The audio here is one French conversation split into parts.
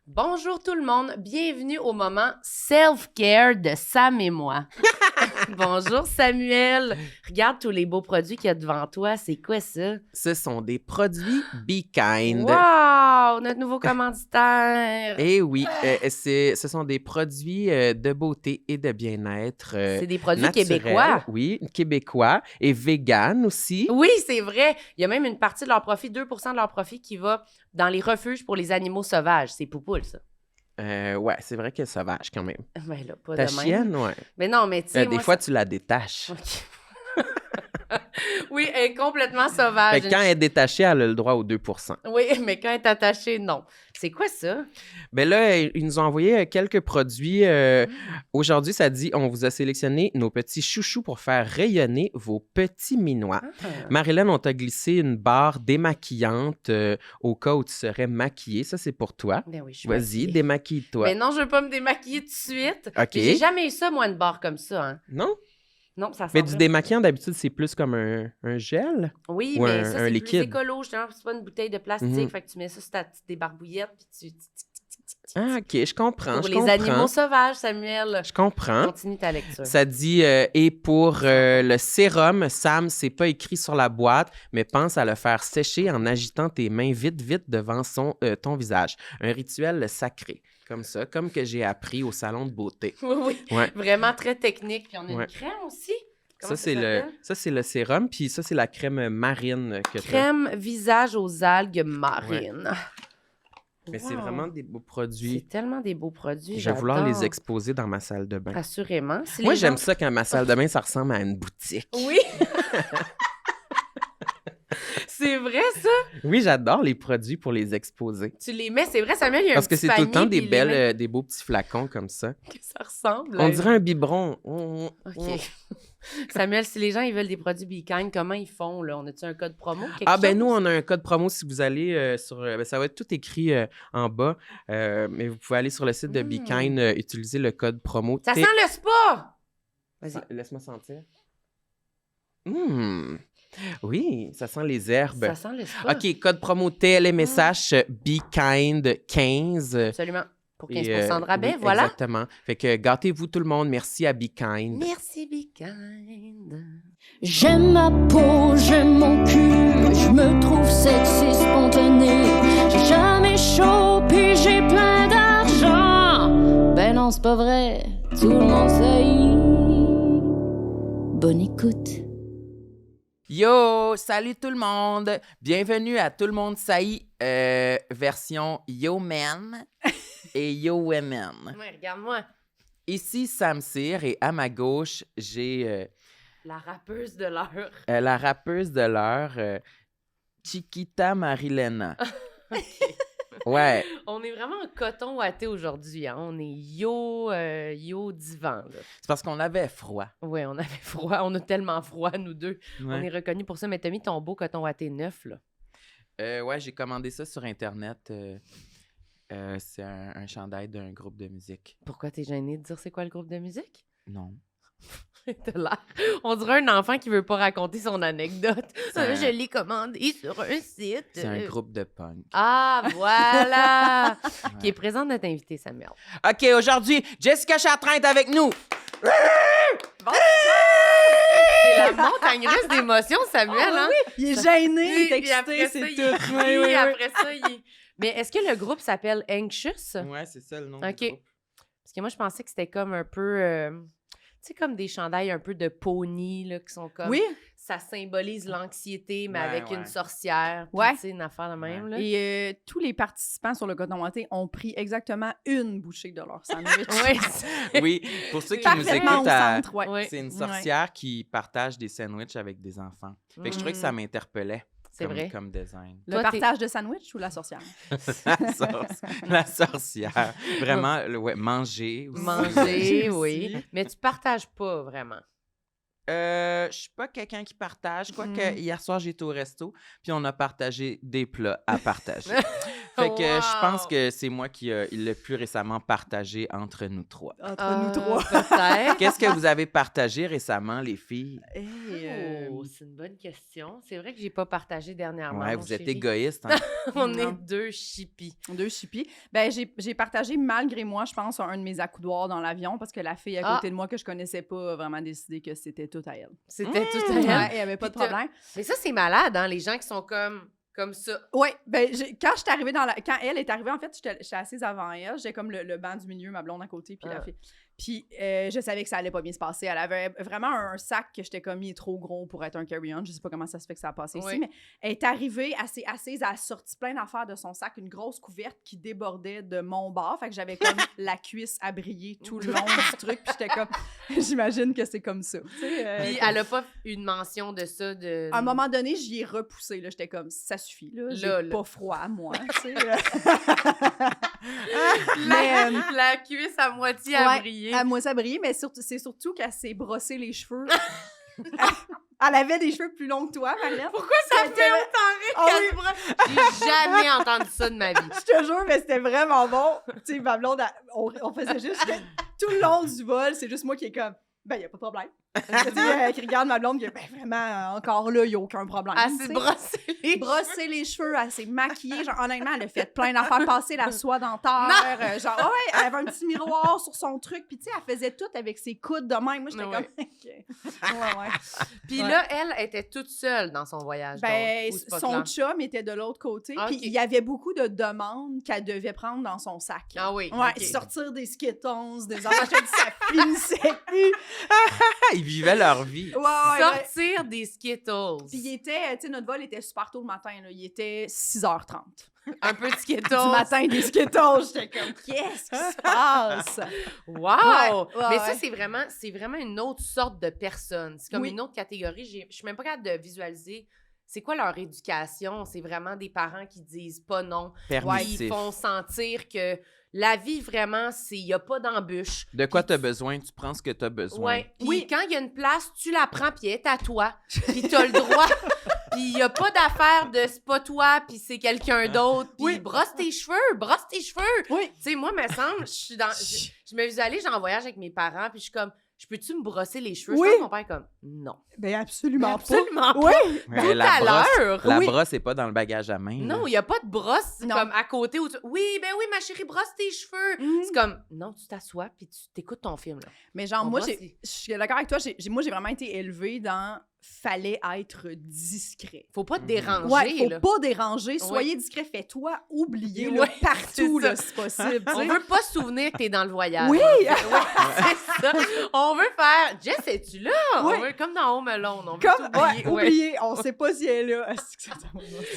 Bonjour tout le monde, bienvenue au moment self-care de Sam et moi. Bonjour Samuel, regarde tous les beaux produits qu'il y a devant toi, c'est quoi ça? Ce sont des produits Be Kind. Wow, notre nouveau commanditaire! Et oui, ce sont des produits de beauté et de bien-être C'est des produits naturels. québécois. Oui, québécois et vegan aussi. Oui, c'est vrai. Il y a même une partie de leur profit, 2% de leur profit qui va dans les refuges pour les animaux sauvages. C'est poupoule, ça. Ouais, c'est vrai qu'elle est sauvage quand même. Ben là, pas Ta de même. chienne, ouais. Mais non, mais tu sais, Des moi, fois, tu la détaches. OK. Oui, elle est complètement sauvage. Fait que quand elle est détachée, elle a le droit aux 2%. Oui, mais quand elle est attachée, non. C'est quoi ça? Ben là, ils nous ont envoyé quelques produits. Aujourd'hui, ça dit, on vous a sélectionné nos petits chouchous pour faire rayonner vos petits minois. Ah. Marilyn, on t'a glissé une barre démaquillante au cas où tu serais maquillée. Ça, c'est pour toi. Ben oui, je suis Vas-y, maquillée. démaquille-toi. Mais non, je veux pas me démaquiller tout de suite. OK. Mais j'ai jamais eu ça, moi, une barre comme ça. Hein. Non? Non, ça sent Mais du vraiment- démaquillant, d'habitude, c'est plus comme un gel. Oui, ou mais un ça, c'est plus liquide. écolo, justement. C'est pas une bouteille de plastique. Mhm. Fait que tu mets ça sur ta petite débarbouillette, puis tu... Ah, OK, je comprends, Pour je les comprends. animaux sauvages, Samuel. Je comprends. Continue ta lecture. Ça dit, et pour le sérum, Sam, c'est pas écrit sur la boîte, mais pense à le faire sécher en agitant tes mains vite, vite devant ton visage. Un rituel sacré, comme ça, comme que j'ai appris au salon de beauté. Oui, oui. Ouais. Vraiment très technique. Puis on a Ouais. une crème aussi. Comment Ça, s'appelle? c'est le sérum, puis ça, c'est la crème marine que tu as. Crème visage aux algues marines. Mais c'est Wow. vraiment des beaux C'est produits. tellement des beaux produits. Je vais vouloir les j'adore. exposer dans ma salle de bain. Assurément. Si Moi, les j'aime gens- ça quand ma salle de bain, ça ressemble à une boutique. Oui. C'est vrai, ça? Oui, j'adore les produits pour les exposer. Tu les mets, c'est vrai, Samuel, il y a un Parce que petit c'est tout le temps panier, des puis il les met- des beaux petits flacons comme ça. que ça ressemble. On dirait un biberon. OK. Samuel, si les gens ils veulent des produits Be Kind, comment ils font, là? On a-tu un code promo? Ah, ben nous, on a un code promo si vous allez sur... ben, ça va être tout écrit en bas, mais vous pouvez aller sur le site de Be Kind, utiliser le code promo. Ça sent le spa! Vas-y. Laisse-moi sentir. Oui, ça sent les herbes. Ça sent le spa. OK, code promo TLMSH Be Kind 15. Absolument. Pour 15 Et, de rabais, oui, voilà. Exactement. Fait que gâtez-vous tout le monde. Merci à Be Kind. Merci, Be Kind. J'aime ma peau, j'aime mon cul, je me trouve sexy spontané. J'ai jamais chaud, puis j'ai plein d'argent. Ben non, c'est pas vrai, tout le monde sait. Bonne écoute. Yo, salut tout le monde. Bienvenue à Tout le monde saillit, version Yo Men et Yo Women. Ouais, regarde-moi. Ici Sam Cyr et à ma gauche, j'ai La rappeuse de l'heure. la rappeuse de l'heure, Chiquita Marilena. Ouais. On est vraiment en coton ouaté aujourd'hui. Hein? On est yo divan. Là. C'est parce qu'on avait froid. Ouais, on avait froid. On a tellement froid, nous deux. Ouais. On est reconnus pour ça. Mais t'as mis ton beau coton ouaté neuf, là. Ouais, j'ai commandé ça sur Internet. C'est un chandail d'un groupe de musique. Pourquoi t'es gêné de dire c'est quoi le groupe de musique? Non. T'as l'air. On dirait un enfant qui veut pas raconter son anecdote. un- Je l'ai commandé sur un site. C'est un groupe de punk. Ah, voilà! Qui Ouais. est présent notre invité, Samuel. OK, aujourd'hui, Jessica Chartrand est avec nous. C'est la montagne russe d'émotions, Samuel, hein? Il est gêné, il est Puis après excité, ça, c'est il tout. crie, Oui, oui, oui. après ça, il... Mais est-ce que le groupe s'appelle Anxious? Ouais, c'est ça le nom OK. du groupe. Parce que moi, je pensais que c'était comme un peu... tu sais, comme des chandails un peu de pony, là, qui sont comme... Oui, Ça symbolise l'anxiété, mais Ouais, avec ouais. une sorcière. Puis, Ouais. tu sais, une affaire de même, là. et tous les participants sur le coton ouaté ont pris exactement une bouchée de leur sandwich. Ouais, Oui, pour ceux qui nous Parfaitement écoutent, au centre, ouais. Ouais. c'est une sorcière qui partage des sandwichs avec des enfants. Fait que je trouvais que ça m'interpellait. C'est comme, vrai. comme design. Le Toi, partage de sandwich ou la sorcière? La sorcière. Vraiment, ouais, manger aussi. Manger, Aussi. oui. Mais tu partages pas vraiment. Je suis pas quelqu'un qui partage. Quoique, hier soir, j'étais au resto, puis on a partagé des plats à partager. Fait que je pense Wow! que c'est moi qui le plus récemment partagé entre nous trois. Entre nous trois. Peut-être. Qu'est-ce que vous avez partagé récemment, les filles? Oh, c'est une bonne question. C'est vrai que j'ai pas partagé dernièrement. Ouais, mon vous êtes chéri. égoïste, hein? On Non. est deux chippies. 2 chippies. Ben, j'ai partagé malgré moi, je pense, un de mes accoudoirs dans l'avion parce que la fille à côté de moi que je connaissais pas a vraiment décidé que c'était tout à elle. C'était tout à Ouais, elle. il y avait pas de Puis t'as- problème. Mais ça, c'est malade, hein, les gens qui sont comme ça. Oui, ben, quand je suis arrivée quand elle est arrivée, en fait, j'étais assise avant elle. J'ai comme le banc du milieu, ma blonde à côté, puis la fille. Puis je savais que ça allait pas bien se passer. Elle avait vraiment un sac que j'étais comme, il est trop gros pour être un carry-on. Je sais pas comment ça se fait que ça a passé Oui. ici, mais elle est arrivée, assez assise, elle a sorti plein d'affaires de son sac, une grosse couverte qui débordait de mon bord. Fait que j'avais comme la cuisse à briller tout le long du truc. Puis j'étais comme, j'imagine que c'est comme ça. Tu sais, Puis elle a pas une mention de ça. à un moment donné, j'y ai repoussé. Là, j'étais comme, ça suffit. Là, j'ai Là. pas froid, moi. Tu sais, mais, La cuisse à moitié ouais, à briller. moi, ça brillait, mais c'est surtout qu'elle s'est brossé les cheveux. Elle avait des cheveux plus longs que toi, Marlène. Pourquoi ça C'était- fait autant rire Ah qu'elle oui. se brosse? J'ai jamais entendu ça de ma vie. Je te jure, mais c'était vraiment bon. Tu sais, ma blonde, on faisait juste tout le long du vol, c'est juste moi qui est comme, ben, y a pas de problème. Tu sais, qui regarde ma blonde, qui est, ben, vraiment, encore là, y a aucun problème. Elle tu s'est sais. brossée les Brosser les cheveux, elle s'est maquillée. Genre, honnêtement, elle a fait plein d'affaires, passer la soie dentaire. Genre, ouais, elle avait un petit miroir sur son truc. Puis, tu sais, elle faisait tout avec ses coudes de même. Moi, j'étais Ouais. comme, OK. Ouais. Puis Ouais. là, elle était toute seule dans son voyage. Ben, donc, ou c'est pas son clair? chum était de l'autre côté. Ah, Puis, ok. il y avait beaucoup de demandes qu'elle devait prendre dans son sac. Ah oui. Ouais, ok. sortir des Skittles, des affaires. Je te dis, ça finissait plus. Ah, ils vivaient leur vie. Ouais. Sortir des Skittles. Puis, il était, tu sais, notre vol était super tôt le matin. Là. Il était 6h30. Un peu de Skittles. Du matin, des Skittles. J'étais comme, qu'est-ce qui se passe? Wow! Ouais, Mais ouais. ça, c'est vraiment une autre sorte de personne. C'est comme Oui. une autre catégorie. Je suis même pas capable de visualiser c'est quoi leur éducation. C'est vraiment des parents qui disent pas non. Permissif. Ils font sentir que la vie, vraiment, il n'y a pas d'embûche. De quoi tu as besoin, tu prends ce que tu as besoin. Ouais. Puis Oui. quand il y a une place, tu la prends, puis elle est à toi. Puis t'as le droit. Puis il n'y a pas d'affaire de c'est pas toi, puis c'est quelqu'un d'autre. Puis Oui. brosse tes cheveux. Oui. Tu sais, moi, me semble, je me visualise, j'en voyage avec mes parents, puis je suis comme, je peux-tu me brosser les cheveux? Oui. Je pense que mon père est comme, non. Ben, absolument Absolument pas. Oui. Ouais, Tout la à brosse, l'heure. la Oui. brosse n'est pas dans le bagage à main. Non, là. il n'y a pas de brosse Non. comme à côté où tu... Oui, ma chérie, brosse tes cheveux. Mhm. C'est comme, non, tu t'assois, puis tu t'écoutes ton film, là. Mais genre, On moi, brosse je suis d'accord avec toi. Moi, j'ai vraiment été élevée dans fallait être discret. Faut pas te Mhm. déranger, Ouais, faut là. pas déranger. Soyez discret. Fais-toi oublier là, Ouais, partout, c'est là, si possible. tu On sais. veut pas se souvenir que t'es dans le voyage. Oui! Ouais, c'est ça. On veut faire, Jess, es-tu là? Oui. On veut, comme dans Home Alone. On veut Comme, t'oublier. ouais, oublier. On sait pas si elle est là.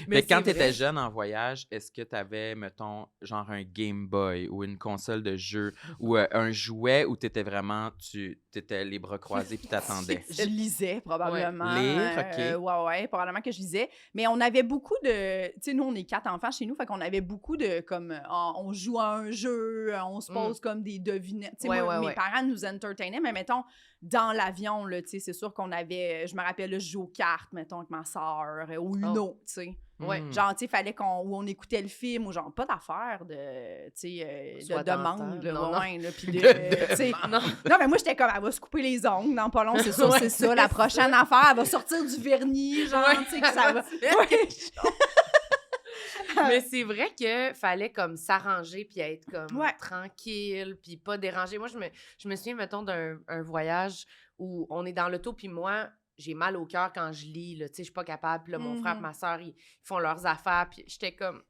Mais quand c'est tu étais vrai. jeune en voyage, est-ce que tu avais, mettons, genre un Game Boy ou une console de jeu ou un jouet où tu étais vraiment, tu étais les bras croisés puis t'attendais? Je lisais probablement. Ouais. Lire, OK. Ouais, probablement que je lisais. Mais on avait beaucoup de. Tu sais, nous, on est 4 enfants chez nous, fait qu'on avait beaucoup de. Comme, on joue à un jeu, on se pose comme des devinettes. Tu sais, Ouais, moi, ouais, mes ouais. parents nous entertainaient, mais mettons, dans l'avion, là, tu sais, c'est sûr qu'on avait. Je me rappelle, là, je jouais aux cartes, mettons, avec ma soeur, ou Uno, tu sais. Ouais. Hmm. Genre, tu sais, fallait on écoutait le film ou genre, pas d'affaire de, tu sais, Soit de demande, dentaire. là, Non, non. ouais, là, puis de, tu sais, Non. non, mais moi, j'étais comme, elle va se couper les ongles dans pas long, c'est sûr, Ouais, c'est ça. La prochaine affaire, elle va sortir du vernis, genre, Ouais, tu sais, que ça va. Ouais. Mais c'est vrai que fallait comme s'arranger puis être comme Ouais. tranquille puis pas déranger. Moi, je me souviens, mettons, d'un voyage où on est dans l'auto puis moi, j'ai mal au cœur quand je lis, là, tu sais, je suis pas capable. Puis là, mon frère et ma soeur, ils font leurs affaires puis j'étais comme...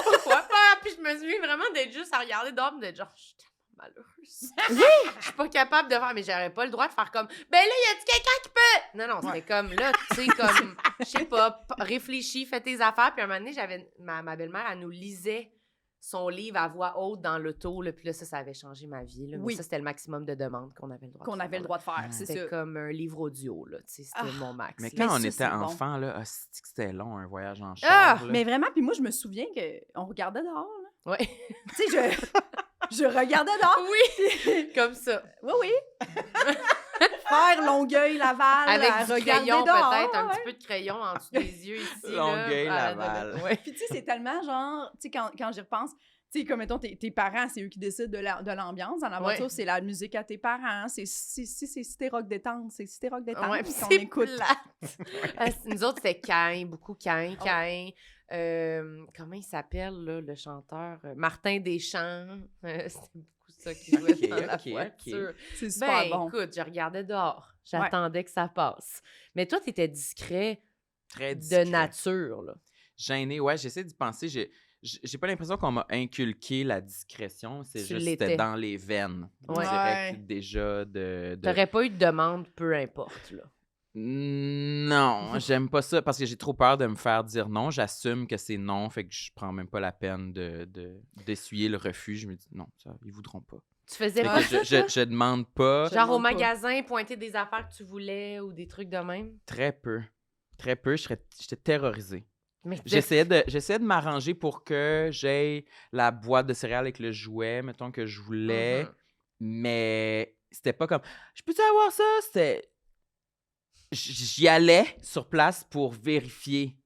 Pourquoi pas? Puis je me souviens vraiment d'être juste à regarder dehors et d'être genre... Je suis tellement malheureuse. Je suis pas capable de faire, mais j'aurais pas le droit de faire comme, ben là, y a-tu quelqu'un qui peut? Non, c'était comme, là, tu sais, comme, je sais pas, réfléchis, fais tes affaires. Puis un moment donné, j'avais, ma belle-mère, elle nous lisait son livre à voix haute dans l'auto, là, puis là, ça avait changé ma vie, là. Mais Oui. ça, c'était le maximum de demandes qu'on avait le droit de Qu'on faire, avait le là. droit de faire, c'est C'était ça. comme un livre audio, là, tu sais, c'était Ah, mon max. Mais là. quand on ça, était c'est bon. enfant, là, c'est que c'était long, un voyage en Ah, char. là. mais vraiment, puis moi, je me souviens qu'on regardait dehors, là. Ouais. Tu sais, je regardais dehors. Oui! Comme ça. Oui. Faire Longueuil-Laval, Avec à du regarder crayon, dehors, peut-être, un ouais. petit peu de crayon en dessous des yeux ici. là. Longueuil-Laval. Ouais. Puis tu sais, c'est tellement genre, tu sais, quand j'y repense, tu sais, comme mettons, tes parents, c'est eux qui décident de l'ambiance. Dans la voiture, Ouais. c'est la musique à tes parents. C'est Cité Rock Détente. C'est Cité Rock Détente Ouais, puis qu'on c'est écoute. plate. Nous autres, c'était Cain, beaucoup Cain. Comment il s'appelle, là, le chanteur? Martin Deschamps. C'était beaucoup ça qui jouait Ok, dans la ok, voiture. C'est super Ben, bon. écoute, je regardais dehors. J'attendais que ça passe. Mais toi, t'étais discret Très de discret. nature, là. Gêné, ouais, j'essaie d'y penser. J'ai pas l'impression qu'on m'a inculqué la discrétion. C'est Tu juste l'étais. c'était dans les veines. On Ouais. dirait que déjà de... T'aurais pas eu de demande, peu importe, là. Non, j'aime pas ça parce que j'ai trop peur de me faire dire non. J'assume que c'est non, fait que je prends même pas la peine d'essuyer le refus. Je me dis non, ça, ils voudront pas. Tu faisais Fait pas que je demande pas. genre au demande pas. magasin, pointer des affaires que tu voulais ou des trucs de même? Très peu. Très peu. J'étais terrorisé. Mais J'essayais de m'arranger pour que j'aie la boîte de céréales avec le jouet, mettons, que je voulais. Mhm. Mais c'était pas comme je peux-tu avoir ça? C'était. J'y allais sur place pour vérifier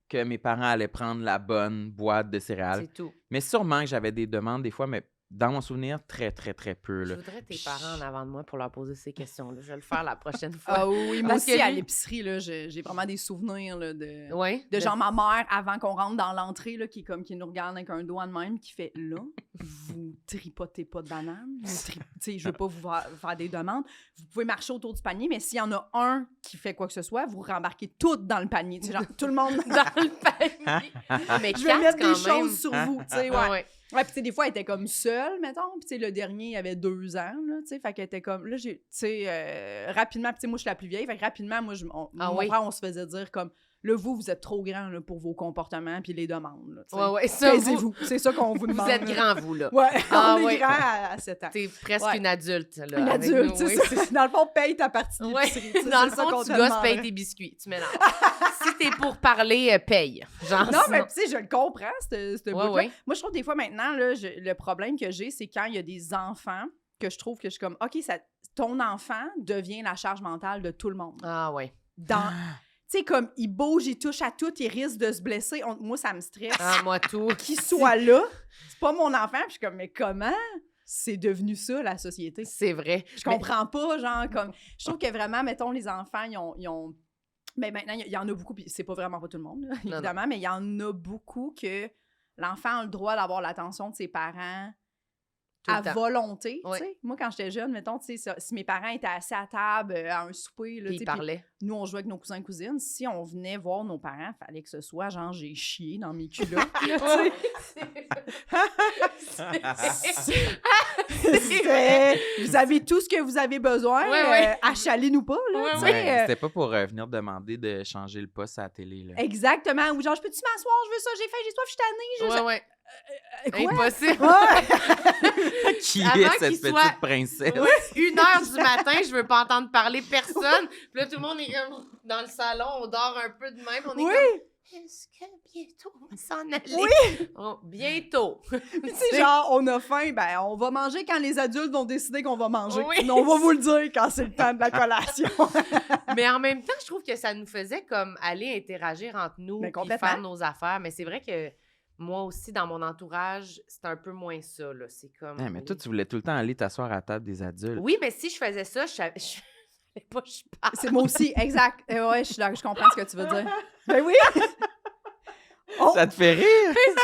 que mes parents allaient prendre la bonne boîte de céréales. C'est tout. Mais sûrement que j'avais des demandes des fois, mais dans mon souvenir, très, très, très peu. Je Là. voudrais tes parents en avant de moi pour leur poser ces questions-là. Je vais le faire la prochaine fois. Ah oui, moi Parce aussi, que à lui- l'épicerie, là, j'ai vraiment des souvenirs là, de Ouais. genre ma mère, avant qu'on rentre dans l'entrée, là, qui nous regarde avec un doigt de même, qui fait « Là, vous tripotez pas de bananes. Tu sais, je veux pas vous faire des demandes. Vous pouvez marcher autour du panier, mais s'il y en a un qui fait quoi que ce soit, vous rembarquez tout dans le panier. Tu sais, genre, tout le monde... Dans le panier. Mais Je vais quatre, mettre des quand même. choses sur vous. Tu sais, Ouais, ouais. ouais. Ouais, puis tu sais, des fois, elle était comme seule, mettons. Puis tu sais, le dernier, il avait 2 ans, là, tu sais. Fait qu'elle était comme... Là, tu sais, rapidement, puis tu sais, moi, je suis la plus vieille. Fait que rapidement, moi, mon oui. frère, on se faisait dire comme... Là, vous êtes trop grand là, pour vos comportements puis les demandes. Là, tu sais. Ouais, ouais. Ça, vous, Taisez-vous. C'est ça qu'on vous vous demande. êtes là. grand, vous, là. Ouais, Ah, on est ouais. grand à 7 ans. T'es presque Ouais. une adulte, là. Une avec adulte, nous, c'est oui. ça. Dans le fond, paye ta partie de Ouais. l'épicerie, tu sais, Dans le c'est ça fond, qu'on tu te gosses, demanderait. paye tes biscuits. Tu mélanges. Si t'es pour parler, paye. Genre, Non, mais sinon- tu sais, je le comprends, ce bout-là. ouais. Moi, je trouve des fois maintenant, là, le problème que j'ai, c'est quand il y a des enfants que je trouve que je suis comme, OK, ton enfant devient la charge mentale de tout le monde. Ah, ouais. Tu sais, comme, il bouge, il touche à tout, il risque de se blesser. Moi, ça me stresse. Ah, moi, tout. Qu'il soit là, c'est pas mon enfant. Puis je suis comme, mais comment c'est devenu ça, la société? C'est vrai. Je comprends pas, genre, comme... Je trouve que vraiment, mettons, les enfants, ils ont... Ben maintenant, il y en a beaucoup, puis c'est pas vraiment pas tout le monde, là, évidemment, mais il y en a beaucoup que l'enfant a le droit d'avoir l'attention de ses parents Tout le à temps. volonté, Ouais. tu sais. Moi, quand j'étais jeune, mettons, tu sais, si mes parents étaient assis à table à un souper, là, Puis tu sais, il parlait. puis nous, on jouait avec nos cousins et cousines. Si on venait voir nos parents, il fallait que ce soit genre, j'ai chié dans mes culottes. là, tu sais. C'était, vous avez tout ce que vous avez besoin, Ouais, ouais. achalez-nous pas, là, Ouais, tu sais. Ouais, c'était pas pour venir demander de changer le poste à la télé. Là. Exactement. Ou genre, je peux-tu m'asseoir? Je veux ça, j'ai faim, j'ai soif, je suis tannée. Ouais, ouais. Quoi? Impossible. Ouais. Qui Avant est cette qu'il petite soit- princesse? 1h du matin, je veux pas entendre parler personne. Puis là, tout le monde est comme dans le salon, on dort un peu de même. On est Oui. comme, est-ce que bientôt on va s'en aller? Oui. Oh, bientôt. Puis tu sais, genre, on a faim, ben on va manger quand les adultes vont décider qu'on va manger. Oui. Mais on va vous le dire quand c'est le temps de la collation. Mais en même temps, je trouve que ça nous faisait comme aller interagir entre nous Mais puis complètement. faire nos affaires. Mais c'est vrai que moi aussi, dans mon entourage, c'est un peu moins ça. Là. C'est comme... Ouais, mais toi, tu voulais tout le temps aller t'asseoir à la table des adultes. Oui, mais si je faisais ça, je savais pas je parle. C'est moi aussi, exact. Ouais, je comprends ce que tu veux dire. Ben oui! Oh, Ça te fait rire?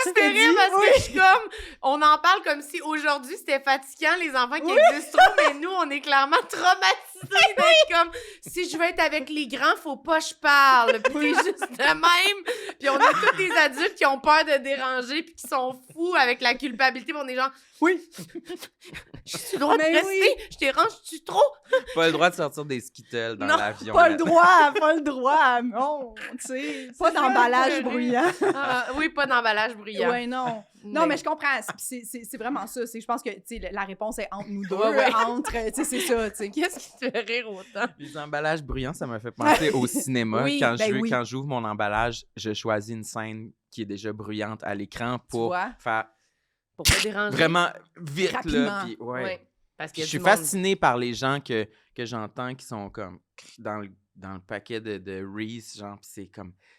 Ça me fait rire parce que je suis comme... On en parle comme si aujourd'hui, c'était fatigant, les enfants qui existent trop, mais nous, on est clairement traumatisés d'être comme... Si je veux être avec les grands, faut pas que je parle. Puis juste de même. Puis on a tous des adultes qui ont peur de déranger puis qui sont fous avec la culpabilité. Puis on est genre... oui! Je suis le droit de Mais rester? oui. Je dérange-tu trop? Pas le droit de sortir des skittles dans Non, l'avion. Pas là. le droit, non, tu sais. Pas d'emballage bruyant. Oui, pas d'emballage bruyant. Ouais, non. Non, mais je comprends. C'est vraiment ça. Je pense que, tu sais, la réponse est entre nous deux. Ouais, ouais. Entre, tu sais, c'est ça, tu sais. Qu'est-ce qui te fait rire autant? Les emballages bruyants, ça m'a fait penser au cinéma. Oui, quand ben oui. quand j'ouvre mon emballage, je choisis une scène qui est déjà bruyante à l'écran pour vois? faire Pour pas déranger. vraiment vite. Rapidement. Là, puis, ouais. Ouais. Parce Puis qu'il y a je suis du monde- fasciné par les gens que j'entends qui sont comme dans le paquet de Reese, genre, pis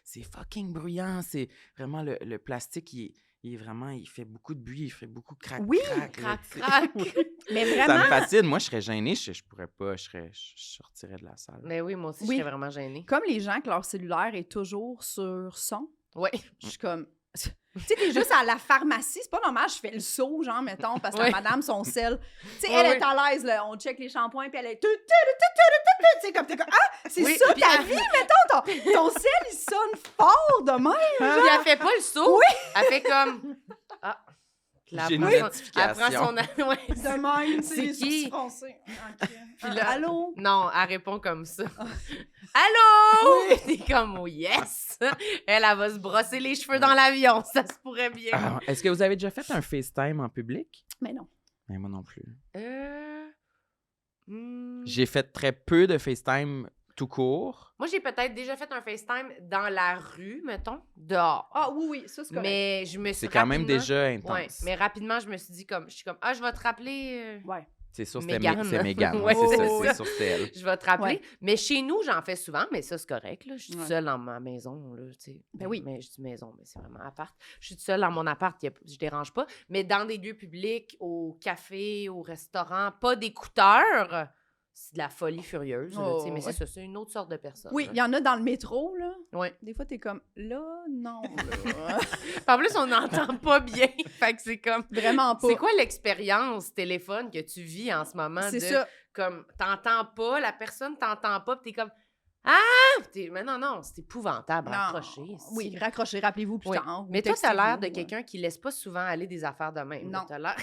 c'est fucking bruyant, c'est vraiment le plastique, il est vraiment, il fait beaucoup de bruit, il fait beaucoup crac, Oui, crac, là, Crac, tu sais. crac. Mais Ça vraiment, me fascine, moi je serais gênée, je pourrais pas, je sortirais de la salle. Mais oui, moi aussi, Oui. je serais vraiment gênée. comme les gens que leur cellulaire est toujours sur son, Ouais. je suis comme... Tu sais, t'es juste à la pharmacie, c'est pas normal, je fais le saut, genre, mettons, parce que Ouais. madame, son sel. Tu sais, Ouais, elle ouais. est à l'aise, là, on check les shampoings, puis elle est... Tu sais, comme t'es comme... Ah, c'est Oui, ça puis ta elle- vie, mettons, ton sel, il sonne fort de même. Puis elle fait pas le saut. Oui. Elle fait comme. Ah. Puis là, J'ai elle une prend son- notification. Elle prend son. Ouais, De même, tu sais, C'est les qui? sourcils froncés. OK. Puis là- Allô? Non, elle répond comme ça. Allô? T'es comme, oh yes! Elle va se brosser les cheveux dans l'avion, ça se pourrait bien. Ah, est-ce que vous avez déjà fait un FaceTime en public? Mais non. Mais moi non plus. Hmm. J'ai fait très peu de FaceTime tout court. Moi, j'ai peut-être déjà fait un FaceTime dans la rue, mettons, dehors. Ah oui, ça, c'est correct. Mais je me suis C'est quand même rapidement- déjà intense. Ouais, mais rapidement, je me suis dit comme, je suis comme, ah, je vais te rappeler. Ouais. C'est sûr, Mégane. c'est Mégane. Ouais, c'est ça, c'est c'est sûr, c'est elle. Je vais te rappeler. Ouais. Mais chez nous, j'en fais souvent, mais ça, c'est correct. Là. Je suis toute Ouais. seule dans ma maison. Là, tu sais. Ben oui. Mais je dis maison, mais c'est vraiment appart. Je suis toute seule dans mon appart, je dérange pas. Mais dans des lieux publics, au café, au restaurant, pas d'écouteurs, c'est de la folie furieuse. Là, tu sais. Mais ouais. c'est ça, c'est une autre sorte de personne. Oui, il y en a dans le métro, là. Ouais. Des fois, t'es comme, là, non, là. Puis en plus, on n'entend pas bien. Fait que c'est comme. Vraiment pas. C'est quoi l'expérience téléphone que tu vis en ce moment? C'est de, ça. Comme, t'entends pas, la personne t'entend pas, puis t'es comme, ah! Mais non, c'est épouvantable, Non. raccrocher. Oui, raccrochez, rappelez-vous plus Oui. tard. Mais toi, t'as l'air de quelqu'un. quelqu'un qui laisse pas souvent aller des affaires de même. Non. T'as l'air...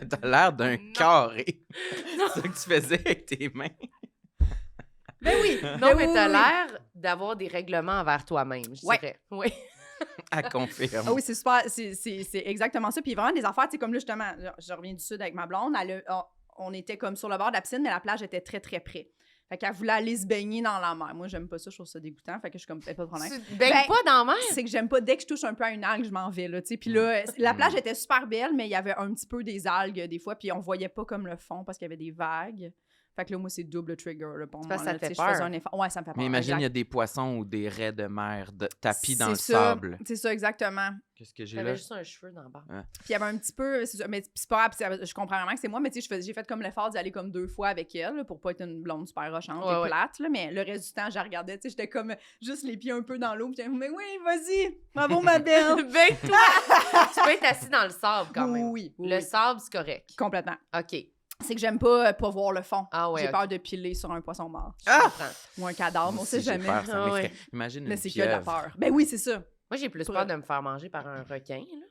T'as l'air d'un Non. carré. C'est ça que tu faisais avec tes mains. Ben oui. Non, Ben mais oui, t'as oui. l'air d'avoir des règlements envers toi-même, je Ouais. dirais. Oui. À confirmer. Ah oui, c'est super. C'est exactement ça. Puis vraiment des affaires, tu sais, comme là, justement, je reviens du Sud avec ma blonde. On était comme sur le bord de la piscine, mais la plage était très, très près. Fait qu'elle voulait aller se baigner dans la mer. Moi, j'aime pas ça, je trouve ça dégoûtant. Fait que je suis comme, pas de problème. Tu te baignes Ben, pas dans la mer? C'est que j'aime pas, dès que je touche un peu à une algue, je m'en vais, là, tu sais. Puis là, la plage était super belle, mais il y avait un petit peu des algues, des fois, puis on voyait pas comme le fond parce qu'il y avait des vagues. Fait que là, moi, c'est double trigger, là, pour C'est moi. parce que ça là, te fait tu sais, je faisais peur. un effort. Ouais, ça me fait peur. Mais imagine, il y exact. a des poissons ou des raies de mer tapis dans le C'est ça, sable. C'est ça, exactement. Qu'est-ce que j'ai J'avais là? juste un cheveu dans le bas. Puis il y avait un petit peu, c'est ça, mais c'est pas grave, je comprends vraiment que c'est moi, mais tu sais, j'ai fait comme l'effort d'y aller comme 2 fois avec elle, là, pour pas être une blonde super rochante Ouais, et ouais. plate, là, mais le reste du temps, je la regardais, tu sais, j'étais comme juste les pieds un peu dans l'eau, puis j'étais, mais oui, vas-y, bravo ma belle. Ben, toi, tu peux être assis dans le sable quand même. Oui, Le oui. sable, c'est correct. Complètement. OK. C'est que j'aime pas voir le fond. Ah ouais, J'ai ok. peur de piler sur un poisson mort. Je comprends. Ou un cadavre, Moi on aussi, sait j'ai jamais. peur, ça Ah ouais. m'effraie. Imagine Mais une c'est que de la pieuvre. peur. Ben oui, c'est ça. Moi, j'ai plus Pour- peur de me faire manger par un requin. Là.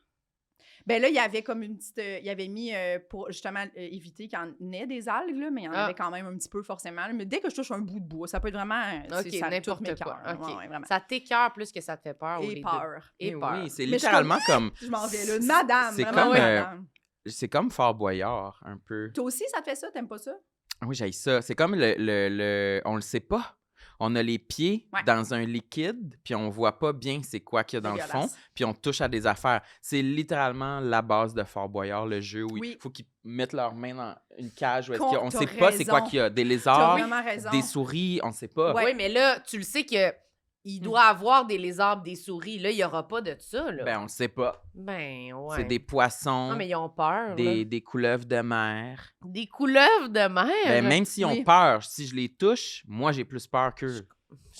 Ben là, il y avait comme une petite... il avait mis pour justement éviter qu'il y en ait des algues, là, mais il y en Ah. avait quand même un petit peu forcément. là. Mais dès que je touche un bout de bois, ça peut être vraiment... OK, ça n'importe tout quoi. m'écoeure. OK. Ouais, ouais, vraiment. Ça t'écœure plus que ça te fait peur. ou les Et deux. peur. Et Mais peur. oui, c'est Mais je suis littéralement comme... Je m'en vais là. Madame, C'est vraiment comme, madame. C'est comme Fort Boyard, un peu. Toi aussi, ça te fait ça? T'aimes pas ça? Oui, j'aille ça. C'est comme on le sait pas. On a les pieds Ouais. dans un liquide, puis on voit pas bien c'est quoi qu'il y a dans le fond, Dégueulasse. puis on touche à des affaires. C'est littéralement la base de Fort Boyard, le jeu où Oui. il faut qu'ils mettent leurs mains dans une cage où est-ce T'as qu'on sait pas c'est quoi raison. qu'il y a. Des T'as lézards, vraiment raison. des souris, on sait pas. Ouais. Oui, mais là, tu le sais que il doit avoir des lézards, des souris. Là, il n'y aura pas de ça. Là. Ben, on le sait pas. Ben, ouais. C'est des poissons, Non, mais ils ont peur. des couleuvres de mer. Des couleuvres de mer. Ben, même s'ils ont oui. peur, si je les touche, moi, j'ai plus peur qu'eux.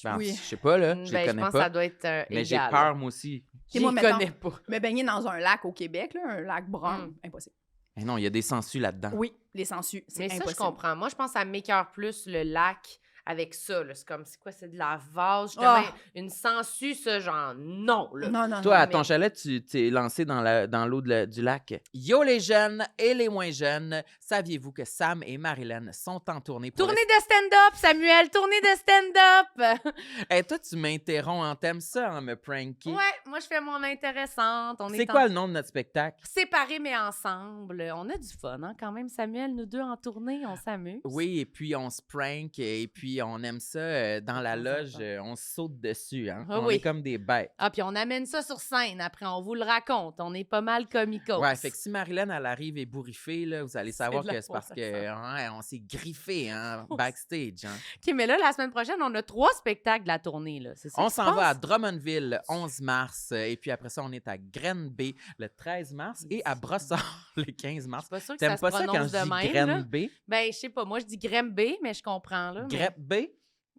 Ben, Oui. je sais pas, là. Je les Ben, je connais pense que pas. ça doit être Mais j'ai égal. peur, moi aussi. Je Et moi, les mettons- connais pas. Me baigner dans un lac au Québec, là, un lac brun, impossible. Mais non, il y a des sangsues là-dedans. Oui, les sangsues, c'est Mais ça, impossible. je comprends. Moi, je pense que ça m'écœure plus le lac avec ça. là. C'est comme, c'est quoi? C'est de la vase. Justement, Ah. une sangsue, ça, genre, non. Là. Non, non, Toi, non. à ton chalet, tu t'es lancé dans l'eau du lac. Yo, les jeunes et les moins jeunes, saviez-vous que Sam et Marilyn sont en tournée pour... Tournée de stand-up, Samuel! Tournée de stand-up! Et toi, tu m'interromps, hein, t'aimes ça, hein, me pranker? Ouais, moi, je fais mon intéressante. On C'est est quoi le nom de notre spectacle? séparés, mais ensemble. On a du fun, hein, quand même, Samuel. Nous deux en tournée, on s'amuse. Oui, et puis on se prank, et puis puis on aime ça dans la loge, on se saute dessus, hein. Ah On oui. est comme des bêtes. Ah, puis on amène ça sur scène. Après, on vous le raconte. On est pas mal comicos. Ouais, fait que si Marilyn, elle arrive ébouriffée, là, vous allez savoir de la que c'est parce faute à que ouais, on s'est griffé, hein, backstage, hein. OK, mais là, la semaine prochaine, on a 3 spectacles de la tournée, là. C'est ça On qui se s'en va à passe? Drummondville le 11 mars, et puis après ça, on est à Grenby le 13 mars et à Brossard le 15 Je mars. suis pas sûre que T'aimes ça se pas ça quand prononce je dis de même, là. Grenby? Ben, je sais pas. Moi, je dis Grenby, mais je comprends, là. Grenby?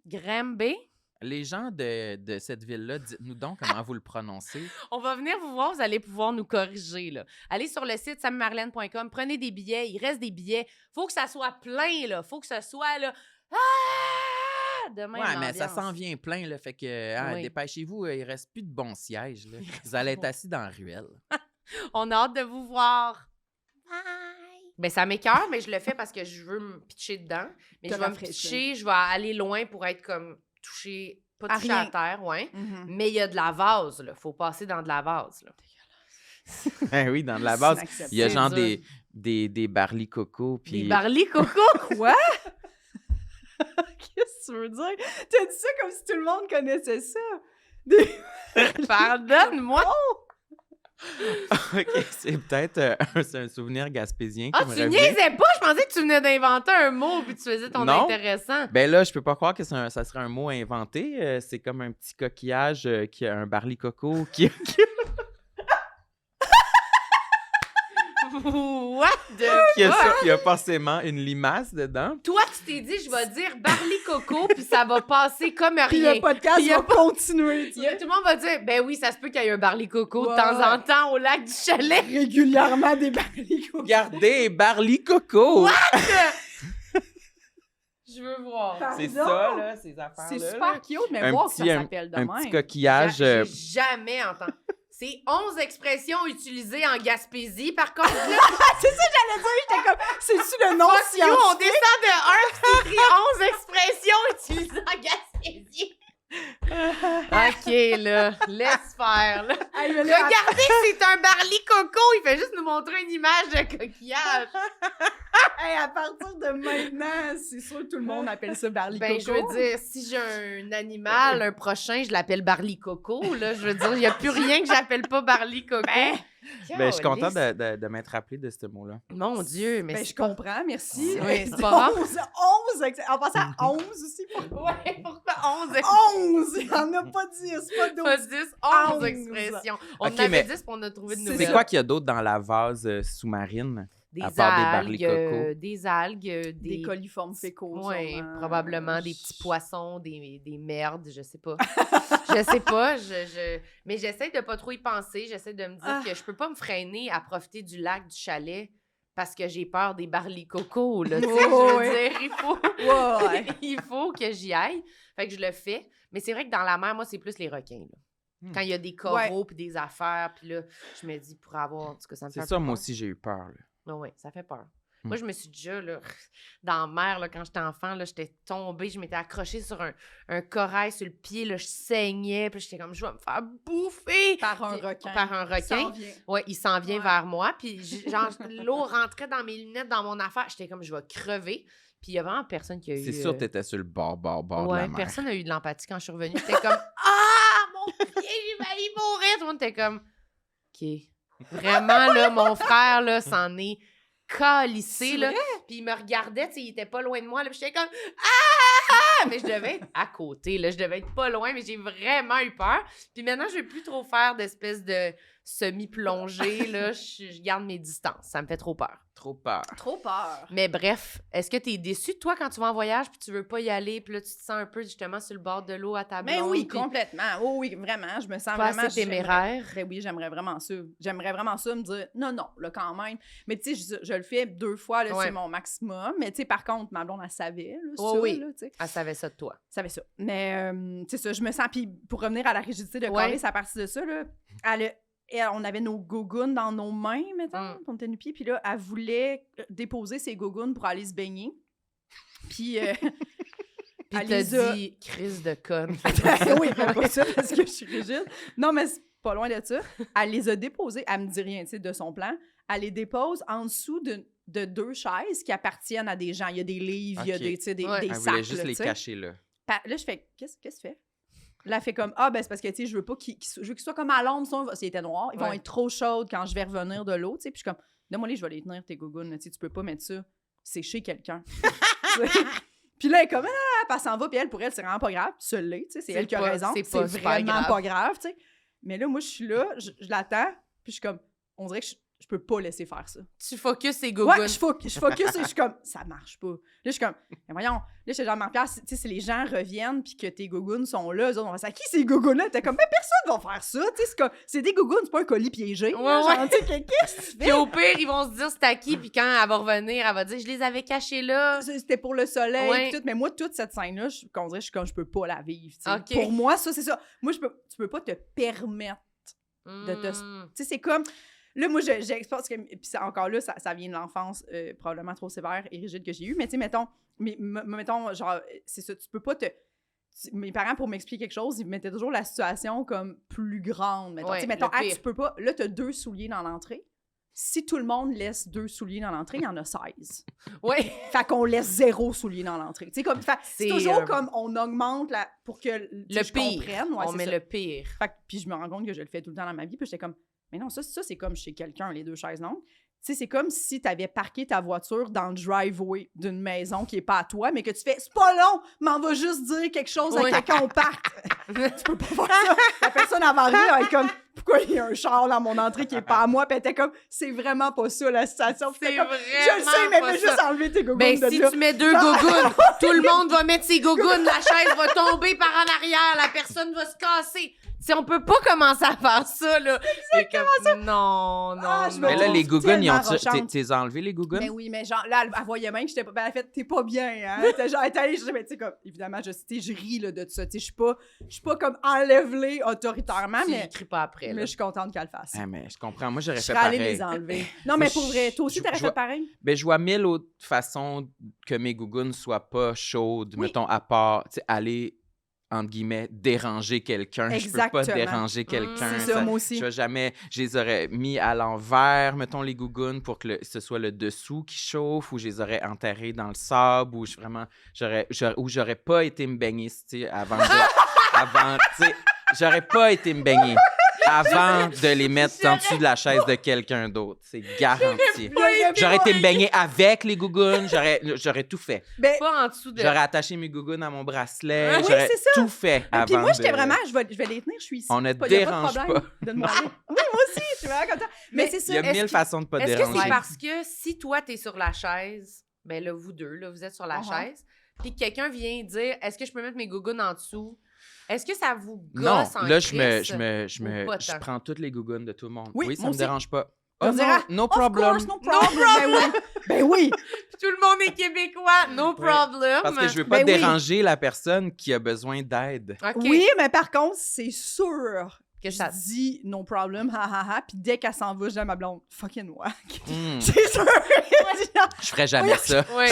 Grenby. Les gens de cette ville-là, dites-nous donc comment vous le prononcez. On va venir vous voir, vous allez pouvoir nous corriger, là. Allez sur le site sammarlène.com, prenez des billets, il reste des billets. Faut que ça soit plein, là. Faut que ce soit, là... Ah! De même Ouais, mais ça l'ambiance. s'en vient plein, là. Fait que Oui. dépêchez-vous, il reste plus de bons sièges, là. Vous allez être assis dans la ruelle. On a hâte de vous voir. Bye! Ben, ça m'écoeure, mais je le fais parce que je veux me pitcher dedans. Mais Te je vais me rafraîchir. pitcher, je vais aller loin pour être comme touché, pas À touché à rien. terre, ouais. Mhm. Mais il y a de la vase, là. Faut passer dans de la vase, là. Ben oui, dans la base, il y a C'est genre dur. des barlis coco, puis... Des barlis coco. Quoi? Qu'est-ce que tu veux dire? T'as dit ça comme si tout le monde connaissait ça. Pardonne-moi. OK, c'est peut-être c'est un souvenir gaspésien qui Ah, me tu revient. niaisais pas? Je pensais que tu venais d'inventer un mot puis tu faisais ton Non. intéressant. Ben là, je peux pas croire que ça serait un mot inventé. C'est comme un petit coquillage qui a un barli coco qui... What the qui a, fuck? il y a forcément une limace dedans. Toi, tu t'es dit, je vais dire barli coco puis ça va passer comme Puis rien. le podcast Puis il y a va continuer, tu Il y a- sais. tout le monde va dire, ben oui, ça se peut qu'il y ait un barli coco de Ouais, temps en ouais. temps au lac du chalet. Régulièrement des baricots. Regardez, barli coco! Je veux voir. C'est Pardon? ça, là, ces affaires-là. C'est là. super cute, mais Un voir que petit- ça s'appelle de Un même. petit coquillage... J'ai jamais entendu. C'est 11 expressions utilisées en Gaspésie. Par contre, là, J'étais comme, c'est-tu le nom fuck you, on scientifique? descend de 1 puis c'est écrit 11 expressions utilisées en Gaspésie. OK, là, laisse faire, là. Hey, mais là, Regardez, c'est un barli coco. Il fait juste nous montrer une image de coquillage. hey, à partir de maintenant, c'est sûr que tout le monde appelle ça barlicoco. Ben, je veux dire, si j'ai un animal, un prochain, je l'appelle barli coco, là. Je veux dire, il n'y a plus rien que j'appelle pas barli coco. Ben, je suis content de m'être rappelé de ce mot-là. Mon Dieu, mais Ben, je c'est pas... comprends, merci. Oui, c'est pas rare. 11, on passe à 11 aussi. Ouais, pourquoi 11 11! Il en a pas 10, pas 12. Pas 10, 11 11. expressions. On Ok, en avait mais 10 puis on a trouvé de c'est nouvelles. C'est quoi qu'il y a d'autre dans la vase sous-marine? Des à part des algues, barlicoco? des algues, Des coliformes fécaux. Oui, sûrement. probablement des petits poissons, des merdes, je sais pas. Je sais pas, mais j'essaie de pas trop y penser. J'essaie de me dire que je peux pas me freiner à profiter du lac du chalet parce que j'ai peur des barlicocos, là. Tu sais, je veux dire, Ouais. il faut que j'y aille. Fait que je le fais. Mais c'est vrai que dans la mer, moi, c'est plus les requins, là. Quand il y a des coraux puis des affaires, puis là, je me dis, pour avoir... En tout cas, ça me fait C'est un ça, peu moi peur. aussi, j'ai eu peur. Là. Oui, ça fait peur. Moi, je me suis déjà, là, dans la mer, là, quand j'étais enfant, là, j'étais tombée, je m'étais accrochée sur un corail sur le pied, là, je saignais, puis j'étais comme, je vais me faire bouffer! Par un Puis- requin. Par un Ça requin. en vient. Ouais, il s'en vient Ouais. vers moi, puis genre, l'eau rentrait dans mes lunettes, dans mon affaire, j'étais comme, je vais crever. Puis il y a vraiment personne qui a eu... C'est sûr que t'étais sur le bord de la Ouais, mer. personne n'a eu de l'empathie quand je suis revenue. J'étais comme, ah, mon pied, j'ai failli mourir! Tout le monde était comme, OK. Vraiment, là, mon frère, là, s'en est calissé, C'est là. vrai? Puis il me regardait, tu sais, il était pas loin de moi, là, puis j'étais comme, ah! Mais je devais être à côté, là, je devais être pas loin, mais j'ai vraiment eu peur. Puis maintenant, je vais plus trop faire d'espèce de semi-plongée, là, je garde mes distances, ça me fait trop peur. Trop peur. Trop peur. Mais bref, est-ce que t'es déçu, toi, quand tu vas en voyage, puis tu veux pas y aller, puis là, tu te sens un peu, justement, sur le bord de l'eau à ta blonde? Mais oui, puis complètement. Oh, oui, vraiment. Je me sens pas vraiment... assez téméraire. Ben oui, j'aimerais vraiment ça. J'aimerais vraiment ça, me dire, non, là, quand même. Mais tu sais, je le fais 2 fois, là, Ouais. c'est mon maximum. Mais tu sais, par contre, ma blonde, elle savait, là, Oh ça, oui. là, tu sais. Elle savait ça de toi. Elle savait ça. Mais, c'est ça, je me sens... Puis pour revenir à la rigidité de Ouais. Carlis, à partir de ça, là, on avait nos gougounes dans nos mains, mettons, on était nu-pieds. Puis là, elle voulait déposer ses gougounes pour aller se baigner. Puis... Puis elle t'as les a- dit, crise de conne. oui, pas ça parce que je suis rigide. Non, mais c'est pas loin de ça. Elle les a déposés. Elle me dit rien, tu sais, de son plan. Elle les dépose en dessous de 2 chaises qui appartiennent à des gens. Il y a des livres, il y a des, tu sais, des Ouais. des Elle sacs. voulait juste là, les tu sais. cacher, là. Là, je fais, qu'est-ce que tu fais? Là, elle fait comme, ah, ben, c'est parce que, tu sais, je veux pas je veux qu'ils soient comme à l'ombre, sinon, s'ils étaient noirs, ils vont Ouais. être trop chaudes quand je vais revenir de l'eau, tu sais. Puis je suis comme, donne-moi les, je vais les tenir, tes gougounes, là, tu sais, tu peux pas mettre ça. C'est chez quelqu'un. Puis là, elle est comme, elle s'en va, puis elle, pour elle, c'est vraiment pas grave. Puis ça l'est, tu sais, c'est elle qui a pas- raison. c'est C'est pas super vraiment grave. pas grave, tu sais. Mais là, moi, je suis là, je l'attends, puis je suis comme, on dirait que je peux pas laisser faire ça. Tu focus tes gougounes. Ouais, je focus et je suis comme, ça marche pas. Là, je suis comme, mais voyons, là, je suis genre, Marie-Pierre, tu sais, si les gens reviennent puis que tes gougounes sont là, eux autres, on va dire, à qui ces gougounes-là? T'es comme, mais personne va faire ça, tu sais, c'est des gougounes, c'est pas un colis piégé. Ouais, là, ouais. genre, tu sais, qu'est-ce que tu Puis fais? au pire, ils vont se dire c'est à qui, puis quand elle va revenir, elle va dire je les avais cachés là. C'était pour le soleil, Ouais. pis tout, mais moi, toute cette scène-là, on dirait, je suis comme, je peux pas la vivre, tu sais. Ok. Pour moi, ça, c'est ça. Moi, tu peux pas te permettre. De te- Hmm. Tu sais, c'est comme. Là, moi, j'exporte. Puis encore là, ça vient de l'enfance probablement trop sévère et rigide que j'ai eue. Mais tu sais, mettons, genre, c'est ça, tu peux pas te. Mes parents, pour m'expliquer quelque chose, ils mettaient toujours la situation comme plus grande. Mettons, Ouais, tu sais, mettons, le pire. tu peux pas. Là, t'as 2 souliers dans l'entrée. Si tout le monde laisse 2 souliers dans l'entrée, il y en a 16. Ouais. Fait qu'on laisse 0 souliers dans l'entrée. Tu sais, comme. C'est C'est, toujours comme on augmente pour que Le je pire. comprenne. Ouais, On c'est met ça. le pire. Fait que, puis je me rends compte que je le fais tout le temps dans ma vie, puis j'étais comme, mais non, ça c'est comme chez quelqu'un, les 2 chaises longues. Tu sais, c'est comme si tu avais parqué ta voiture dans le driveway d'une maison qui est pas à toi, mais que tu fais, c'est pas long, mais on va juste dire quelque chose à Oui. quelqu'un au parc. Tu peux pas faire ça. La personne avant lui, elle est comme, pourquoi il y a un char dans mon entrée qui est pas à moi? Puis elle était comme, c'est vraiment pas ça la situation. Puis C'est j'étais comme, vraiment je le sais, mais pas fais ça. juste enlever tes gougounes Ben, de si là. tu mets 2 gougounes, tout le monde va mettre ses gougounes, la chaise va tomber par en arrière, la personne va se casser. Si on peut pas commencer à faire ça, là. Exactement ça. Non, non, Ah, je me non. Mais là, trouve les gougounes, tellement t'es rochante. enlevé, les gougounes? Ben oui, mais genre, là, elle voyait même que j'étais pas. Ben, elle a fait, t'es pas bien, hein. Elle était genre, elle était allée, je dis, mais tu sais, comme, évidemment, tu sais, je ris, là, de ça. Tu sais, je suis pas comme enlève-les autoritairement, Tu mais écris pas après, là. je suis contente qu'elle le fasse. Ah, mais je comprends. Moi, j'aurais Je fait serais allée pareil. les enlever. Non, mais pour vrai, toi aussi, je- t'aurais je fait vois- pareil? Ben, je vois 1000 autres façons que mes gougounes soient pas chaudes, Oui. mettons, à part, tu sais, aller, entre guillemets, déranger quelqu'un. Je peux pas Exactement. déranger quelqu'un. C'est ça, moi aussi. Je vais jamais... Je les aurais mis à l'envers, mettons, les gougounes, pour que ce soit le dessous qui chauffe, ou je les aurais enterrés dans le sable, ou j'aurais pas été me baigner, tu sais, avant, tu sais, j'aurais pas été me baigner avant de les mettre en dessous de la chaise de quelqu'un d'autre. C'est garanti. J'aurais été me baigner avec les gougounes, j'aurais tout fait. Ben, Pas en dessous de... J'aurais attaché mes gougounes à mon bracelet, Oui, j'aurais c'est ça. tout fait avant puis moi, j'étais de- vraiment, je vais les tenir, je suis ici. On ne Y a dérange de problème. Donne-moi les. Oui, moi aussi, je suis vraiment contente. Mais c'est ça. Il y a Est-ce 1000 que- façons de pas Est-ce que déranger. c'est parce que si toi, t'es sur la chaise, ben là, vous deux, là, vous êtes sur la Uh-huh. chaise, puis que quelqu'un vient dire « Est-ce que je peux mettre mes gougounes en dessous? » Est-ce que ça vous Non, gosse en là, crisse? je pas tant? prends toutes les gougounes de tout le monde. Oui, Oui, ça moi me aussi. dérange pas. On Oh dira, non, no Of problem. course, no problem. Ben oui. Puis tout le monde est québécois, no problem. Parce que je veux pas Ben oui. déranger la personne qui a besoin d'aide. OK. Oui, mais par contre, c'est sûr Que je ça... dis no problem, ha ha ha, puis dès qu'elle s'en va, je dis à ma blonde, fucking wack. Hmm, C'est sûr. Je dis, non, je ferais jamais ça. Oui.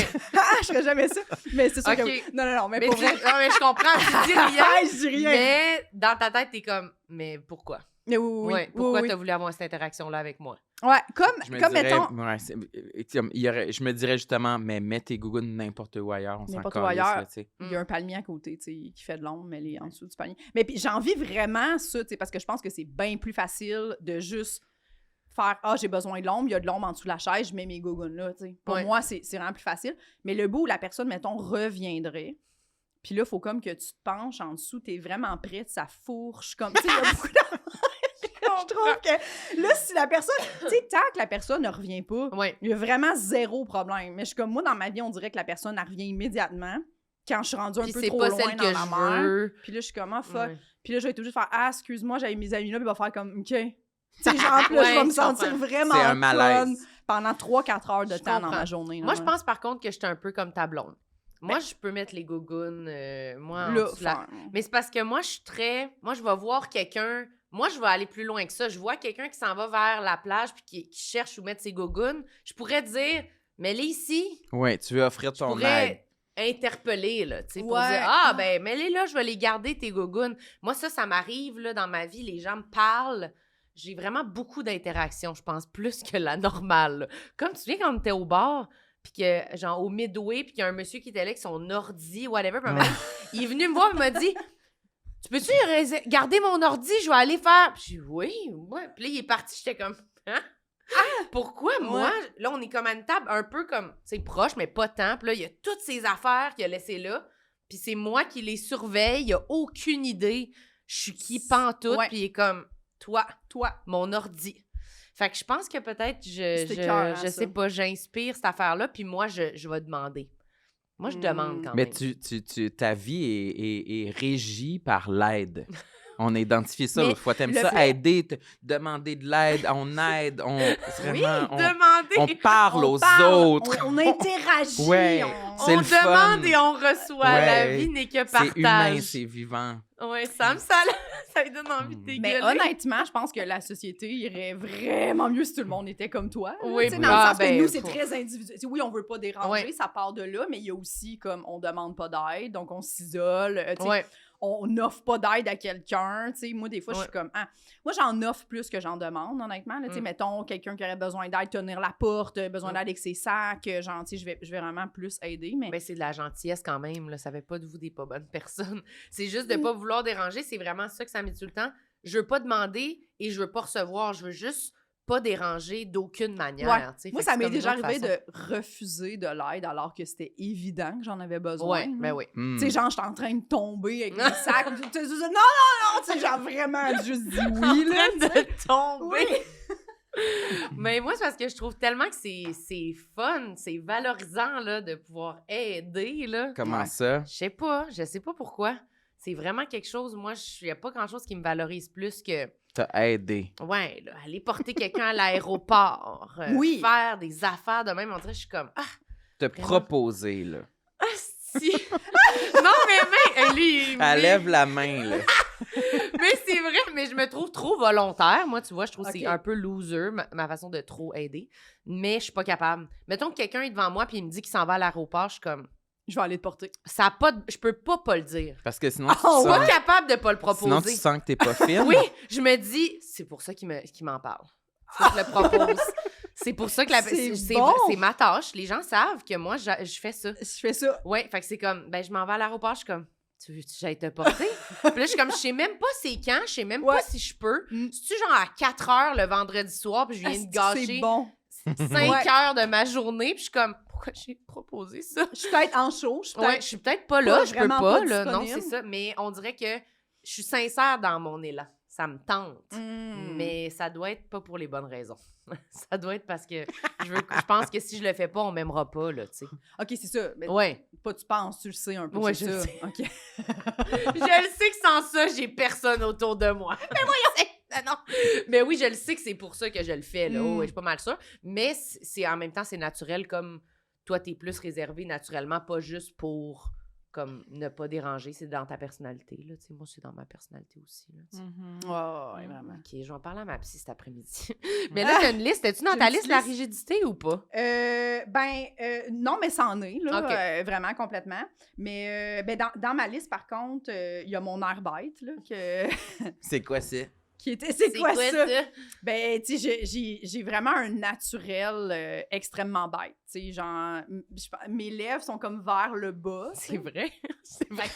je ferais jamais ça. Mais c'est sûr Ok. que oui. Non, mais Mais, pour tu... vrai. non, mais je comprends, tu dis rien, Je dis rien. mais dans ta tête, t'es comme « Mais pourquoi? Mais oui, Ouais, pourquoi oui. t'as voulu avoir cette interaction-là avec moi? » Ouais, Je me comme dirais, mettons, ouais, je me dirais justement, mais mets tes gougounes n'importe où ailleurs. On s'en N'importe où calisse, ailleurs. là, tu sais. il y a un palmier à côté, tu sais, qui fait de l'ombre, mais elle est en dessous du palmier. Mais puis j'ai envie vraiment ça, tu sais, parce que je pense que c'est bien plus facile de juste faire « Ah, j'ai besoin de l'ombre, il y a de l'ombre en dessous de la chaise, je mets mes gougounes là, tu sais. » Pour Ouais. moi, c'est vraiment plus facile. Mais le bout où la personne, mettons, reviendrait, puis là, il faut comme que tu te penches en dessous, t'es vraiment prête, ça fourche, comme, tu sais, il y a beaucoup je trouve que là, si la personne, tu sais, tant que la personne ne revient pas, Oui. il y a vraiment 0 problème. Mais je suis comme moi, dans ma vie, on dirait que la personne, elle revient immédiatement quand je suis rendue un Puis peu c'est trop pas loin celle dans que la je mer. veux. Puis là, je suis comme, ah, fuck. Ouais. Puis là, je vais tout juste faire, ah, excuse-moi, j'avais mes amis là, puis il va faire comme, OK. Tu sais, genre, puis là, je Ouais, vais me je sentir comprends. vraiment C'est un conne malaise. pendant 3-4 heures de Je temps dans comprends. ma journée. Moi, je pense par contre que j'étais un peu comme ta blonde. Moi, Ben- je peux mettre les gougounes, moi, en là, dessous de la- faire- Mais c'est parce que moi, je suis très... Moi, je vais voir quelqu'un... Moi, je vais aller plus loin que ça. Je vois quelqu'un qui s'en va vers la plage puis qui cherche où mettre ses gougounes. Je pourrais dire, mets-les ici. Ouais, tu veux offrir Je ton aide. pourrais interpeller, là, tu sais, pour Ouais. dire, ah, ben, mets-les là, je vais les garder, tes gougounes. Moi, ça m'arrive, là, dans ma vie. Les gens me parlent. j'ai vraiment beaucoup d'interactions, je pense, plus que la normale. Là. Comme tu te souviens quand on était au bar, puis que, genre, au Midway, puis qu'il y a un monsieur qui était là avec son ordi, whatever, puis il est venu me voir et m'a dit « Tu peux-tu garder mon ordi? Je vais aller faire... » Puis j'ai dit « Oui, ouais. » Puis là, il est parti, j'étais comme « Hein? Pourquoi moi? » Là, on est comme à une table un peu comme, tu sais, proche, mais pas tant. Puis là, il y a toutes ces affaires qu'il a laissées là, puis c'est moi qui les surveille, il a aucune idée je suis qui pantoute, puis il est comme « Toi, mon ordi. » Fait que je pense que peut-être, je sais pas, j'inspire cette affaire-là, puis moi, je vais demander. Moi, je demande quand même. Mais ta vie est régie par l'aide. On a identifié ça l'autre fois. T'aimes ça, aider, demander de l'aide, on aide, on parle aux autres. On interagit. Ouais, on demande et on reçoit. Ouais, la vie n'est que partage. C'est humain, c'est vivant. Oui, ça lui donne envie de dégueuler. Mais honnêtement, je pense que la société irait vraiment mieux si tout le monde était comme toi. Oui, dans le sens que nous, c'est très individuel. Oui, on veut pas déranger, ça part de là, mais il y a aussi comme on demande pas d'aide, donc on s'isole. On n'offre pas d'aide à quelqu'un, tu sais, moi, des fois, je suis comme, moi, j'en offre plus que j'en demande, honnêtement, tu sais, mettons, quelqu'un qui aurait besoin d'aide, tenir la porte, besoin d'aide avec ses sacs, genre, tu sais, je vais vraiment plus aider, mais... Ben, c'est de la gentillesse quand même, là, ça fait pas de vous des pas bonnes personnes, c'est juste de pas vouloir déranger, c'est vraiment ça que ça met tout le temps, je veux pas demander et je veux pas recevoir, je veux juste pas déranger d'aucune manière. Moi, ça m'est déjà arrivé de refuser de l'aide alors que c'était évident que j'en avais besoin. Ben oui. Tu sais, genre, j'étais en train de tomber avec mes sacs. Non, tu sais, genre, vraiment, juste dit oui, là. En train de tomber. Oui. Mais moi, c'est parce que je trouve tellement que c'est fun, c'est valorisant, là, de pouvoir aider, là. Comment ça? Je sais pas pourquoi. C'est vraiment quelque chose, moi, il n'y a pas grand-chose qui me valorise plus que... T'as aidé. Ouais, là, aller porter quelqu'un à l'aéroport, faire des affaires de même, on dirait, je suis comme, Te proposer, là. Ah, si! Non, mais lui... Elle lève la main, là. Mais c'est vrai, mais je me trouve trop volontaire. Moi, tu vois, je trouve que c'est un peu loser, ma façon de trop aider. Mais je suis pas capable. Mettons que quelqu'un est devant moi puis il me dit qu'il s'en va à l'aéroport, je suis comme... Je vais aller te porter. Ça a pas je peux pas le dire. Parce que sinon, je suis pas capable de pas le proposer. Sinon, tu sens que t'es pas fine. Oui, je me dis, c'est pour ça qu'il m'en parle. C'est pour ça que je le propose. C'est pour ça que c'est ma tâche. Les gens savent que moi, je fais ça. Je fais ça. Oui, fait que c'est comme, je m'en vais à l'aéroport, je suis comme, tu veux que j'aille te porter? Puis là, je suis comme, je sais même pas c'est quand, je sais même pas si je peux. C'est-tu genre à 4 heures le vendredi soir, puis je viens de gâcher 5 heures de ma journée, puis je suis comme, pourquoi j'ai proposé ça? Je suis peut-être en show. Je suis peut-être pas là, je peux pas là. Non, c'est ça. Mais on dirait que je suis sincère dans mon élan. Ça me tente. Mais ça doit être pas pour les bonnes raisons. Ça doit être parce que je pense que si je le fais pas, on m'aimera pas, là, tu sais. OK, c'est ça. Mais pas tu penses, tu le sais un peu. Oui, je le ça. sais. OK. Je le sais que sans ça, j'ai personne autour de moi. Mais voyons! Non. Mais oui, je le sais que c'est pour ça que je le fais, là. Je suis pas mal sûre. Mais c'est en même temps, c'est naturel comme toi, t'es plus réservé naturellement, pas juste pour comme ne pas déranger, c'est dans ta personnalité, là. Tu sais, moi, c'est dans ma personnalité aussi, là. Ouais, vraiment. OK, je vais en parler à ma psy cet après-midi. Mais là, t'as une liste. Es-tu dans ta liste la rigidité ou pas? Non, mais ça en est, là. Vraiment, complètement. Mais dans ma liste, par contre, il y a mon air bête, là, que... C'est quoi ça? C'est quoi ça? Ben, tu sais, j'ai vraiment un naturel extrêmement bête. Tu sais, genre, mes lèvres sont comme vers le bas. C'est vrai? C'est vrai.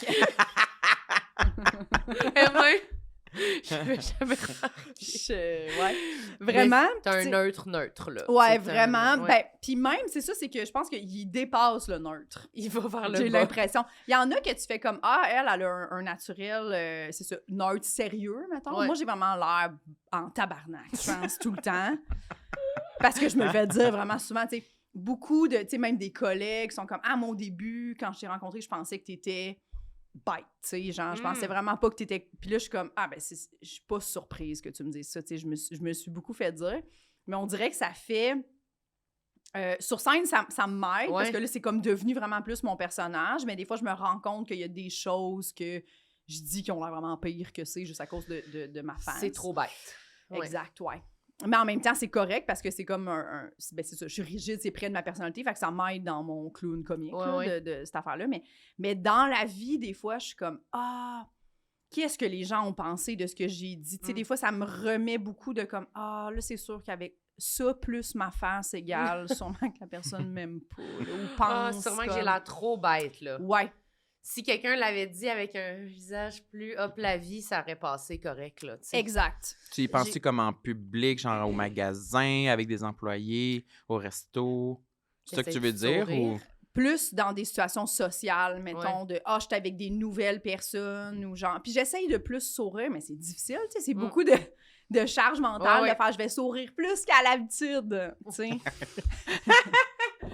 Vraiment. T'as un neutre, là. Ouais, vraiment. Ben, puis même, c'est ça, c'est que je pense qu'il dépasse le neutre. Il va vers le bas. J'ai l'impression. Il y en a que tu fais comme, elle a un naturel, c'est ça, neutre sérieux, mettons. Ouais. Moi, j'ai vraiment l'air en tabarnak, je pense, tout le temps. Parce que je me fais dire vraiment souvent, tu sais, beaucoup de, tu sais, même des collègues sont comme, à mon début, quand je t'ai rencontré, je pensais que t'étais bête, tu sais, genre, je pensais vraiment pas que t'étais... Puis là, je suis comme, je suis pas surprise que tu me dises ça, tu sais, je me suis beaucoup fait dire, mais on dirait que ça fait... sur scène, ça m'aide, parce que là, c'est comme devenu vraiment plus mon personnage, mais des fois, je me rends compte qu'il y a des choses que je dis qui ont l'air vraiment pire que c'est, juste à cause de ma face. C'est trop bête. Exact, ouais. Mais en même temps, c'est correct parce que c'est comme c'est ça, je suis rigide, c'est près de ma personnalité, fait que ça m'aide dans mon clown comique de cette affaire-là. Mais dans la vie, des fois, je suis comme, qu'est-ce que les gens ont pensé de ce que j'ai dit. Tu sais, des fois, ça me remet beaucoup de comme, ah, là, c'est sûr qu'avec ça plus ma face égale, sûrement que la personne m'aime pas, là, ou pense. Sûrement que comme... j'ai l'air trop bête, là. Ouais. Si quelqu'un l'avait dit avec un visage plus hop la vie, ça aurait passé correct, là, tu sais. Exact. Tu y penses-tu comme en public, genre au magasin, avec des employés, au resto? C'est ça que tu veux J'essaie de dire? sourire. Ou... Plus dans des situations sociales, mettons, de « Ah, je suis avec des nouvelles personnes » ou genre... Puis j'essaye de plus sourire, mais c'est difficile, tu sais, c'est beaucoup de charge mentale de faire « Je vais sourire plus qu'à l'habitude », tu sais.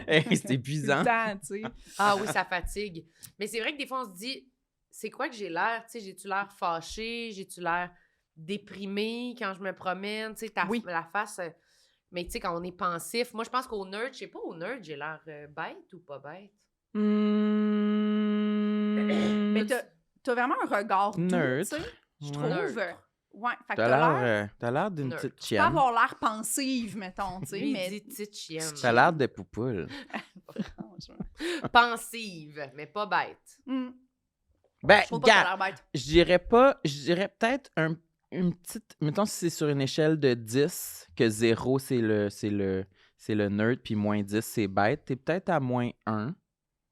Hey, c'est épuisant. Tu sais. Ah oui, ça fatigue. Mais c'est vrai que des fois, on se dit, c'est quoi que j'ai l'air? Tu sais, j'ai-tu l'air fâché? J'ai-tu l'air déprimé quand je me promène? Tu sais, la face... Mais tu sais, quand on est pensif, moi, je pense qu'au nerd, je sais pas, au nerd, j'ai l'air bête ou pas bête? Mais t'as vraiment un regard doux, tu Neutre. sais, je trouve. Neutre. Ouais, fait que T'as l'air d'une Neutre. petite tu peux chienne. avoir l'air pensive, mettons, tu sais, Lui, mais... il dit petite chienne. T'as l'air de poupoule. Pensive, mais pas bête. Ben, Je trouve pas que t'as gars, l'air bête. je dirais peut-être une petite, mettons si c'est sur une échelle de 10, que 0 c'est le nerd, puis moins 10 c'est bête, t'es peut-être à moins 1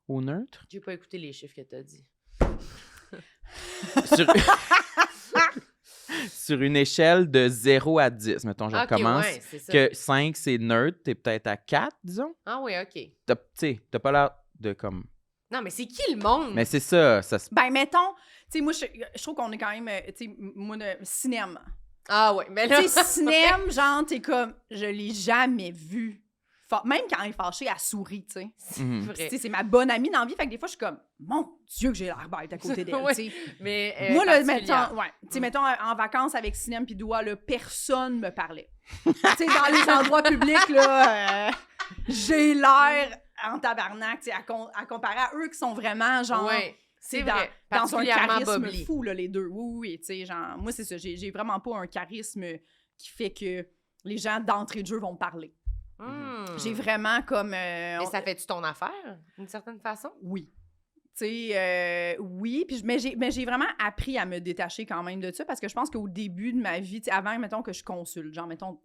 au neutre. J'ai pas écouté les chiffres que t'as dit. Sur... sur une échelle de 0 à 10, mettons, je Ok, recommence, ouais, c'est ça. que 5 c'est nerd, t'es peut-être à 4, disons. Ah oui, OK. Tu sais, t'as pas l'air de comme... Non, mais c'est qui le monde? Mais c'est ça se... Ben, mettons, tu sais, moi, je trouve qu'on est quand même, tu sais, moi, de cinéma. Ah oui, mais là... Tu sais, cinéma, genre, t'es comme, je l'ai jamais vu. Même quand elle est fâchée, elle sourit, tu sais. C'est Mhm. vrai. Tu sais, c'est ma bonne amie dans la vie, fait que des fois, je suis comme, mon Dieu, que j'ai l'air bête à côté d'elle, Ouais. tu sais. Mais Moi, là, particulière. mettons, tu sais, mettons, en vacances avec Cinéma pis Doua, là, personne me parlait. Tu sais, dans les endroits publics, là, j'ai l'air en tabarnak, tu sais, à comparer à eux qui sont vraiment, genre... Ouais, c'est dans, vrai. dans un Particulièrement charisme Bobli. fou, là, les deux. Oui, tu sais, genre, moi, c'est ça, j'ai vraiment pas un charisme qui fait que les gens d'entrée de jeu vont me parler. J'ai vraiment comme... Mais ça fait-tu ton affaire, d'une certaine façon? Oui. Tu sais, oui, puis, mais j'ai vraiment appris à me détacher quand même de ça, parce que je pense qu'au début de ma vie, tu sais, avant, mettons, que je consulte, genre, mettons,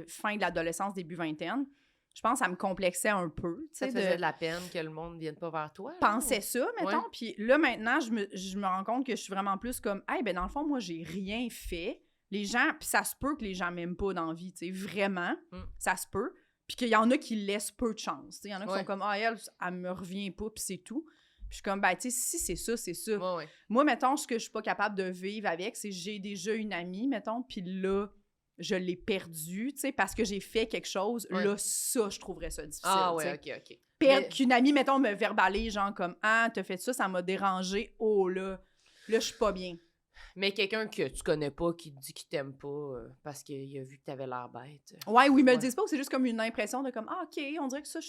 fin de l'adolescence, début vingtaine, je pense que ça me complexait un peu, tu Ça sais, te faisait de la peine que le monde ne vienne pas vers toi? pensais ça, mettons. Ouais. Puis là, maintenant, je me rends compte que je suis vraiment plus comme, hey, ben dans le fond, moi, j'ai rien fait. Les gens, puis ça se peut que les gens m'aiment pas dans la vie, tu sais, vraiment, ça se peut. Puis qu'il y en a qui laissent peu de chance, tu sais. Il y en a qui sont comme, ah, elle me revient pas, puis c'est tout. Puis je suis comme, ben, tu sais, si c'est ça, c'est ça. Ouais, ouais. Moi, mettons, ce que je suis pas capable de vivre avec, c'est j'ai déjà une amie, mettons, puis là, je l'ai perdue, tu sais, parce que j'ai fait quelque chose. Ouais. Là, ça, je trouverais ça difficile, Ah tu sais. ouais, OK. Perdre Mais- qu'une amie, mettons, me verbalise, genre comme « Ah, t'as fait ça m'a dérangé. Oh là, je suis pas bien. Mais quelqu'un que tu connais pas, qui te dit qu'il t'aime pas parce qu'il a vu que t'avais l'air bête. » Ouais, ou ils me le Ouais. disent pas, ou c'est juste comme une impression de comme « Ah, OK, on dirait que ça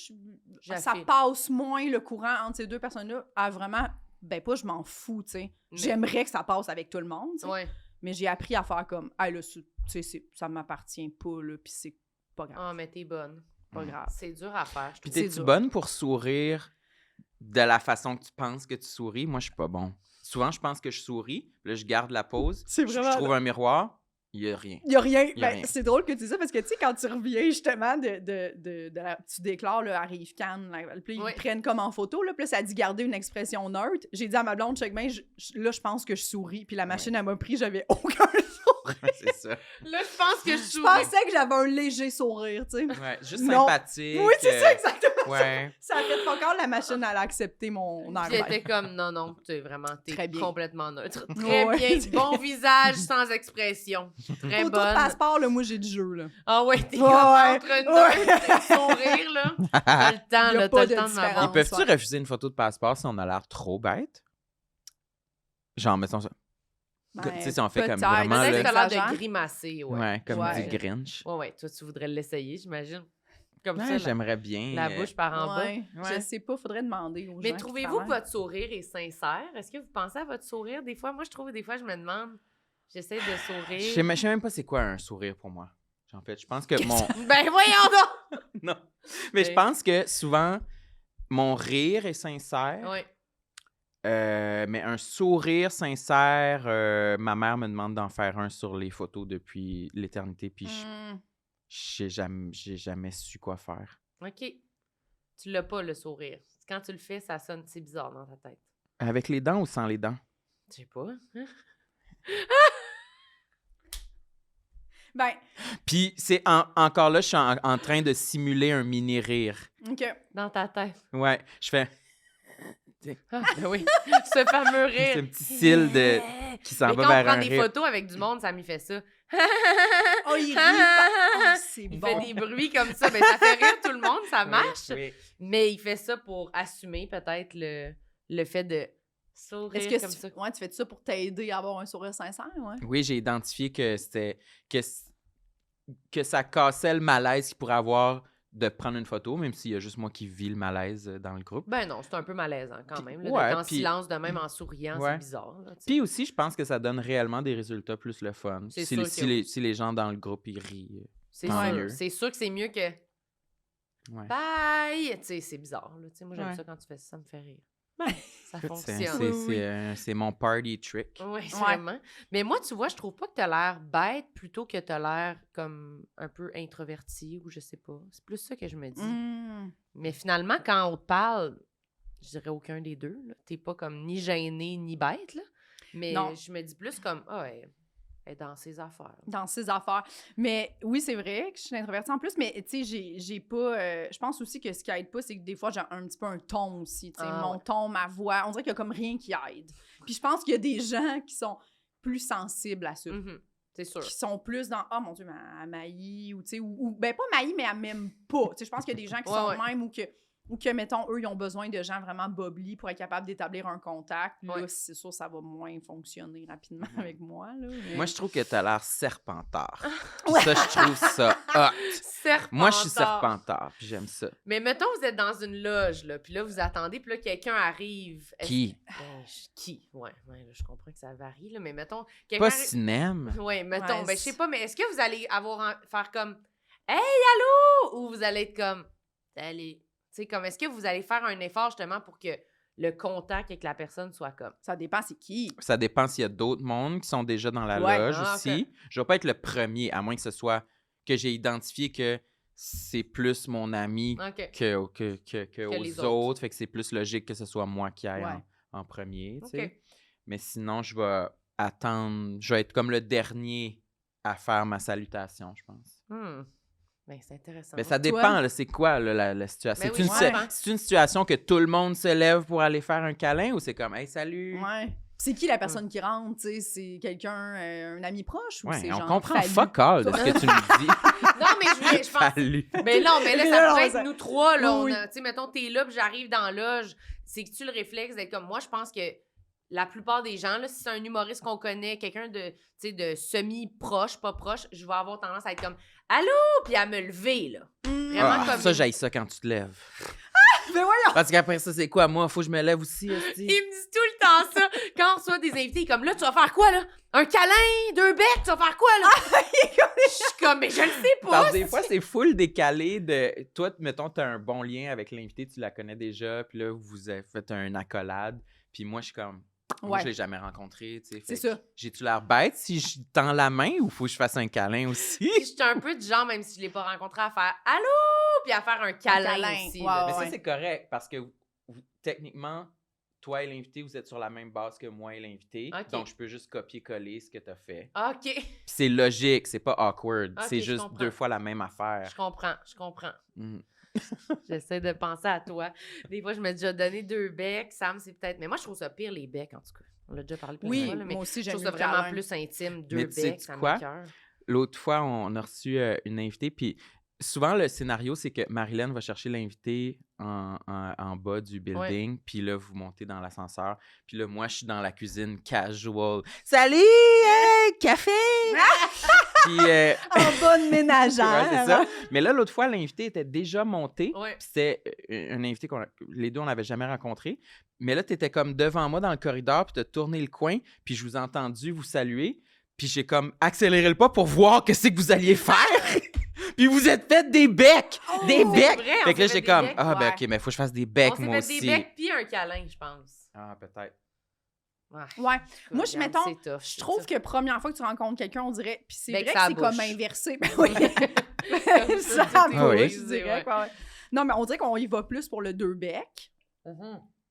J'affile. passe moins le courant entre ces deux personnes-là. » À vraiment, ben pas je m'en fous, tu sais. Mais- J'aimerais que ça passe avec tout le monde, tu sais. Ouais. Mais j'ai appris à faire comme « Ah, là, tu sais, ça m'appartient pas, là, pis c'est pas grave. Ah, mais t'es bonne. Pas grave. C'est dur à faire. Puis C'est t'es-tu dur. bonne pour sourire de la façon que tu penses que tu souris? Moi, je suis pas bon. Souvent, je pense que je souris, puis là, je garde la pause. C'est Je vraiment- trouve un miroir, il y a rien. Il y a rien. Y a Ben, rien. c'est drôle que tu dis ça parce que, tu sais, quand tu reviens justement tu déclares, là, arrive Cannes, là, puis Oui. ils prennent comme en photo, là, puis là, ça dit garder une expression neutre. J'ai dit à ma blonde, check bien, là, je pense que je souris, puis la machine, elle m'a pris, j'avais aucun sourire. C'est ça. Là, je pense que je Je souris. pensais que j'avais un léger sourire, tu sais. Ouais, juste Non. sympathique. Oui, c'est ça, exactement. Ouais. Ça a fait encore la machine, elle a accepté mon air Puis elle bête. était comme, non, t'es Très bien. complètement neutre. Très Ouais. bien. Bon visage, sans expression. Très Photo de bonne. passeport, là, moi, j'ai du jeu, là. Ah ouais, t'es Ouais, comme ouais. entre neutre et sourire, là. T'as le temps, Y a là, pas t'as de le temps de différence. m'avoir. Ils peuvent-tu ouais. refuser une photo de passeport si on a l'air trop bête? Genre, mettons ça. Ben, Tu sais, si on fait comme peut-être. vraiment Peut-être le- que t'as l'air Exagère. de grimacer, ouais. Ouais, comme Ouais. du Grinch. Ouais, toi, tu voudrais l'essayer, j'imagine. Comme Ouais, ça, j'aimerais bien. la bouche par en bas. Ouais, Ouais. je sais pas, faudrait demander aux gens. Mais qui trouvez-vous que travaillent. votre sourire est sincère? Est-ce que vous pensez à votre sourire? Des fois, moi, je trouve, des fois, je me demande, j'essaie de sourire. Je sais même pas c'est quoi un sourire pour moi. En fait, je pense que mon... Ben voyons donc! Non. Mais je pense que souvent, mon rire est sincère. Ouais. Mais un sourire sincère, ma mère me demande d'en faire un sur les photos depuis l'éternité, puis j'ai jamais su quoi faire. OK. Tu l'as pas, le sourire. Quand tu le fais, ça sonne, c'est bizarre dans ta tête. Avec les dents ou sans les dents? Je sais pas. Hein? Ben, Puis c'est encore là, je suis en train de simuler un mini-rire. OK. Dans ta tête. Ouais, je fais... Ah, ben oui. Ce fameux rire. C'est un petit cil qui s'en Mais va quand on vers prend un des rire. photos avec du monde, ça m'y fait ça. Oh, il rit pas. Oh, c'est Il bon. fait des bruits comme ça. Ben, ça fait rire tout le monde, ça marche. Oui. Mais il fait ça pour assumer peut-être le fait de sourire Est-ce que comme ça. tu fais ça pour t'aider à avoir un sourire sincère, ouais? Oui, j'ai identifié que c'était que ça cassait le malaise qu'il pourrait avoir de prendre une photo, même s'il y a juste moi qui vis le malaise dans le groupe. Ben non, c'est un peu malaisant quand Puis- même. Là, ouais, d'être en puis- silence de même en souriant, Ouais. c'est bizarre. Là, tu sais. Puis aussi, je pense que ça donne réellement des résultats plus le fun. C'est Si, sûr les, que si, les, si les gens dans le groupe, ils rient. C'est tant sûr. mieux. C'est sûr que c'est mieux que Ouais. bye! Tu sais, c'est bizarre. Là. Tu sais, moi, j'aime Ouais. ça quand tu fais ça, ça me fait rire. Ça Écoute, fonctionne. c'est mon party trick. Oui, Ouais. vraiment. Mais moi, tu vois, je trouve pas que t'as l'air bête plutôt que t'as l'air comme un peu introverti ou je sais pas. C'est plus ça que je me dis. Mais finalement, quand on te parle, je dirais aucun des deux. Là. T'es pas comme ni gêné ni bête, là. Mais Non. je me dis plus comme, ah, elle est dans ses affaires. Dans ses affaires. Mais oui, c'est vrai que je suis introvertie en plus, mais tu sais, j'ai pas... je pense aussi que ce qui aide pas, c'est que des fois, j'ai un petit peu un ton aussi. Tu sais, Ah, mon ouais. ton, ma voix, on dirait qu'il y a comme rien qui aide. Puis je pense qu'il y a des gens qui sont plus sensibles à ça. Mhm. C'est sûr. Qui sont plus dans « Ah, mon Dieu, mais elle m'haït » ou tu sais, ou ben pas m'haït, mais elle m'aime pas. Tu sais, je pense qu'il y a des gens qui Ouais, sont ouais. même ou que, mettons, eux, ils ont besoin de gens vraiment bubbly pour être capables d'établir un contact. Là, Ouais. c'est sûr, ça va moins fonctionner rapidement avec moi. Là, mais- Moi, je trouve que t'as l'air serpentard. Puis Ouais. ça, je trouve ça hot. Serpentard. Moi, je suis serpentard, puis j'aime ça. Mais mettons, vous êtes dans une loge, là, puis là, vous attendez, puis là, quelqu'un arrive. Qui? Qui? Ouais, là, je comprends que ça varie, là, mais mettons... Pas cinéma. Oui, mettons. Ouais, Ben, je sais pas, mais est-ce que vous allez faire comme « Hey, allô? » Ou vous allez être comme « Salut. » Tu sais, comme, est-ce que vous allez faire un effort, justement, pour que le contact avec la personne soit comme... Ça dépend, c'est qui. Ça dépend s'il y a d'autres mondes qui sont déjà dans la Ouais. loge Ah, aussi. Je vais pas être le premier, à moins que ce soit que j'ai identifié que c'est plus mon ami OK. que les aux autres. autres. Fait que c'est plus logique que ce soit moi qui aille Ouais. en premier. tu OK. sais. Mais sinon, je vais attendre. Je vais être comme le dernier à faire ma salutation, je pense. Ben, c'est intéressant. Mais ça Toi? dépend, là, c'est quoi là, la situation? Ben C'est oui, une, je comprends. c'est une situation que tout le monde se lève pour aller faire un câlin ou c'est comme « Hey, salut! Ouais. C'est qui la personne qui rentre, tu sais? C'est quelqu'un, un ami proche ou Ouais, c'est on genre comprend fallu? fuck all de ce que tu nous dis. Non, mais je pense... Salut! Mais non, mais là, Mais ça là, pourrait on être sait. nous trois, là. Oui, Tu sais, mettons, t'es là, puis j'arrive dans la loge. C'est que tu le réflexe d'être comme... Moi, je pense que la plupart des gens, là, si c'est un humoriste qu'on connaît, quelqu'un de, tu sais, de semi-proche, pas proche, je vais avoir tendance à être comme « Allô? » Puis à me lever, là. Vraiment Ah, comme... ça, j'haïs ça quand tu te lèves. Ben voyons! Parce qu'après ça, c'est quoi? Moi, faut que je me lève aussi, hostie. Il me dit tout le temps ça. Quand on reçoit des invités, comme là, tu vas faire quoi, là? Un câlin? 2 becs? Tu vas faire quoi, là? Je suis comme, mais je le sais pas. Parce que des fois, c'est full décalé de... Toi, mettons, t'as un bon lien avec l'invité, tu la connais déjà, puis là, vous avez fait un accolade, puis moi, je suis comme... Moi, je l'ai jamais rencontré, tu sais. C'est Fait que ça. J'ai-tu l'air bête si je tends la main ou faut que je fasse un câlin aussi? Puis j'étais un peu du genre, même si je l'ai pas rencontré, à faire « Allô? » puis à faire un câlin, câlin, aussi. wow. là. Mais ouais. ça, c'est correct parce que techniquement, toi et l'invité, vous êtes sur la même base que moi et l'invité. Ok. Donc, je peux juste copier-coller ce que tu as fait. OK, Puis c'est logique, c'est pas awkward. Ok, c'est je juste comprends. 2 fois la même affaire. je comprends. Mhm. J'essaie de penser à toi. Des fois, je me dis, j'ai donné 2 becs. Sam, c'est peut-être... Mais moi, je trouve ça pire, les becs, en tout cas. On l'a déjà parlé plein de Oui, fois, là, mais moi aussi, je j'aime trouve mieux ça le vraiment câlin. plus intime, 2 Mais tu sais becs, ça quoi? m'écoeure. L'autre fois, on a reçu une invitée, puis souvent, le scénario, c'est que Marilyn va chercher l'invité en bas du building, puis là, vous montez dans l'ascenseur, puis là, moi, je suis dans la cuisine casual. « Salut! Hey, café! » Puis... En bonne ménagère. Ouais, c'est ça. Mais là, l'autre fois, l'invité était déjà monté. Ouais. Puis c'était un invité les deux, on n'avait jamais rencontré. Mais là, tu étais comme devant moi dans le corridor, puis tu as tourné le coin, puis je vous ai entendu vous saluer. Puis j'ai comme accéléré le pas pour voir ce que vous alliez faire. Puis vous êtes fait des becs! Des c'est becs! vrai, on Fait que là, s'est fait j'étais des comme, becs, ah, ben ouais. OK, mais il faut que je fasse des becs, On s'est moi fait aussi. des becs puis un câlin, je pense. Ah, peut-être. Ouais. Moi, je regarde, mettons, c'est tough, je c'est trouve ça. que première fois que tu rencontres quelqu'un, on dirait... Puis c'est Bec vrai sa que c'est comme bouche. inversé. Ben oui. Comme Ça ça, Ah oui. bouge, je dirais. Ouais. Non, mais on dirait qu'on y va plus pour le 2 becs.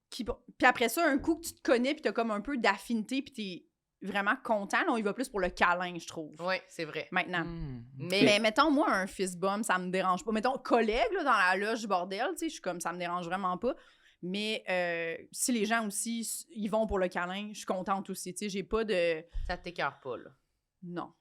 Puis après ça, un coup que tu te connais, puis t'as comme un peu d'affinité, puis t'es vraiment content, là, on y va plus pour le câlin, je trouve. Oui, c'est vrai. Maintenant. Mais- Mais mettons, moi, un fist bump, ça me dérange pas. Mettons, collègue, là, dans la loge du bordel, tu sais, je suis comme, ça me dérange vraiment pas. Mais si les gens aussi, ils vont pour le câlin, je suis contente aussi, tu sais, j'ai pas de... Ça t'écœure pas, là. Non.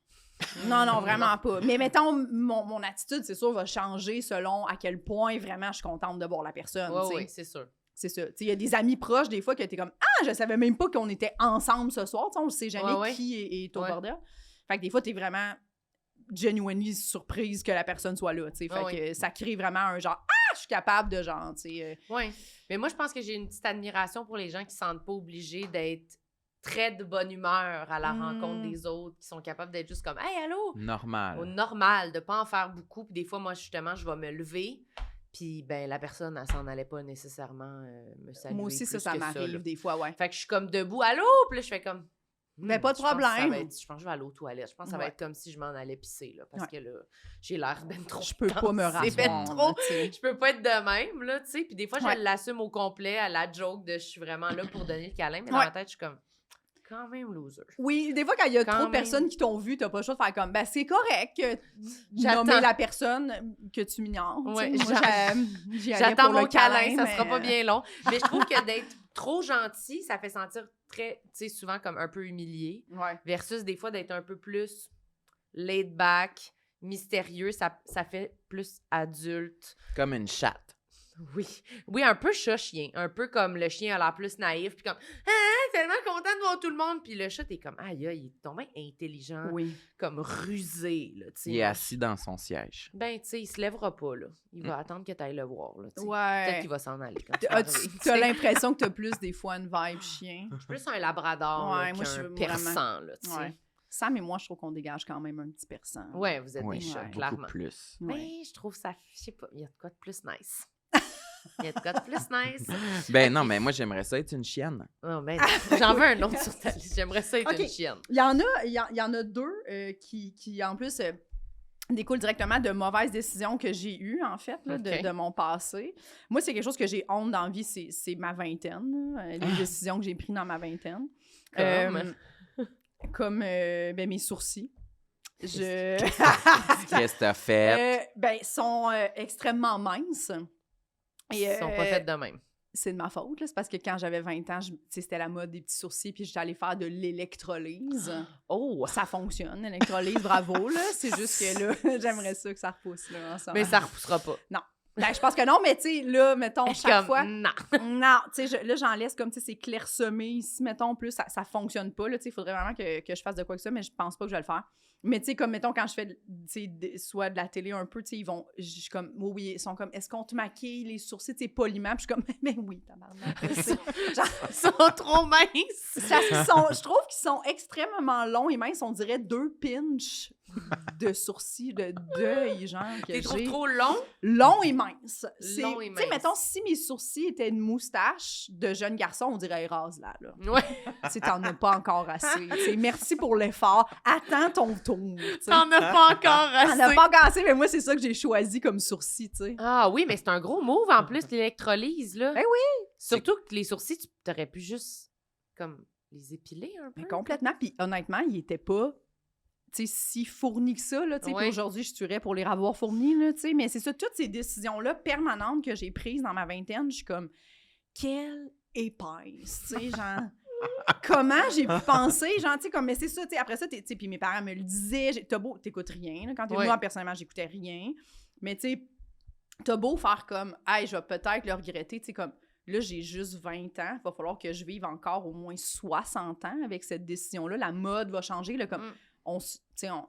Non, vraiment pas. Mais mettons, mon attitude, c'est sûr, va changer selon à quel point vraiment je suis contente de voir la personne, tu sais. Oui, c'est sûr. C'est ça. Il y a des amis proches, des fois, que t'es comme « Ah, je savais même pas qu'on était ensemble ce soir. » On ne sait jamais Ouais. qui est au Ouais. bordel. Fait que des fois, t'es vraiment genuinely surprise que la personne soit là, tu sais. Fait Ouais, que ça crée vraiment un genre « Ah, je suis capable de genre, tu sais. Oui. Mais moi, je pense que j'ai une petite admiration pour les gens qui ne se sentent pas obligés d'être très de bonne humeur à la rencontre des autres, qui sont capables d'être juste comme « Hey, allô! » Normal. Au normal, de ne pas en faire beaucoup. Puis des fois, moi, justement, je vais me lever. Puis, ben, la personne, elle s'en allait pas nécessairement me saluer. Moi aussi, plus ça que m'arrive là. des fois, ouais. Fait que je suis comme debout, allô? Puis là, je fais comme. Mais pas de je pense que ça problème. va être- je pense que je vais aller aux toilettes. Je pense que ça va Ouais. être comme si je m'en allais pisser, là. Parce que là, j'ai l'air ben trop. Je peux pas me C'est ben rasseoir, trop. là, tu sais. Je peux pas être de même, là, tu sais. Puis des fois, Ouais. je l'assume au complet à la joke de je suis vraiment là pour donner le câlin. Mais dans Ouais. ma tête, je suis comme. Quand même loser. Oui, des fois, quand il y a Quand trop de même. personnes qui t'ont vu, t'as pas le choix de faire comme, ben, c'est correct que J'attends. nommer la personne que tu m'ignores. tu sais. Ouais, Moi, j'y allais J'attends pour mon le câlin, ça mais- sera pas bien long. Mais je trouve que d'être trop gentil, ça fait sentir très, tu sais, souvent comme un peu humilié. Ouais. Versus des fois d'être un peu plus laid back, mystérieux, ça fait plus adulte. Comme une chatte. Oui, un peu chat-chien. Un peu comme le chien a l'air plus naïf, puis comme « Ah, tellement content de voir tout le monde! » Puis le chat, t'es comme « Aïe, il est tombé intelligent, Oui. comme rusé, là, tu sais. Il est assis dans son siège. Ben, tu sais, il se lèvera pas, là. Il va attendre que t'ailles le voir, là, tu sais. Ouais. Peut-être qu'il va s'en aller quand tu vas As-tu- arriver, tu T'as sais. l'impression que t'as plus des fois une vibe chien. Je suis plus un labrador Ouais, là, moi, je qu'un suis persan, là, tu sais. Ouais. Sam et moi, je trouve qu'on dégage quand même un petit persan. Ouais, vous êtes Oui, des chats, ouais. clairement. beaucoup plus. Ouais. Mais je trouve ça, je sais pas, il y a de quoi de plus nice. Il y a de quoi de plus nice. Ben non, mais moi, j'aimerais ça être une chienne. Oh, ben, j'en veux un autre sur ta liste. J'aimerais ça être Ok. une chienne. Il y en a deux qui, en plus, découlent directement de mauvaises décisions que j'ai eues, en fait, là, Ok. de mon passé. Moi, c'est quelque chose que j'ai honte dans la vie, c'est ma vingtaine, là, les décisions que j'ai prises dans ma vingtaine. Comme ben, mes sourcils. Qu'est-ce que t'as fait? Ben, sont extrêmement minces. Et, Ils sont pas faits de même. c'est de ma faute, là. C'est parce que quand j'avais 20 ans, tu sais, c'était la mode des petits sourcils, puis j'étais allée faire de l'électrolyse. Oh! Ça fonctionne, l'électrolyse, bravo, là. C'est juste que là, j'aimerais ça que ça repousse, là, en ce Mais moment. ça repoussera pas. Ben, je pense que non, mais tu sais, là, mettons, chaque Comme, fois... non. Non, tu sais, là, j'en laisse comme, tu sais, c'est clairsemé ici, mettons, plus, ça fonctionne pas, là, tu sais, il faudrait vraiment que je fasse de quoi que ça, mais je pense pas que je vais le faire. Mais tu sais, comme, mettons, quand je fais, tu sais, soit de la télé un peu, tu sais, ils vont, je suis comme, oui, ils sont comme, est-ce qu'on te maquille les sourcils, tu sais, poliment? Puis je suis comme, mais oui, tabarnak. Ils sont trop minces. Je trouve qu'ils sont extrêmement longs et minces, on dirait 2 pinches de sourcils, de deuil, genre, que T'es j'ai. trop long? Long et mince. Long et Tu sais, mince. mettons, si mes sourcils étaient une moustache de jeune garçon, on dirait rase-là. Là. Ouais. Tu sais, t'en as pas encore assez. Tu sais, merci pour l'effort. Attends ton tour. tu sais. T'en as pas encore T'en as assez. pas encore assez, mais moi, c'est ça que j'ai choisi comme sourcil, tu sais. Ah oui, mais c'est un gros move en plus, l'électrolyse, là. Ben oui! Surtout que les sourcils, tu t'aurais pu juste, comme, les épiler un peu. Mais complètement. Puis honnêtement, il était pas, tu sais, si fourni que ça, là, tu sais. Ouais. Puis aujourd'hui, je tuerais pour les avoir fournis, là, tu sais. Mais c'est ça, toutes ces décisions-là permanentes que j'ai prises dans ma vingtaine, je suis comme, quelle épaisse, tu sais, genre... Comment j'ai pu penser, genre, tu sais, comme, mais c'est ça, tu sais, après ça, tu sais, puis mes parents me le disaient, t'as beau, t'écoutes rien, là, quand t'es Ouais. moi, personnellement, j'écoutais rien, mais tu sais, t'as beau faire comme, hey, je vais peut-être le regretter, tu sais, comme, là, j'ai juste 20 ans, il va falloir que je vive encore au moins 60 ans avec cette décision-là, la mode va changer, là, comme, Mm. tu sais, on...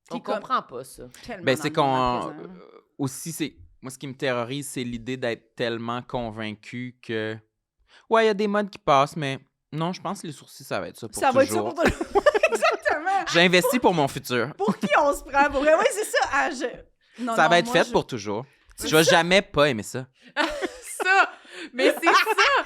On Puis comme- comprend pas ça. tellement Ben, dans c'est le moment qu'on. présent. Aussi, c'est. Moi, ce qui me terrorise, c'est l'idée d'être tellement convaincu que. Ouais, il y a des modes qui passent, mais non, je pense que les sourcils, ça va être ça pour Ça va être ça toujours. pour toujours. Exactement. J'ai investi pour mon futur. Pour qui on se prend? Pour vrai? Oui, c'est ça. Ah, non, Ça non, va être moi, fait je- pour toujours. Je vais jamais pas aimer ça. Ça! Mais c'est ça!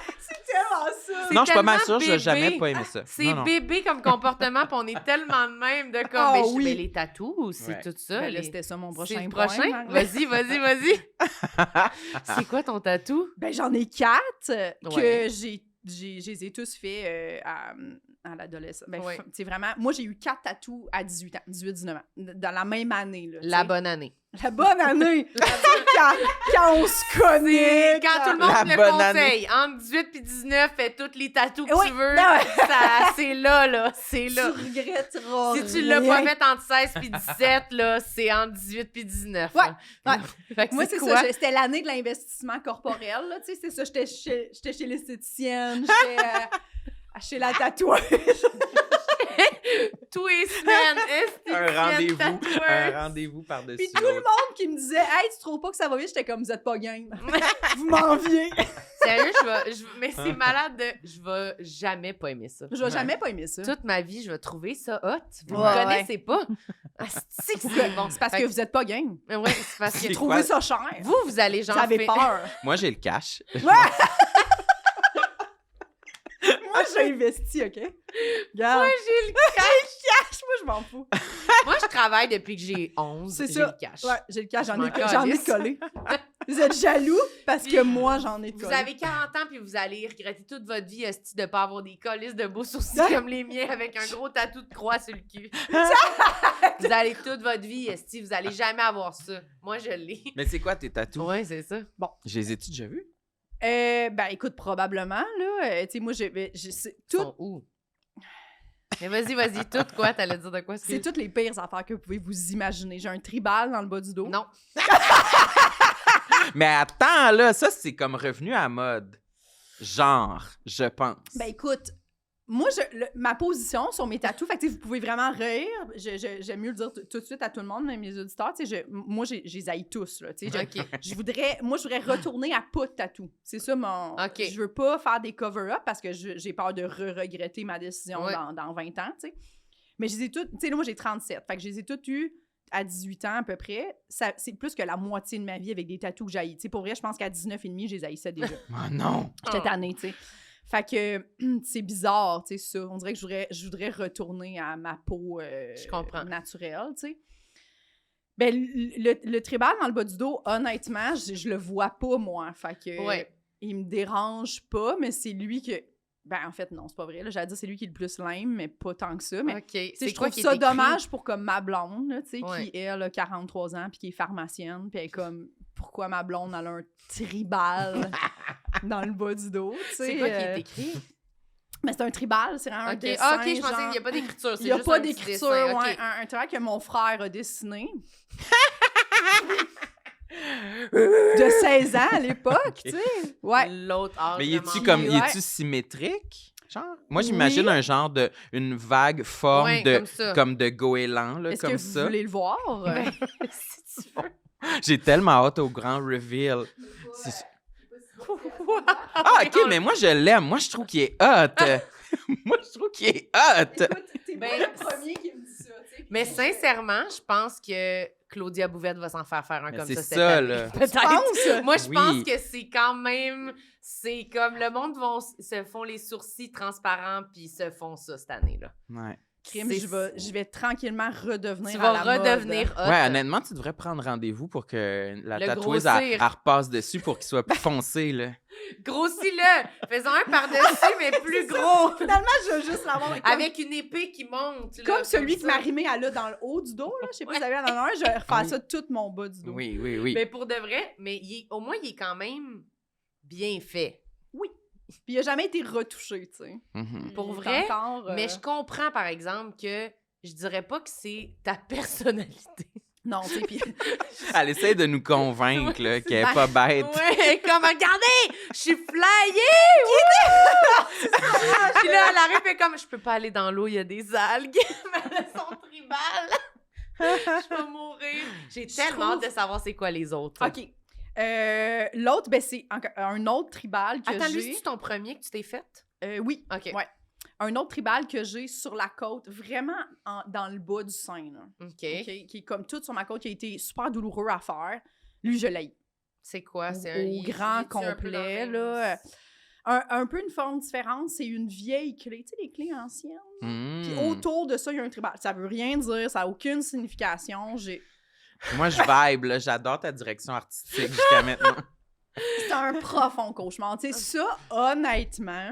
tellement ça. Non, je suis pas mal tellement sûre, j'ai jamais bébé. pas aimé ça. C'est Non, non. bébé comme comportement, puis on est tellement de même de comme, Ah mais oui. les tatous, c'est Ouais. tout ça. Ben là, les- c'était ça mon c'est prochain le point. prochain? hein. Vas-y. C'est quoi ton tatou? Ben, j'en ai 4 que Ouais. je les ai tous faits à l'adolescence. Ben, Ouais. c'est vraiment... Moi, j'ai eu 4 tatous à 18 ans, 18-19 ans, dans la même année. Là, La t'sais. bonne année. La bonne année! quand on se connaît! Quand tout le monde La te le bonne conseille, entre 18 et 19, fais toutes les tatous que Oui, tu veux. non, Ça, c'est là, c'est là. Tu regretteras Si tu l'as pas rien. fait entre 16 puis 17, là, c'est entre 18 puis 19. Ouais, là. ouais. Fait que Moi, c'est quoi? ça. C'était l'année de l'investissement corporel. Là, tu sais, c'est ça. J'étais chez l'esthéticienne, j'étais chez la tatoueuse. Tous les semaines, Un rendez-vous par-dessus Puis tout le monde qui me disait « Hey, tu trouves pas que ça va vite? » J'étais comme « Vous êtes pas game. Vous m'enviez. » Sérieux, mais c'est malade de... Je vais jamais pas aimer ça. Je vais jamais pas aimer ça. Toute ma vie, je vais trouver ça hot. Vous Ouais, me connaissez pas. Asti que c'est bon. C'est parce Fait que vous êtes pas game. Ouais, c'est parce C'est que... quoi? Trouvez ça cher. Vous allez genre... Vous avez faire- peur. Moi, j'ai le cash. Moi, j'ai investi, OK? Regarde. Moi, j'ai le cash. Moi, je m'en fous. Moi, je travaille depuis que j'ai 11. C'est J'ai ça. le cash. Ouais, j'ai le cash. Je J'en m'en ai calisse. collé. Vous êtes jaloux parce que moi, j'en ai Vous collé. avez 40 ans puis vous allez regretter toute votre vie esti, de ne pas avoir des colisses de beaux sourcils Ouais. comme les miens avec un gros tatou de croix sur le cul. Vous allez toute votre vie, esti, vous allez jamais avoir ça. Moi, je l'ai. Mais c'est quoi tes tatous? Ouais, c'est ça. Je les ai-tu déjà vus? Ben, écoute, probablement, là. Tu sais, moi, c'est Ils tout. sont où? Mais vas-y, tout quoi? T'allais dire de quoi? C'est toutes les pires affaires que vous pouvez vous imaginer. J'ai un tribal dans le bas du dos. Non. Mais attends, là, ça, c'est comme revenu à mode. Genre, je pense. Ben écoute, moi, ma position sur mes tatous, fait que tu sais, vous pouvez vraiment rire. J'aime mieux le dire tout de suite à tout le monde, même les auditeurs. Tu sais, moi, je les haïs tous. Là, tu sais, OK. je voudrais retourner à pas de tatou. C'est ça mon. OK. Je veux pas faire des cover-up parce que j'ai peur de regretter ma décision Ouais. dans 20 ans, tu sais. Mais je les ai toutes. Tu sais, là, moi, j'ai 37. Fait que je les ai toutes eues à 18 ans à peu près. C'est plus que la moitié de ma vie avec des tatous que j'haïs. Tu sais, pour vrai, je pense qu'à 19 et demi, je les haïssais déjà. Oh non! J'étais Oh. tannée, tu sais. Fait que c'est bizarre, tu sais, ça. On dirait que je voudrais retourner à ma peau Je comprends. naturelle, tu sais. Ben, le tribal dans le bas du dos, honnêtement, je le vois pas, moi. Fait que Ouais. il me dérange pas, mais c'est lui que... Ben, en fait, non, c'est pas vrai. là. J'allais dire c'est lui qui est le plus lame, mais pas tant que ça. Mais OK. tu sais, C'est je quoi trouve qui ça est écrit? dommage pour comme ma blonde, là, tu sais, Ouais. qui, elle, a 43 ans, puis qui est pharmacienne, puis elle est comme, pourquoi ma blonde, elle a un tribal dans le bas du dos, tu sais. C'est quoi qui est écrit? Mais c'est un tribal, c'est un OK. dessin, Ah, OK, je pensais genre... qu'il n'y a pas d'écriture. Il C'est n'y a juste pas un petit d'écriture, dessin. ouais, OK. un tribal que mon frère a dessiné. De 16 ans à l'époque, tu sais. Ouais. L'autre âge. Mais vraiment. est-tu comme, Ouais. est-tu symétrique? Genre? Moi, j'imagine Oui. un genre de, une vague forme Ouais, de, comme ça. comme de goéland, là, Est-ce comme que vous ça. voulez le voir? Ben, si tu veux. J'ai tellement hâte au grand reveal. C'est- Ah, Oui, OK, mais moi, je l'aime. Moi, je trouve qu'il est hot. Moi, je trouve qu'il est hot. T'es Ben, pas le premier qui me dit ça, tu sais. Mais sincèrement, je pense que Claudia Bouvette va s'en faire un Mais comme c'est ça cette ça, année. là. Tu Peut-être. penses? Moi, je Oui. pense que c'est quand même... C'est comme le monde se font les sourcils transparents puis se font ça cette année-là. Ouais. Crime, C'est- je vais tranquillement redevenir Tu à vas la mode. redevenir hot. Ouais, honnêtement, tu devrais prendre rendez-vous pour que la Le tatoueuse, grossir. elle repasse dessus pour qu'il soit plus foncé, là. Grossis-le! Faisons un par-dessus, mais plus gros! Finalement, je veux juste l'avoir Avec une épée qui monte. là, comme celui que ça. Marie-Mé a là dans le haut du dos, là. Je sais pas si vous avez en a un, je vais refaire Oui. ça tout mon bas du dos. Oui, oui, oui. Mais pour de vrai, mais au moins, il est quand même bien fait. Puis il a jamais été retouché, tu sais. Mhm. Pour Il est vrai, encore, Mais je comprends, par exemple, que je dirais pas que c'est ta personnalité. Non, tu sais, puis... Elle essaie de nous convaincre là, qu'elle est pas bête. Ouais, comme, regardez, je suis flyée! Puis là, elle arrive et comme, je peux pas aller dans l'eau, il y a des algues. Mais elle a son tribal. Je vais mourir. J'ai tellement hâte de savoir c'est quoi les autres. OK. L'autre, ben, c'est un autre tribal que Attends, lui, j'ai. c'est ton premier que tu t'es fait? Oui. OK. Ouais. Un autre tribal que j'ai sur la côte, vraiment dans le bas du sein, là. OK. OK? Qui est comme tout sur ma côte, qui a été super douloureux à faire. Lui, je l'ai. C'est quoi? C'est Au grand il est-tu un peu dans le complet, même- là. un peu une forme différente, c'est une vieille clé. Tu sais, les clés anciennes? Puis autour de ça, il y a un tribal. Ça veut rien dire, ça n'a aucune signification. Moi, je vibe, là. J'adore ta direction artistique jusqu'à maintenant. C'est un profond cauchemar. Tu sais, ça, honnêtement,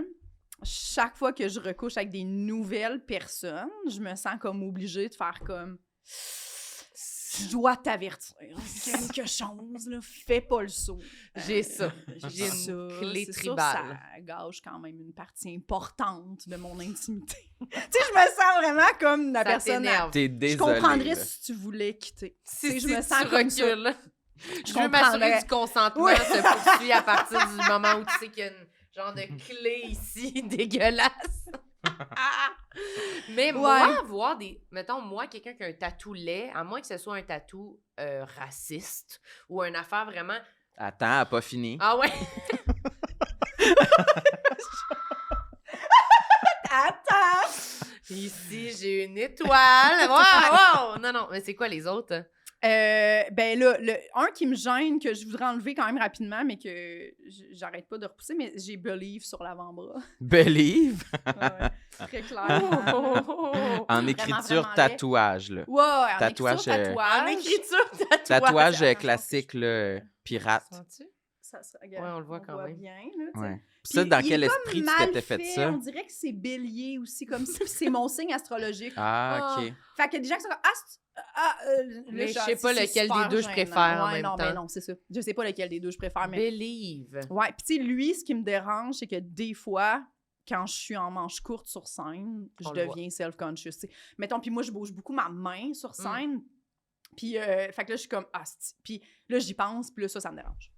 chaque fois que je recouche avec des nouvelles personnes, je me sens comme obligée de faire comme... Je dois t'avertir. Quelque chose, là, fais pas le saut. J'ai ça. J'ai une clé tribale. Ça gâche quand même une partie importante de mon intimité. Tu sais, je me sens vraiment comme la personne... T'es Je désolée. comprendrais si tu voulais quitter. Si je me sens tu comme recules. Je Je veux m'assurer comprendrais. du consentement se poursuit à partir du moment où tu sais qu'il y a une genre de clé ici dégueulasse. Mais moi, voir des... Mettons, moi, quelqu'un qui a un tatou laid, à moins que ce soit un tatou raciste ou une affaire vraiment... Attends, elle a pas fini. Ah ouais? Attends! Ici, j'ai une étoile. Wow! Non, mais c'est quoi les autres? Ben là, un qui me gêne, que je voudrais enlever quand même rapidement, mais que j'arrête pas de repousser, mais j'ai Believe sur l'avant-bras. Believe? Ouais, très clair. En écriture vraiment tatouage, là. Ouais, en Tatouage, écriture, tatouage. En écriture, tatouage. Tatouage Attends, classique, là, pirate. Sens-tu? Ouais, on le voit quand même. bien, là, tu sais. Ouais. Puis Puis ça, dans il est quel comme esprit tu mal t'étais fait ça? On dirait que c'est bélier aussi, comme si c'est mon signe astrologique. Ah, OK. Fait qu'il y a des gens qui sont comme Mais je là, sais pas c'est lequel super des deux je gênant. préfère en Ouais, même non, temps. mais non, c'est ça. Je sais pas lequel des deux je préfère, mais... Believe. Ouais, puis tu sais, lui, ce qui me dérange, c'est que des fois, quand je suis en manche courte sur scène, je On le deviens self-conscious, tu sais. Mettons, puis moi, je bouge beaucoup ma main Mm. sur scène, puis fait que là, je suis comme, puis là, j'y pense, puis là, ça me dérange.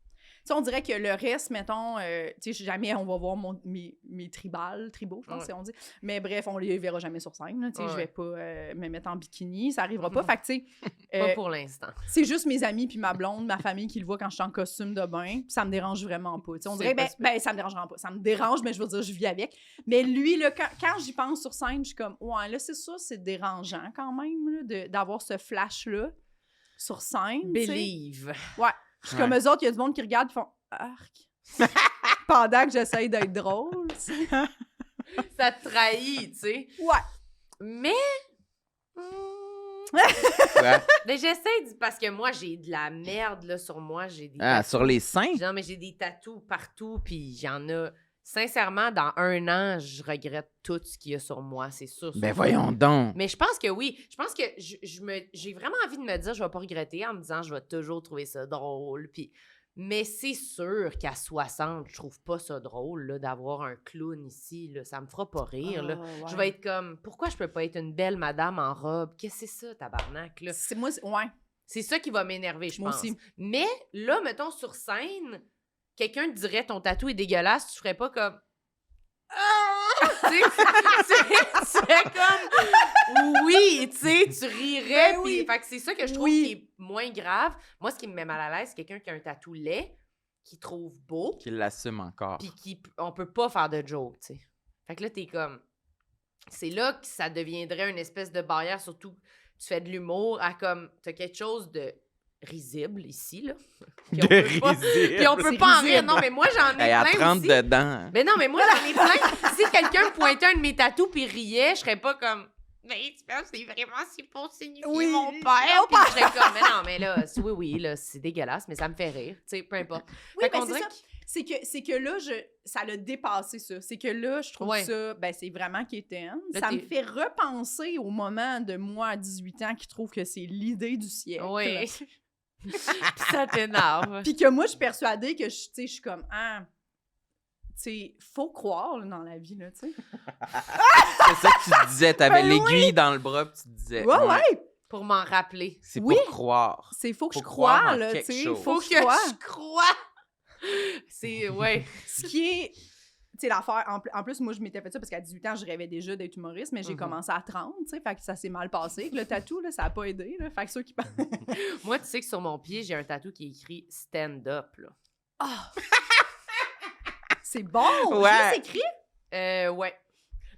Tu sais, on dirait que le reste, mettons, tu sais, jamais on va voir mes tribaux, je pense Ouais. que on dit. Mais bref, on les verra jamais sur scène, là, tu sais, Ouais. je vais pas me mettre en bikini, ça arrivera pas. Fait que, tu sais, Pas pour l'instant. c'est juste mes amis puis ma blonde, ma famille qui le voit quand je suis en costume de bain, puis ça me dérange vraiment pas. Tu sais, on C'est dirait, pas ben, ça me dérange vraiment pas. Ça me dérange, mais je veux dire, je vis avec. Mais lui, là, quand j'y pense sur scène, je suis comme, ouais, là, c'est ça, c'est dérangeant quand même, là, d'avoir ce flash-là sur scène. tu sais. Believe. Ouais. Je suis comme eux autres, il y a du monde qui regarde et font arc. Pendant que j'essaye d'être drôle. Tu sais. Ça te trahit, tu sais. Ouais. Mais... Ouais. Mais j'essaie, parce que moi, j'ai de la merde, là, sur moi. J'ai des Ah, tatous. sur les seins? Non, mais j'ai des tatous partout, puis j'en ai... Sincèrement, dans 1 an, je regrette tout ce qu'il y a sur moi, c'est sûr. Ben voyons donc. Mais je pense que oui. Je pense que j'ai vraiment envie de me dire, je vais pas regretter en me disant, je vais toujours trouver ça drôle. Puis... Mais c'est sûr qu'à 60, je trouve pas ça drôle là, d'avoir un clown ici. Là. Ça me fera pas rire. Là. ouais. Je vais être comme, pourquoi je peux pas être une belle madame en robe? Qu'est-ce que c'est ça, tabarnak? Là? C'est moi, ouais. C'est ça qui va m'énerver, je Moi pense. aussi. Mais là, mettons, sur scène, quelqu'un te dirait ton tatou est dégueulasse, tu ferais pas comme... tu serais comme... Oui, tu sais, tu rirais. Ben Puis, oui. fait que c'est ça que je trouve Oui. qui est moins grave. Moi, ce qui me met mal à l'aise, c'est quelqu'un qui a un tatou laid, qui trouve beau, Qu'il l'assume encore. puis on peut pas faire de joke, tu sais. Fait que là, t'es comme... C'est là que ça deviendrait une espèce de barrière, surtout tu fais de l'humour, à comme... T'as quelque chose de risible ici, là. Puis on peut pas- Puis on peut C'est pas en rire. risible. Non, mais moi, j'en ai Hey, à plein 30 aussi. dedans. Mais non, mais moi, j'en ai plein. Si quelqu'un pointait un de mes tatous puis riait, je serais pas comme... Mais tu penses, c'est vraiment si pour signifier Oui, mon mon père. Puis je serais comme, mais non, mais là, oui, là, c'est dégueulasse, mais ça me fait rire. Tu sais, peu importe. Oui, Fait ben qu'on c'est dirait ça. C'est que là, ça l'a dépassé, ça. C'est que là, je trouve Ouais. ça, ben c'est vraiment quétaine. Là, Ça me t'es- fait repenser au moment de moi à 18 ans qui trouve que c'est l'idée du siècle. Oui. Puis ça t'énerve. Puis que moi, je suis persuadée que, tu sais, je suis comme, tu sais, faut croire là, dans la vie, là, tu sais. C'est ça que tu disais. T'avais Ben l'aiguille dans le bras, puis tu disais. Ouais. Pour m'en rappeler. C'est Oui. pour croire. C'est faut que Faut je croire croie, en là, tu quelque sais. chose. Faut que je croie. C'est, ouais. Ce qui est, tu sais, l'affaire, en plus, moi, je m'étais fait ça parce qu'à 18 ans, je rêvais déjà d'être humoriste, mais j'ai Mhm. commencé à 30, tu sais, fait que ça s'est mal passé. Le tatou, là, ça a pas aidé, là. Fait que ceux qui parlent... Moi, tu sais que sur mon pied, j'ai un tatou qui est écrit stand-up, là. Ah! C'est bon! Ouais. Juste écrit? Ouais.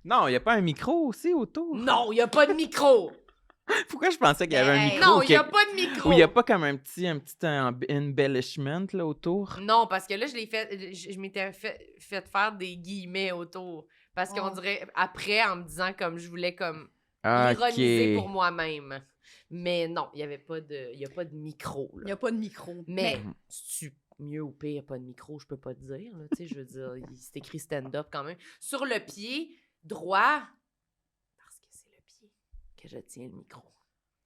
Non, il n'y a pas un micro aussi autour? Non, il n'y a pas de micro. Pourquoi je pensais qu'il y avait un Hey, micro? Non, il n'y a pas de micro. Ou il n'y a pas comme un petit embellishment là, autour? Non, parce que là, je m'étais fait faire des guillemets autour. Parce qu'on Oh. dirait, après, en me disant comme je voulais comme Ah, ironiser ok. pour moi-même. Mais non, il n'y a pas de micro. Il Là. n'y a pas de micro. Mais c'est mieux ou pire, il n'y a pas de micro, je peux pas te dire. Là, je veux dire, c'est écrit stand-up quand même. Sur le pied droit, parce que c'est le pied que je tiens le micro.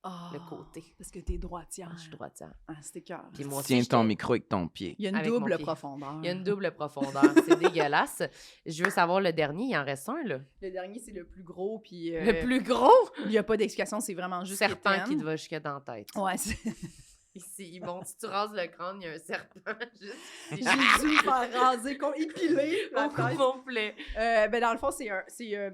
Ah, Le côté. Parce que t'es droitière. Je suis droitière. Ah, c'était cœur. Puis moi aussi, Tiens ton j'étais- micro avec ton pied. Il y a une Avec mon double pied. profondeur. Il y a une double profondeur. C'est dégueulasse. Je veux savoir le dernier. Il en reste un, là. Le dernier, c'est le plus gros, puis... Le plus gros? Il n'y a pas d'explication, c'est vraiment juste Serpent quétaine. qui te va jusque dans la tête. Ouais, c'est... Ici, bon, si tu rases le crâne, il y a un serpent juste J'ai ici. dû me faire raser, épiler la Au tête. complet. Ben dans le fond, c'est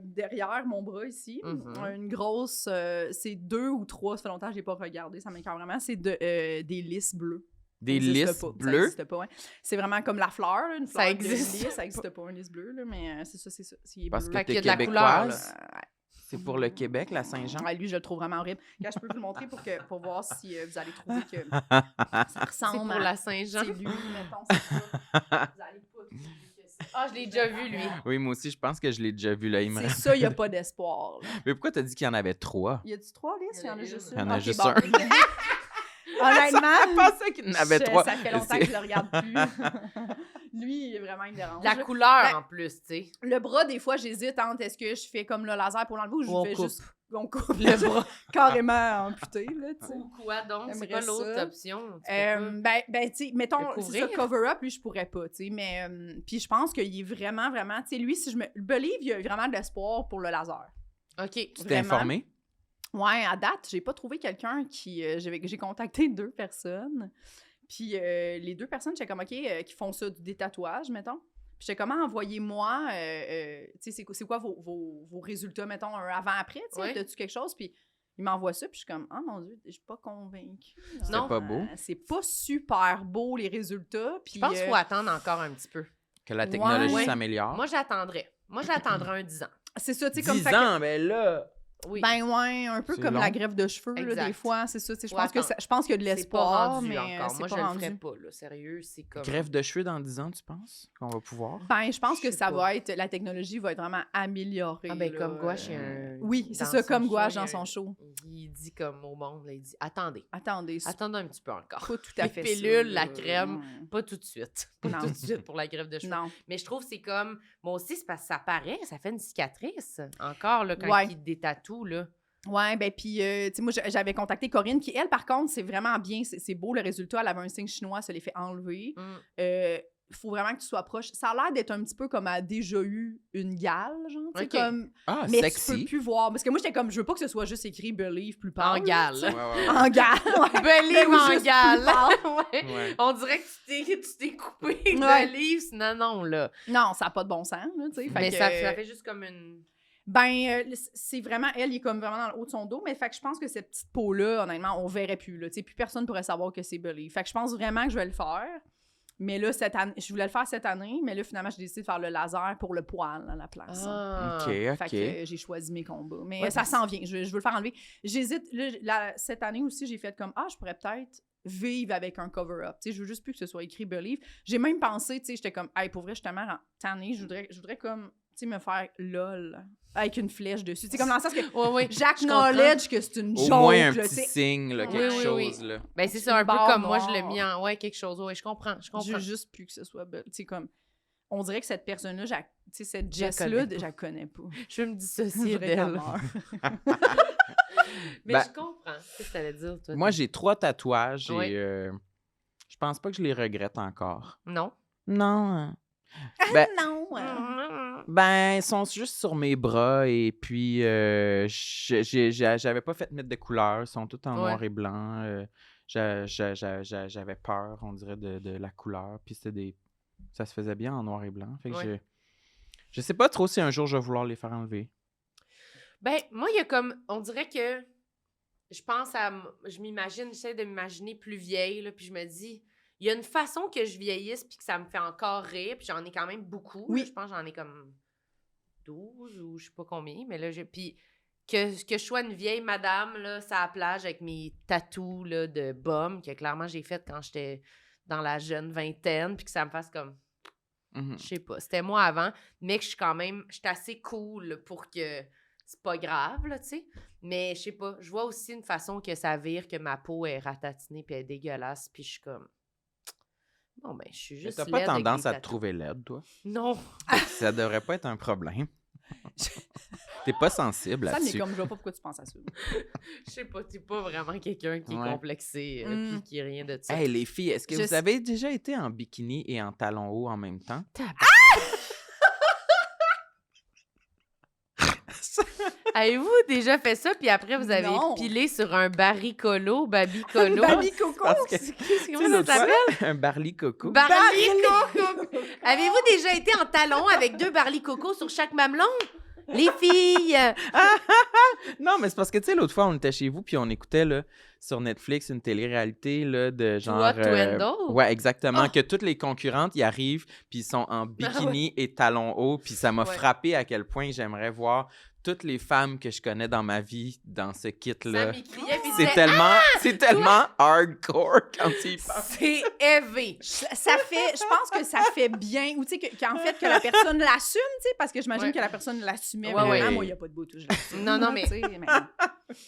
derrière mon bras ici. Mhm. Une grosse... c'est 2 ou 3, ça fait longtemps que je l'ai pas regardé, ça m'écoeure vraiment. C'est des lys bleues. Des Ça existe lys pas, Ça bleus? existe pas, ouais. C'est vraiment comme la fleur, là, une Ça fleur existe de lys. Ça existe pas, un lys bleu, là, mais c'est ça, c'est ça. C'est Parce bleu. que Fait qu'il t'es y a de la couleur, québécoise. là. C'est pour le Québec, la Saint-Jean? Ouais, lui, je le trouve vraiment horrible. Là, je peux vous le montrer pour voir si vous allez trouver que ça C'est ressemble pour à... la Saint-Jean. C'est lui, mettons, c'est ça. Vous allez pas trouver que c'est... Ah, je l'ai déjà vu, lui. Oui, moi aussi, je pense que je l'ai déjà vu là. Il me C'est reste- ça, il n'y a pas d'espoir. là. Mais pourquoi t'as dit qu'il y en avait 3? Y a-tu 3 listes? Il y en a juste une. Il y en a Ok, juste bon. un. Honnêtement, Je pensais qu'il y en avait 3. ça fait longtemps que je le regarde plus. Lui, il est vraiment, il me dérange. La couleur, Ben, en plus, tu sais. Le bras, des fois, j'hésite entre est-ce que je fais comme le laser pour l'enlever ou je Ou on fais coupe. juste... On coupe Le bras. carrément amputé, là, tu sais. Ou quoi, donc? C'est J'aimerais pas l'autre ça. option? Tu peux pas? Ben, tu sais, mettons, Le c'est ça, couvrir? cover-up, lui, je pourrais pas, tu sais, mais... puis je pense qu'il est vraiment, vraiment... Tu sais, lui, si je me... Believe, il y a vraiment de l'espoir pour le laser. OK. Tu t'es Vraiment. informé? Ouais, à date, j'ai pas trouvé quelqu'un qui... j'ai contacté 2 personnes, puis les 2 personnes, j'étais comme, OK, qui font ça, des tatouages, mettons. Puis j'étais comme, envoyez-moi, tu sais, c'est quoi vos résultats, mettons, un avant-après, tu sais, Ouais. t'as-tu quelque chose? Puis ils m'envoient ça, puis je suis comme, oh mon Dieu, je suis pas convaincue. Non. pas beau? C'est pas super beau, les résultats, puis... Je pense qu'il faut attendre encore un petit peu. Que la technologie Ouais. s'améliore? Moi, j'attendrais. Moi, j'attendrais un 10 ans. c'est ça, tu sais, 10 comme... fait que- ans, mais là... Oui. Ben ouais, un peu C'est comme long. la greffe de cheveux, là, Exact. des fois, c'est ça. Tu sais, je Faut pense que attendre. je pense qu'il y a de C'est pas l'espoir, rendu mais encore. c'est Moi, pas je le rendu. ferais pas, là. Sérieux, c'est comme... Greffe de cheveux dans 10 ans, tu penses? Qu'on va pouvoir? Ben, je pense Je que sais ça pas. va être... La technologie va être vraiment améliorée. Ah ben, là, comme Gouache, il y a un... Oui, c'est dans ça, son comme show, Gouache il y a dans son un- show. Il dit comme au monde, là, il dit « Attendez. Attendez, c'est Attendez un petit peu encore. pas tout à Les fait pilules, ça, la crème, là. Pas tout de suite. Pas Non. tout de suite pour la greffe de cheveux. Non. Mais je trouve que c'est comme... Moi aussi, c'est parce que ça paraît, ça fait une cicatrice. Encore, là, quand Ouais. il détatoue, là. Ouais, ben puis, tu sais, moi, j'avais contacté Corinne, qui, elle, par contre, c'est vraiment bien, c'est beau le résultat. Elle avait un signe chinois, ça l'est fait enlever. Faut vraiment que tu sois proche. Ça a l'air d'être un petit peu comme elle a déjà eu une gale, genre, tu sais, Ok. comme... Ah, Mais tu peux sexy! plus voir. Parce que moi, j'étais comme, je veux pas que ce soit juste écrit « Believe » plus pâle. En gale. Ouais, ouais, ouais. En gale, ouais. Believe ou en juste gale. plus pâle. Ouais. Ouais. On dirait que tu t'es coupé Ouais. de livre. Non, non, là. Non, ça n'a pas de bon sens, là, tu sais. Fait Mais que, ça fait juste comme une... Ben, c'est vraiment, elle, il est comme vraiment dans le haut de son dos, mais fait que je pense que cette petite peau-là, honnêtement, on verrait plus, là, tu sais, plus personne pourrait savoir que c'est Believe. Fait que je pense vraiment que je vais le faire, mais là, cette année, je voulais le faire cette année, mais là, finalement, j'ai décidé de faire le laser pour le poil à la place. Ah. OK, Fait OK. que j'ai choisi mes combats. Mais Ouais, ça parce- s'en vient, je veux le faire enlever. J'hésite, là, cette année aussi, j'ai fait comme, je pourrais peut-être vivre avec un cover-up, tu sais, je veux juste plus que ce soit écrit Believe. J'ai même pensé, tu sais, j'étais comme, pour vrai, justement, cette année, je voudrais comme, tu sais, me faire LOL avec une flèche dessus. Tu sais, comme dans le sens que Ouais, ouais. j'acknowledge que c'est une Au joke, moins un là, petit tu sais. signe, là, Oui, quelque oui, chose. oui. Là. Ben, c'est Une ça, un peu barre comme moi, je l'ai noire. mis en... Ouais, quelque chose. Ouais, je comprends. Je veux juste plus que ce soit tu sais, comme, on dirait que cette personne-là, tu sais, cette Je la Jess-là, connais pas. je la connais pas. Je veux me Je dissocier voudrais qu'elle d'elle. meure. Mais Ben- je comprends. Qu'est-ce que t'allais dire, toi? Moi, j'ai 3 tatouages Oui. et je pense pas que je les regrette encore. Non. Non. Ben, Non! ben, ils sont juste sur mes bras et puis j'avais pas fait mettre de couleur. Ils sont tous en Ouais. noir et blanc. J'avais peur, on dirait, de la couleur. Puis ça se faisait bien en noir et blanc. Fait que Ouais. je sais pas trop si un jour je vais vouloir les faire enlever. Ben, moi, il y a comme... On dirait que... Je pense à... j'essaie de m'imaginer plus vieille, là, puis je me dis... Il y a une façon que je vieillisse puis que ça me fait encore rire, puis j'en ai quand même beaucoup. Oui. Là, je pense que j'en ai comme 12 ou je sais pas combien, mais là, puis que je sois une vieille madame, là, sur la plage avec mes tatous, là, de bum, que clairement j'ai fait quand j'étais dans la jeune vingtaine, puis que ça me fasse comme... Mhm. Je sais pas, c'était moi avant, mais que je suis assez cool pour que c'est pas grave, là, tu sais. Mais je sais pas, je vois aussi une façon que ça vire, que ma peau est ratatinée puis elle est dégueulasse, puis je suis comme... Bon, ben, je suis Mais juste t'as pas laide avec tendance des à te tatous. trouver laide, toi? Non. Ça devrait pas être un problème. T'es pas sensible Ça, mais là-dessus. comme je vois pas pourquoi tu penses à ça. Je sais pas, t'es pas vraiment quelqu'un qui est Ouais. complexé, puis qui est rien de ça. Hey, les filles, est-ce que Je vous sais- avez déjà été en bikini et en talons hauts en même temps? Avez-vous déjà fait ça, puis après, vous avez Non. pilé sur un baricolo, babicolo? Baby Coco! Parce que- Comment ça s'appelle? Un barli coco. Barlicocos! Avez-vous déjà été en talons avec 2 barlicocos sur chaque mamelon? Les filles! Non, mais c'est parce que, tu sais, l'autre fois, on était chez vous, puis on écoutait, là, sur Netflix, une télé-réalité, là, de genre... What to Handle? Ouais, exactement. Oh! Que toutes les concurrentes y arrivent, puis ils sont en bikini et talons hauts, puis ça m'a Ouais. frappé à quel point j'aimerais voir toutes les femmes que je connais dans ma vie dans ce Ça kit-là. m'écriait, puis C'est tellement hardcore quand tu y penses. c'est élevé. Ça fait, je pense que ça fait bien, ou tu sais, qu'en fait, que la personne l'assume, tu sais, parce que j'imagine Ouais. que la personne l'assumait. Ouais, vraiment. ouais. Moi, il n'y a pas de bout, je l'assume. Non, non, mais- Tu sais, mais...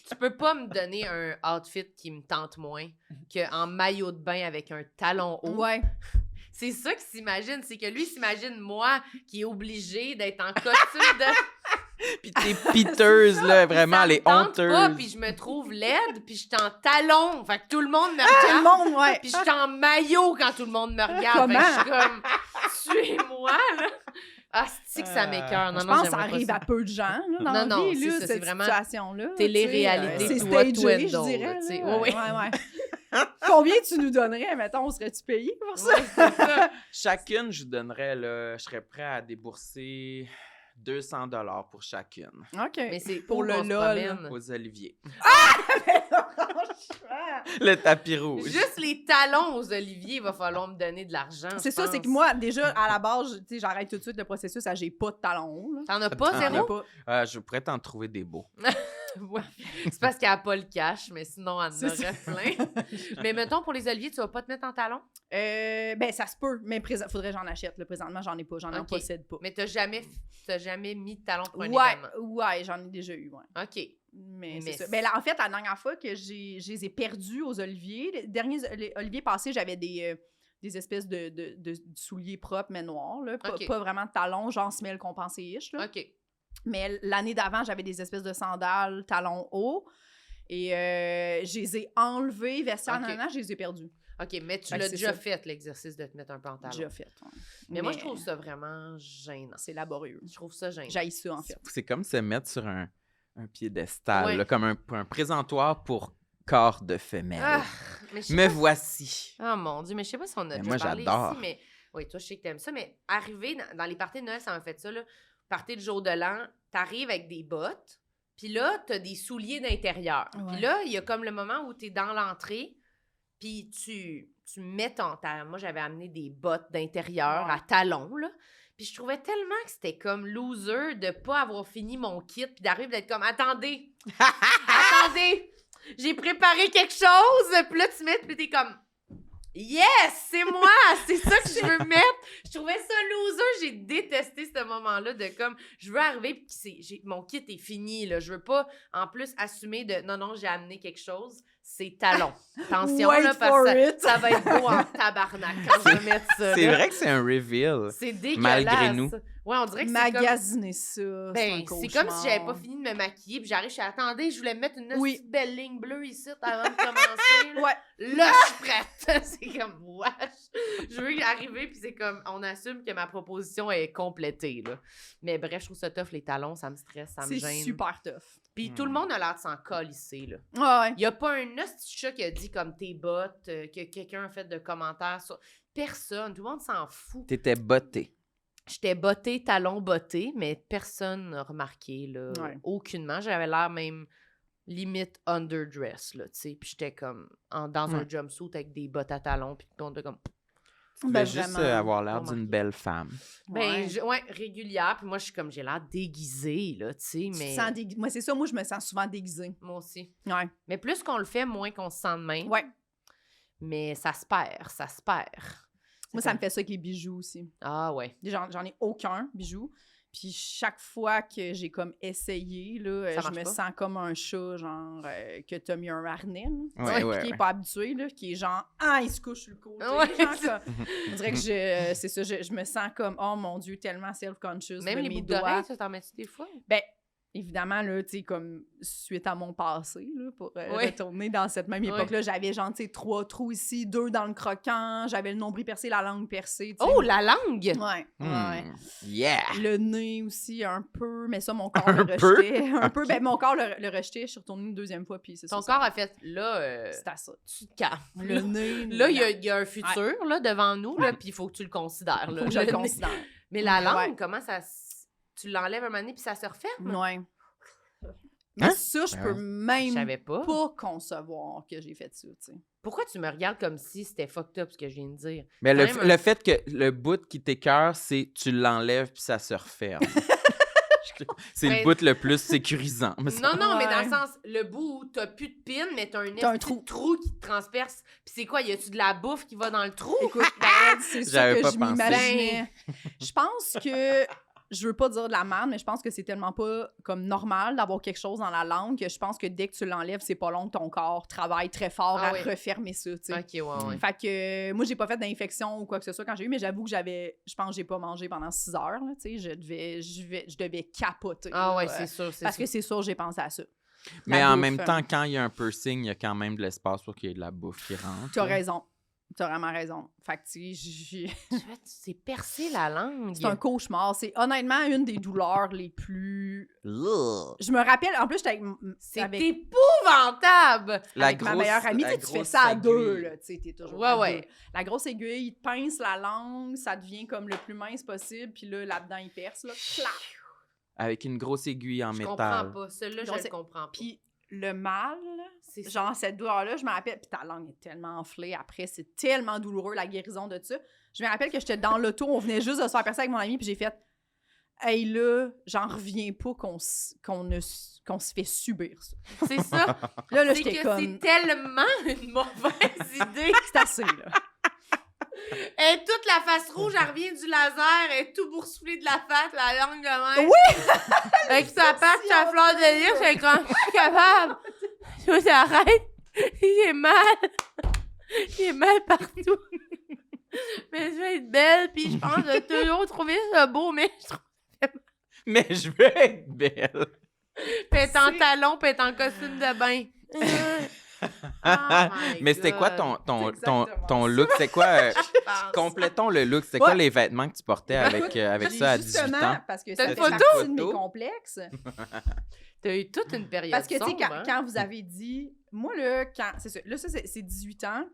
Tu peux pas me donner un outfit qui me tente moins qu'en maillot de bain avec un talon haut. Ouais. C'est ça qu'il s'imagine, c'est que lui s'imagine moi qui est obligé d'être en costume de... Puis t'es piteuse, là, vraiment, Ça elle me est tente honteuse. pas, puis je me trouve laide, puis je suis en talon. Fait que tout le monde me Tout le regarde. monde, ouais. Puis je suis en maillot quand tout le monde me regarde. Fait que je suis comme, tuez-moi, là. Ah, c'est que ça m'écoeure. Non, Je non, pense que ça j'aimerais pas arrive ça. à peu de gens, là, dans la Non, vie, c'est là, ça, c'est cette vraiment situation-là. télé-réalité C'est to what to stagé, je handle, dirais. tu sais. là. Ouais, ouais. Combien tu nous donnerais, mettons, serais-tu payé pour ça? Ouais, c'est ça. Chacune, je donnerais, là, je serais prêt à débourser 200 $ pour chacune. OK. Mais c'est Pour où le qu'on se LOL. promène? Aux oliviers. Franchement. Le tapis rouge. Juste les talons aux oliviers, il va falloir me donner de l'argent. C'est je ça, c'est pense. que moi, déjà, à la base, tu sais, j'arrête tout de suite le processus à j'ai pas de talons hauts, là. T'en as pas, Ah, J'en ai zéro? pas. Je pourrais t'en trouver des beaux. Ouais. C'est parce qu'elle a pas le cash, mais sinon, elle en C'est aurait plein. Mais mettons, pour les oliviers, tu vas pas te mettre en talons? Ben, ça se peut, mais faudrait que j'en achète. Là. Présentement, j'en ai pas, j'en Ok. en possède pas. Mais t'as jamais mis de talons pour un Ouais, événement? ouais, j'en ai déjà eu, ouais. OK. Mais Mais c'est ça. Ben, là, en fait, la dernière fois que je les ai perdus aux oliviers, les derniers oliviers passés, j'avais des espèces de souliers propres, mais noirs, là. Ok. Pas vraiment de talons, genre semelle compensée-ish, là. OK. Mais l'année d'avant, j'avais des espèces de sandales, talons hauts. Et je les ai enlevés, versés en Ok. ananas, je les ai perdus. OK, mais tu Fait que l'as c'est déjà ça. fait, l'exercice de te mettre un peu en talons. Déjà fait. Ouais. Mais moi, je trouve ça vraiment gênant. C'est laborieux. Je trouve ça gênant. J'haïs ça, en fait. C'est comme se mettre sur un piédestal, Ouais. là, comme un présentoir pour corps de femelle. Ah, mais je sais Me pas voici. Oh mon Dieu, mais je sais pas si on a Mais déjà moi, parlé j'adore. ici, mais... Oui, toi, je sais que t'aimes ça, mais arriver dans les parties de Noël, ça m'a fait ça, là. Party de jour de l'an, t'arrives avec des bottes, puis là, t'as des souliers d'intérieur. Ouais. Puis là, il y a comme le moment où t'es dans l'entrée, puis tu mets moi, j'avais amené des bottes d'intérieur Ouais. à talons, là. Puis je trouvais tellement que c'était comme loser de pas avoir fini mon kit, puis d'arriver d'être comme « Attendez! Attendez! J'ai préparé quelque chose! » Puis là, tu mets, puis t'es comme « Yes! C'est moi! C'est ça que je veux mettre! » Je trouvais ça loser. J'ai détesté ce moment-là de comme, je veux arriver, puis mon kit est fini, là. Je veux pas, en plus, assumer de, non, j'ai amené quelque chose. C'est talons. Attention, Wait là, for parce que it. ça va être beau en tabarnak quand je vais mettre ça. C'est là. vrai que c'est un reveal. C'est dégueulasse. Malgré nous. Ouais, on dirait que c'est comme... Magasiner ça, Ben, c'est c'est comme si j'avais pas fini de me maquiller, puis j'arrive, je suis attendez, je voulais mettre une Oui. petite belle ligne bleue ici avant de commencer. Là, Ouais. là je suis prête. C'est comme, wesh. Je veux y arriver, puis c'est comme, on assume que ma proposition est complétée, là. Mais bref, je trouve ça tough, les talons, ça me stresse, ça me C'est gêne. super tough. Puis tout le monde a l'air de s'en colisser, là. Ouais, ouais. Il y a pas un hostie chat qui a dit comme tes bottes, que quelqu'un a fait de commentaires sur... Personne, tout le monde s'en fout. T'étais bottée. J'étais bottée, talons bottés, mais personne n'a remarqué, là, Ouais. aucunement. J'avais l'air même limite underdress, là, tu sais. Puis j'étais comme dans un Ouais. jumpsuit avec des bottes à talons, puis on était comme... Tu Tu veux Ben, juste vraiment. avoir l'air Remarqué. d'une belle femme. Ben, régulière. Puis moi, je suis comme, j'ai l'air déguisée, là, tu sais, Tu te mais... sens moi, c'est ça, moi, je me sens souvent déguisée. Moi aussi. Ouais. Mais plus qu'on le fait, moins qu'on se sent de même. Ouais. Mais ça se perd, ça se perd. Moi, ça me fait ça avec les bijoux aussi. Ah ouais. J'en ai aucun bijou. Puis chaque fois que j'ai comme essayé, là, Ça je marche me pas? sens comme un chat, genre, que t'as mis un harnais, là. Tu Ouais, sais, ouais, puis qui ouais. est pas habitué, là, qui est genre, il se couche sur le côté. Ouais, genre, c'est comme- on dirait que c'est ça, je me sens comme, oh mon Dieu, tellement self-conscious Même de les mes boucles doigts. d'oreilles, ça t'en mets-tu des fois? Ben, évidemment, là, tu sais, comme suite à mon passé, là, pour Ouais. retourner dans cette même Ouais. époque-là, j'avais genre, tu sais, 3 trous ici, 2 dans le croquant, j'avais le nombril percé, la langue percée, tu sais. Oh, la langue! Ouais, ouais. Yeah! Le nez aussi, un peu, mais ça, mon corps Un le peu? rejetait. Un peu, ben mon corps le rejetait, je suis retournée une deuxième fois, puis c'est ça. Ton ça- corps a fait, là, C'est à ça. tu te calmes. Le nez. Là, il y a un futur, là, devant nous, là, puis il faut que tu le considères, là. Faut que je le nez. considère. Mais la langue, Ouais. comment ça... Tu l'enlèves un moment donné, puis ça se referme? Ouais. Mais Hein? ça, je Ben peux ouais. même Je savais pas. pas concevoir que j'ai fait ça, tu sais. Pourquoi tu me regardes comme si c'était fucked up, ce que je viens de dire? Mais Quand même le fait que le bout qui t'écœure, c'est tu l'enlèves puis ça se referme. C'est Mais- le bout le plus sécurisant. me semble. Non, mais dans Ouais. le sens, le bout où t'as plus de pin, mais t'as un T'as un esti de trou qui te transperce. Puis c'est quoi, y a-tu de la bouffe qui va dans le trou? Écoute, ben, c'est ça J'avais que pas je pensé. m'imaginais. Je pense que, je veux pas dire de la merde, mais je pense que c'est tellement pas comme normal d'avoir quelque chose dans la langue que je pense que dès que tu l'enlèves, c'est pas long que ton corps travaille très fort Ah à oui. refermer ça, tu sais. Ok, ouais. Fait que moi, j'ai pas fait d'infection ou quoi que ce soit quand j'ai eu, mais j'avoue que je pense que j'ai pas mangé pendant 6 heures, là, tu sais. Je devais capoter. Ah ouais, là, c'est sûr, c'est Parce sûr. que c'est sûr, j'ai pensé à ça. Mais La en bouffe, même temps, quand il y a un piercing, il y a quand même de l'espace pour qu'il y ait de la bouffe qui rentre. T'as raison. T'as vraiment raison. Fait que, tu sais, Tu t'es percé la langue. c'est un cauchemar. C'est honnêtement une des douleurs les plus... Ugh. Je me rappelle, en plus, j'étais C'est avec épouvantable! avec ma meilleure amie, la tu fais grosse ça à aiguille. deux, là, tu sais, t'es toujours à Ouais. deux. La grosse aiguille, il te pince la langue, ça devient comme le plus mince possible, puis là-dedans, il perce, là, clac! Avec une grosse aiguille en Je comprends métal. pas. Celui-là, je Donc, le c'est- comprends pas. Puis le mal, C'est ça. genre cette douleur-là, je me rappelle, puis ta langue est tellement enflée après, c'est tellement douloureux, la guérison de ça. Je me rappelle que j'étais dans l'auto, on venait juste de se faire percer avec mon ami, puis j'ai fait « Hey là, j'en reviens pas qu'on se fait subir ça. C'est ça. » Là, C'est j'étais que comme... c'est tellement une mauvaise idée. C'est assez, là. Elle est toute la face rouge, elle revient du laser, elle est tout boursouflée de la face, la langue de même. Oui! Avec sa patte, sa fleur de lys, c'est quand je suis capable. Je t'arrête. Il est mal. Il est mal partout. Mais je vais être belle, puis je pense que j'ai toujours trouvé ça beau, mais je trouve Mais je veux être belle. qu'elle est en talons, puis elle est en costume de bain. Oh my Mais c'était quoi God. ton look? C'était quoi? Je pense. Complétons le look. C'était Ouais. quoi les vêtements que tu portais avec, avec J'ai ça à 18 justement, ans? parce que T'as ça une fait photo? partie de mes Photo? complexes. T'as eu toute une période Parce que, tu sais, sombre, hein? quand vous avez dit... Moi, là, c'est ça. Là, ça, c'est 18 ans.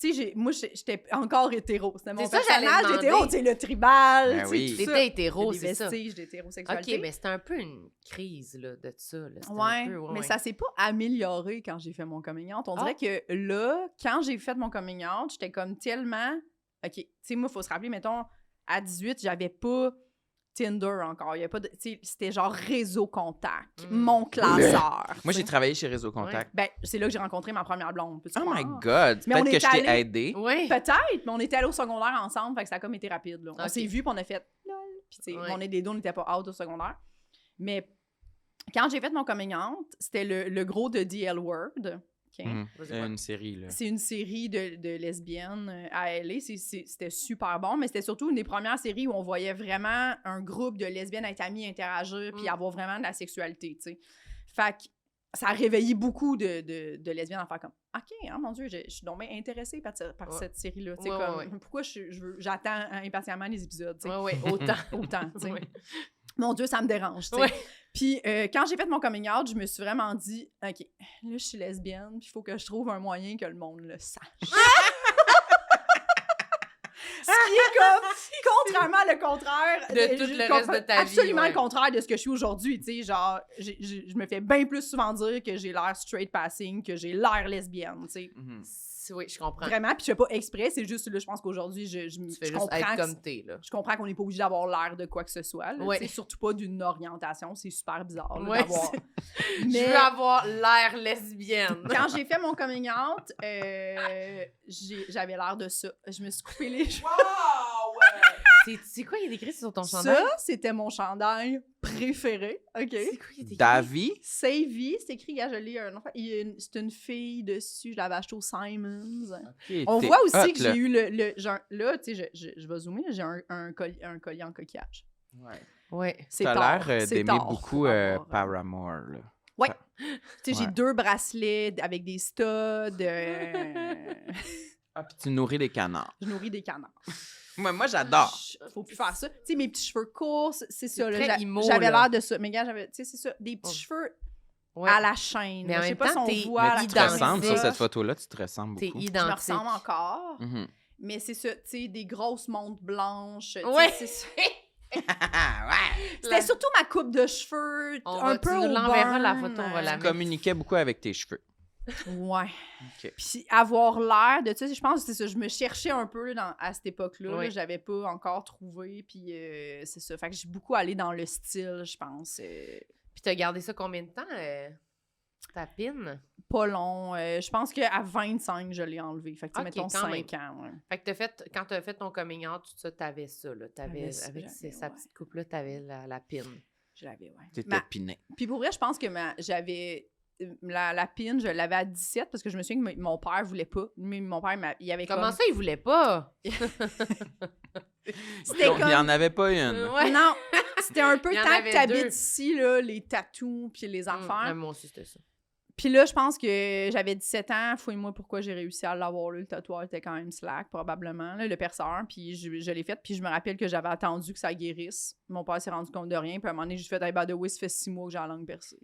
Tu sais, moi, j'étais encore hétéro. C'était mon C'est ça, j'allais personnage demander. hétéro. Tu sais, le tribal, Ben tu sais, oui. tout T'étais ça. hétéro, Des c'est ça. vestiges d'hétérosexualité. OK, mais c'était un peu une crise, là, de ça. Là. C'était Ouais, un peu, mais ça s'est pas amélioré quand j'ai fait mon coming out. On dirait que là, quand j'ai fait mon coming out, j'étais comme tellement... OK, tu sais, moi, il faut se rappeler, mettons, à 18, j'avais pas Tinder encore. Il y avait pas de... Tu sais, c'était genre Réseau Contact, Mm. mon classeur. Moi, tu j'ai sais. travaillé chez Réseau Contact. Ben, c'est là que j'ai rencontré ma première blonde. peux-tu Oh my croire? God! Mais on Peut-être que est je t'ai allé- aidé. Oui. Peut-être, mais on était allés au secondaire ensemble, fait que ça a comme été rapide. Là. On Ok. s'est vus, puis on a fait lol. Puis, tu sais, Ouais. on est des deux, on n'était pas out au secondaire. Mais quand j'ai fait mon coming out, c'était le gros de DL Word. OK? Mhm. Vas-y, ouais. Une série, là. C'est une série de lesbiennes à LA. C'était super bon, mais c'était surtout une des premières séries où on voyait vraiment un groupe de lesbiennes être amies, interagir, puis Mm. avoir vraiment de la sexualité, tu sais. Fait que ça a réveillé beaucoup de lesbiennes à faire comme « OK, hein, mon Dieu, je suis donc bien intéressée par Ouais. cette série-là. Tu sais, Ouais, comme, ouais. pourquoi j'attends impatiemment les épisodes, tu sais. Oui, autant. Autant, tu sais. Ouais. Mon Dieu, ça me dérange, tu sais. Ouais. Puis quand j'ai fait mon coming out, je me suis vraiment dit, OK, là, je suis lesbienne, puis il faut que je trouve un moyen que le monde le sache. Ce qui est comme, contrairement le contraire... De tout le reste de ta vie, Absolument ouais. le contraire de ce que je suis aujourd'hui, tu sais, genre, je me fais bien plus souvent dire que j'ai l'air straight passing, que j'ai l'air lesbienne, tu sais. Mhm. Oui, je comprends. Vraiment, puis je fais pas exprès, c'est juste, là, je pense qu'aujourd'hui, Tu fais je juste comprends être que comme t'es, là. je comprends qu'on n'est pas obligé d'avoir l'air de quoi que ce soit. Là, Ouais. tu sais, surtout pas d'une orientation. C'est super bizarre là, Ouais, d'avoir. Je veux avoir l'air lesbienne. Quand j'ai fait mon coming out, j'avais l'air de ça. Je me suis coupé les cheveux. C'est quoi, il est écrit sur ton chandail? Ça, c'était mon chandail préféré. OK? C'est quoi, il est écrit? Davy? Savvy, c'est écrit, je lis un enfant. C'est une fille dessus, je l'avais acheté au Simons. Ok, On t'es voit aussi hot, que là. j'ai eu genre, là, tu sais, je vais zoomer, j'ai un collier en coquillage. Ouais. Ouais. C'est T'as tard, l'air c'est d'aimer tard beaucoup pour avoir, Paramore, là. Ouais. Tu sais, j'ai Ouais. 2 bracelets avec des studs. Ah, puis tu nourris les canards. Je nourris des canards. Moi, j'adore. Faut plus faire ça. Tu sais, mes petits cheveux courts, c'est ça. Là, très emo, j'avais là. l'air de ça. Mais gars, tu sais, c'est ça. Des petits Oh. cheveux Ouais. à la chaîne. Mais en je sais même pas temps, si t'es- on voit mais la Tu te identique. ressembles sur caméra. cette photo-là, tu te ressembles T'es beaucoup. Je me identique. ressemble encore. Mhm. Mais c'est ça, tu sais, des grosses montres blanches. tu sais, Ouais. c'est ça. Ouais. C'était surtout ma coupe de cheveux, un peu Tu au nous l'enverras, la burn, photo, on va la Tu mettre. communiquais beaucoup avec tes cheveux. Ouais. OK. Puis avoir l'air de, tu sais, je pense que c'est ça, je me cherchais un peu à cette époque-là, Oui. là, j'avais pas encore trouvé, puis c'est ça. Fait que j'ai beaucoup allé dans le style, je pense. Puis t'as gardé ça combien de temps, ta pin? Pas long. Je pense qu'à 25, je l'ai enlevé. Fait que, tu sais, Ok, mettons quand 5 ans. Ouais. Fait que quand t'as fait ton coming out, tout ça, t'avais ça, là. J'avais ça, Avec j'avais, sa ouais. petite coupe-là, t'avais la pin. Je l'avais, ouais. T'étais piné. Puis pour vrai, je pense que j'avais... La pin, je l'avais à 17 parce que je me souviens que mon père voulait pas. Mais mon père, il avait Comment comme... ça, il voulait pas? C'était Il n'y comme... en avait pas une. Ouais. Non, c'était un peu Il y en tant que avait t'habites deux. ici, là, les tatous puis les affaires. Ouais, moi aussi, c'était ça. Puis là, je pense que j'avais 17 ans. Fouille-moi pourquoi j'ai réussi à l'avoir, là. Le tatouage était quand même slack, probablement, là, le perceur. Puis je l'ai fait. Puis je me rappelle que j'avais attendu que ça guérisse. Mon père s'est rendu compte de rien. Puis à un moment donné, j'ai fait « Hey, by the way, ça fait 6 mois que j'ai la langue percée. »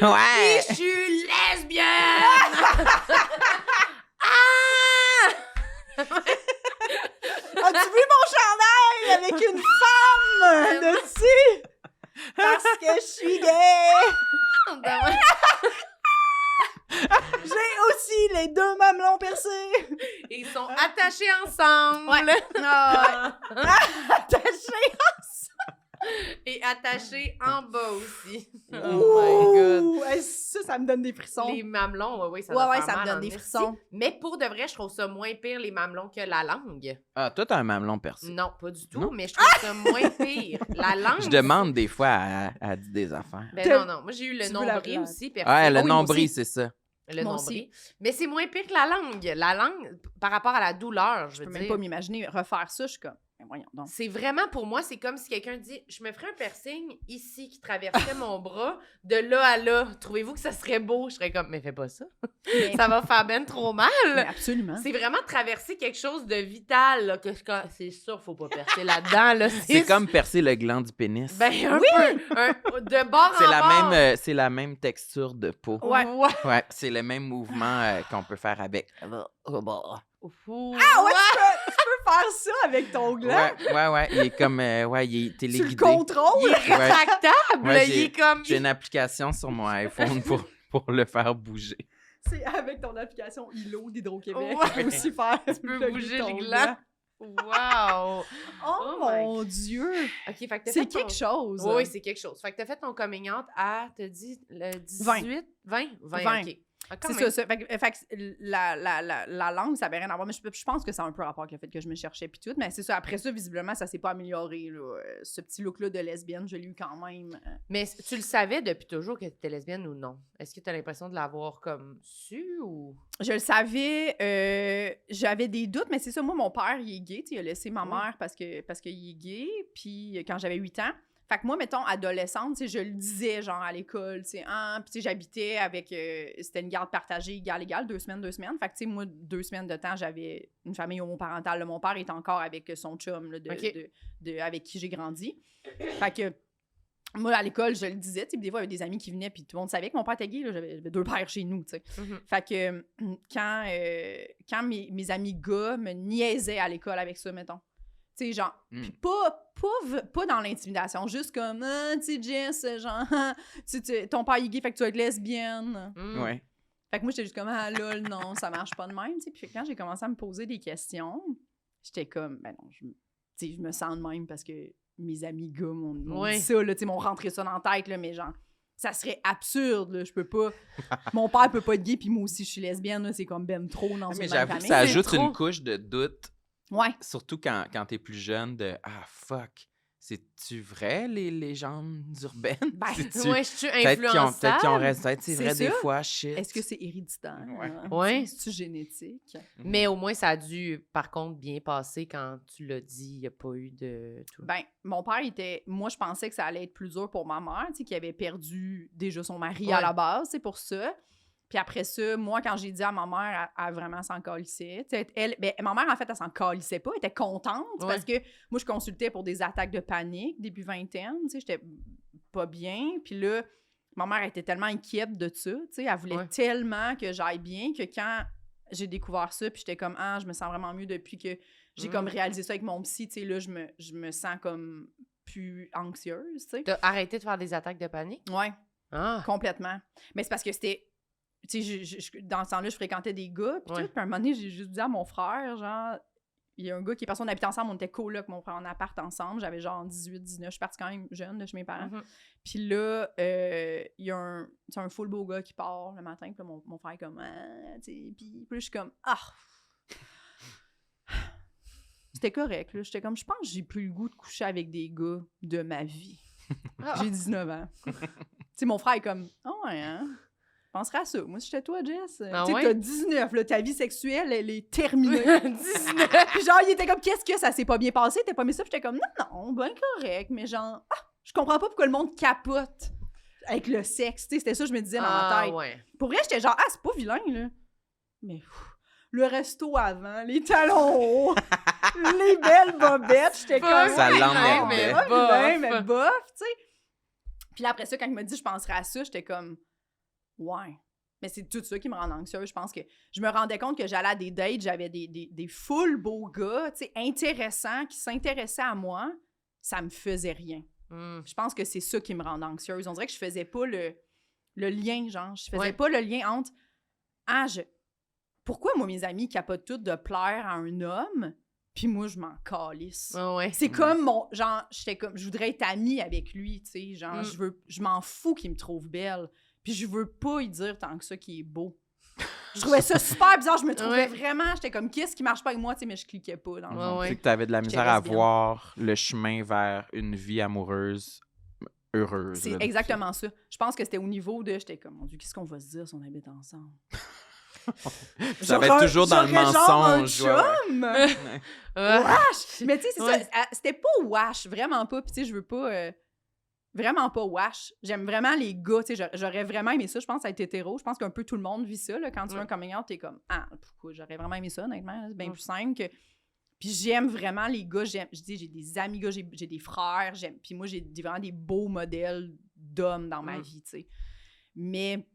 Ouais! Je suis lesbienne! Ah! As-tu vu mon chandail avec une femme dessus? Parce que je suis gay! J'ai aussi les 2 mamelons percés! Ils sont attachés ensemble. Ah ouais. Attaché! Et attachés en bas aussi. Oh Oh my god. my god! Ça me donne des frissons. Les mamelons, oui, ça Ouais, doit ouais, faire ça me mal donne en des esti. frissons. Mais pour de vrai, je trouve ça moins pire, les mamelons, que la langue. Ah, toi, t'as un mamelon percé. Non, pas du tout, Non? mais je trouve ça moins pire. La langue... Je demande des fois à dire des affaires. Ben non. Moi, j'ai eu le Tu veux la nombril blague? aussi, percé. Ouais, le oui, moi nombril, aussi. c'est ça. Le Moi nombril. Mais c'est moins pire que la langue. La langue, par rapport à la douleur, je Je veux peux dire. même pas m'imaginer refaire ça. Je suis comme, mais voyons donc. C'est vraiment, pour moi, c'est comme si quelqu'un dit « Je me ferais un piercing ici qui traverserait mon bras de là à là. Trouvez-vous que ça serait beau? » Je serais comme « Mais fais pas ça. Mais- Ça va faire ben trop mal. mais absolument. » C'est vraiment traverser quelque chose de vital. Là, que c'est sûr, faut pas percer là-dedans. Là. C'est comme percer le gland du pénis. Ben, un peu. De bord C'est en la bord. même, c'est la même texture de peau. Ouais. Ouais, c'est le même mouvement qu'on peut faire avec. Ouh. Ah ouais, tu peux faire ça avec ton gland. Ouais, il est comme, il est Tu le téléguidé. Il contrôles. est rétractable. Ouais, il est comme... J'ai une application sur mon iPhone pour le faire bouger. C'est avec ton application ILO d'Hydro-Québec. Ouais. Tu peux aussi faire. Tu peux plugger bouger ton le gland. Wow. Oh, Oh my- mon Dieu! OK, fait que t'as C'est fait ton- quelque chose. Oui, c'est quelque chose. Fait que t'as fait ton coming out à, t'as dit, le 18? 20? 20. OK. Ah, quand C'est même. ça. Fait que la langue, ça avait rien à voir. Mais je pense que ça a un peu rapport avec le fait que je me cherchais puis tout. Mais c'est ça. Après ça, visiblement, ça s'est pas amélioré. Là. Ce petit look-là de lesbienne, je l'ai eu quand même. Mais tu le savais depuis toujours que t'étais lesbienne ou non? Est-ce que t'as l'impression de l'avoir comme su ou... Je le savais. J'avais des doutes, mais c'est ça. Moi, mon père, il est gay. Il a laissé ma mère parce qu'il est gay. Puis quand j'avais 8 ans. Fait que moi, mettons, adolescente, je le disais, genre, à l'école, puis j'habitais avec... c'était une garde partagée, égal, 2 semaines. Fait que, tu sais, moi, 2 semaines de temps, j'avais une famille homoparentale. Là, mon père est encore avec son chum, là, Ok. avec qui j'ai grandi. Fait que... Moi, à l'école, je le disais, tu sais, des fois, il y avait des amis qui venaient, puis tout le monde savait que mon père était gay, là, j'avais 2 pères chez nous, tu sais. Mhm. Fait que quand mes amis gars me niaisaient à l'école avec ça, mettons, tu sais, genre, puis pas dans l'intimidation, juste comme, tu sais, Jess, genre, ton père est gay, fait que tu vas être lesbienne. Mm. Ouais. Fait que moi, j'étais juste comme, ah lol, non, ça marche pas de même, tu sais. Puis quand j'ai commencé à me poser des questions, j'étais comme, ben non, tu sais, je me sens de même parce que mes amis gars m'ont dit ça, là, tu sais, m'ont rentré ça dans la tête, là, mais genre, ça serait absurde, là, je peux pas... Mon père peut pas être gay, puis moi aussi, je suis lesbienne, là, c'est comme ben trop dans une Mais même j'avoue que famille. ça ajoute trop. une couche de doute, Ouais. surtout quand t'es plus jeune, de « Ah, fuck, c'est-tu vrai, les légendes urbaines? Ben, C'est-tu- Ouais, je suis Peut-être qu'ils ont influençable. resté, peut-être c'est C'est vrai des ça. fois, shit. Est-ce que c'est héréditaire? Ouais. Ouais. C'est-tu génétique? Mais au moins, ça a dû, par contre, bien passer quand tu l'as dit. Il n'y a pas eu de... Ben, mon père était... Moi, je pensais que ça allait être plus dur pour ma mère, tu sais, qui avait perdu déjà son mari à Ouais. la base, c'est pour ça. Puis après ça, moi, quand j'ai dit à ma mère, elle vraiment s'en calissait. Tu sais, ma mère, en fait, elle s'en calissait pas. Elle était contente parce que moi, je consultais pour des attaques de panique début vingtaine. Tu sais, j'étais pas bien. Puis là, ma mère était tellement inquiète de ça. Tu sais, elle voulait tellement que j'aille bien que quand j'ai découvert ça, puis j'étais comme, ah, je me sens vraiment mieux depuis que j'ai comme réalisé ça avec mon psy. Tu sais, là, je me sens comme plus anxieuse, tu sais. T'as arrêté de faire des attaques de panique? Ouais, Ah! complètement. Mais c'est parce que c'était... Tu sais, dans ce temps-là, je fréquentais des gars, puis tout. Puis à un moment donné, j'ai juste dit à mon frère, genre... Il y a un gars qui est passé, on habitait ensemble, on était coloc, mon frère en appart ensemble. J'avais genre 18, 19, je suis partie quand même jeune de chez mes parents. Puis là, il y a un full beau gars qui part le matin, puis là, mon frère est comme, ah, tu sais, puis là, je suis comme, ah! C'était correct, là. J'étais comme, je pense que j'ai plus le goût de coucher avec des gars de ma vie. J'ai 19 ans. Tu sais, mon frère est comme, oh, ouais, hein? Je penserais à ça. Moi, si j'étais toi, Jess, tu sais, t'as 19, là, ta vie sexuelle, elle est terminée. 19! Puis genre, il était comme, qu'est-ce que ça s'est pas bien passé? T'as pas aimé ça? Puis j'étais comme, non, ben correct, mais genre, je comprends pas pourquoi le monde capote avec le sexe. Tu sais, c'était ça que je me disais dans ma tête. Ouais. Pour vrai, j'étais genre, c'est pas vilain, là. Mais le resto avant, les talons hauts, les belles bobettes, j'étais comme... Ça l'emmerdait. mais pas bof. vilain, mais bof, tu sais. Puis là, après ça, quand il m'a dit, je penserais à ça, j'étais comme... Ouais. Mais c'est tout ça qui me rend anxieuse. Je pense que je me rendais compte que j'allais à des dates, j'avais des full beaux gars, tu sais, intéressants, qui s'intéressaient à moi. Ça me faisait rien. Je pense que c'est ça qui me rend anxieuse. On dirait que je faisais pas le lien, genre. Je faisais pas le lien entre... Pourquoi, moi, mes amis capotent toutes de plaire à un homme, puis moi, je m'en calisse? C'est comme mon... Genre, j'étais comme... Je voudrais être amie avec lui, tu sais. Genre, je m'en fous qu'il me trouve belle. Puis je veux pas y dire tant que ça qu'il est beau. Je trouvais ça super bizarre. Je me trouvais vraiment... J'étais comme, qu'est-ce qui marche pas avec moi? Tu sais, mais je cliquais pas dans le fond. C'est que t'avais de la misère J'étais à lesbienne. voir le chemin vers une vie amoureuse heureuse. C'est là, exactement ça. Je pense que c'était au niveau de... J'étais comme, mon Dieu, qu'est-ce qu'on va se dire si on habite ensemble? Ça va être toujours dans le mensonge. Genre un chum! Ah. Wesh! Mais tu sais, c'est ça. C'était pas wash, vraiment pas. Puis tu sais, je veux pas... vraiment pas wash. J'aime vraiment les gars. Tu sais, j'aurais vraiment aimé ça, je pense, être hétéro. Je pense qu'un peu tout le monde vit ça. Là, quand tu veux un coming out, t'es comme, pourquoi? J'aurais vraiment aimé ça, honnêtement. C'est bien plus simple que... Puis j'aime vraiment les gars. Je dis, j'ai des amis gars, j'ai des frères. Puis moi, j'ai vraiment des beaux modèles d'hommes dans ma vie, tu sais. Mais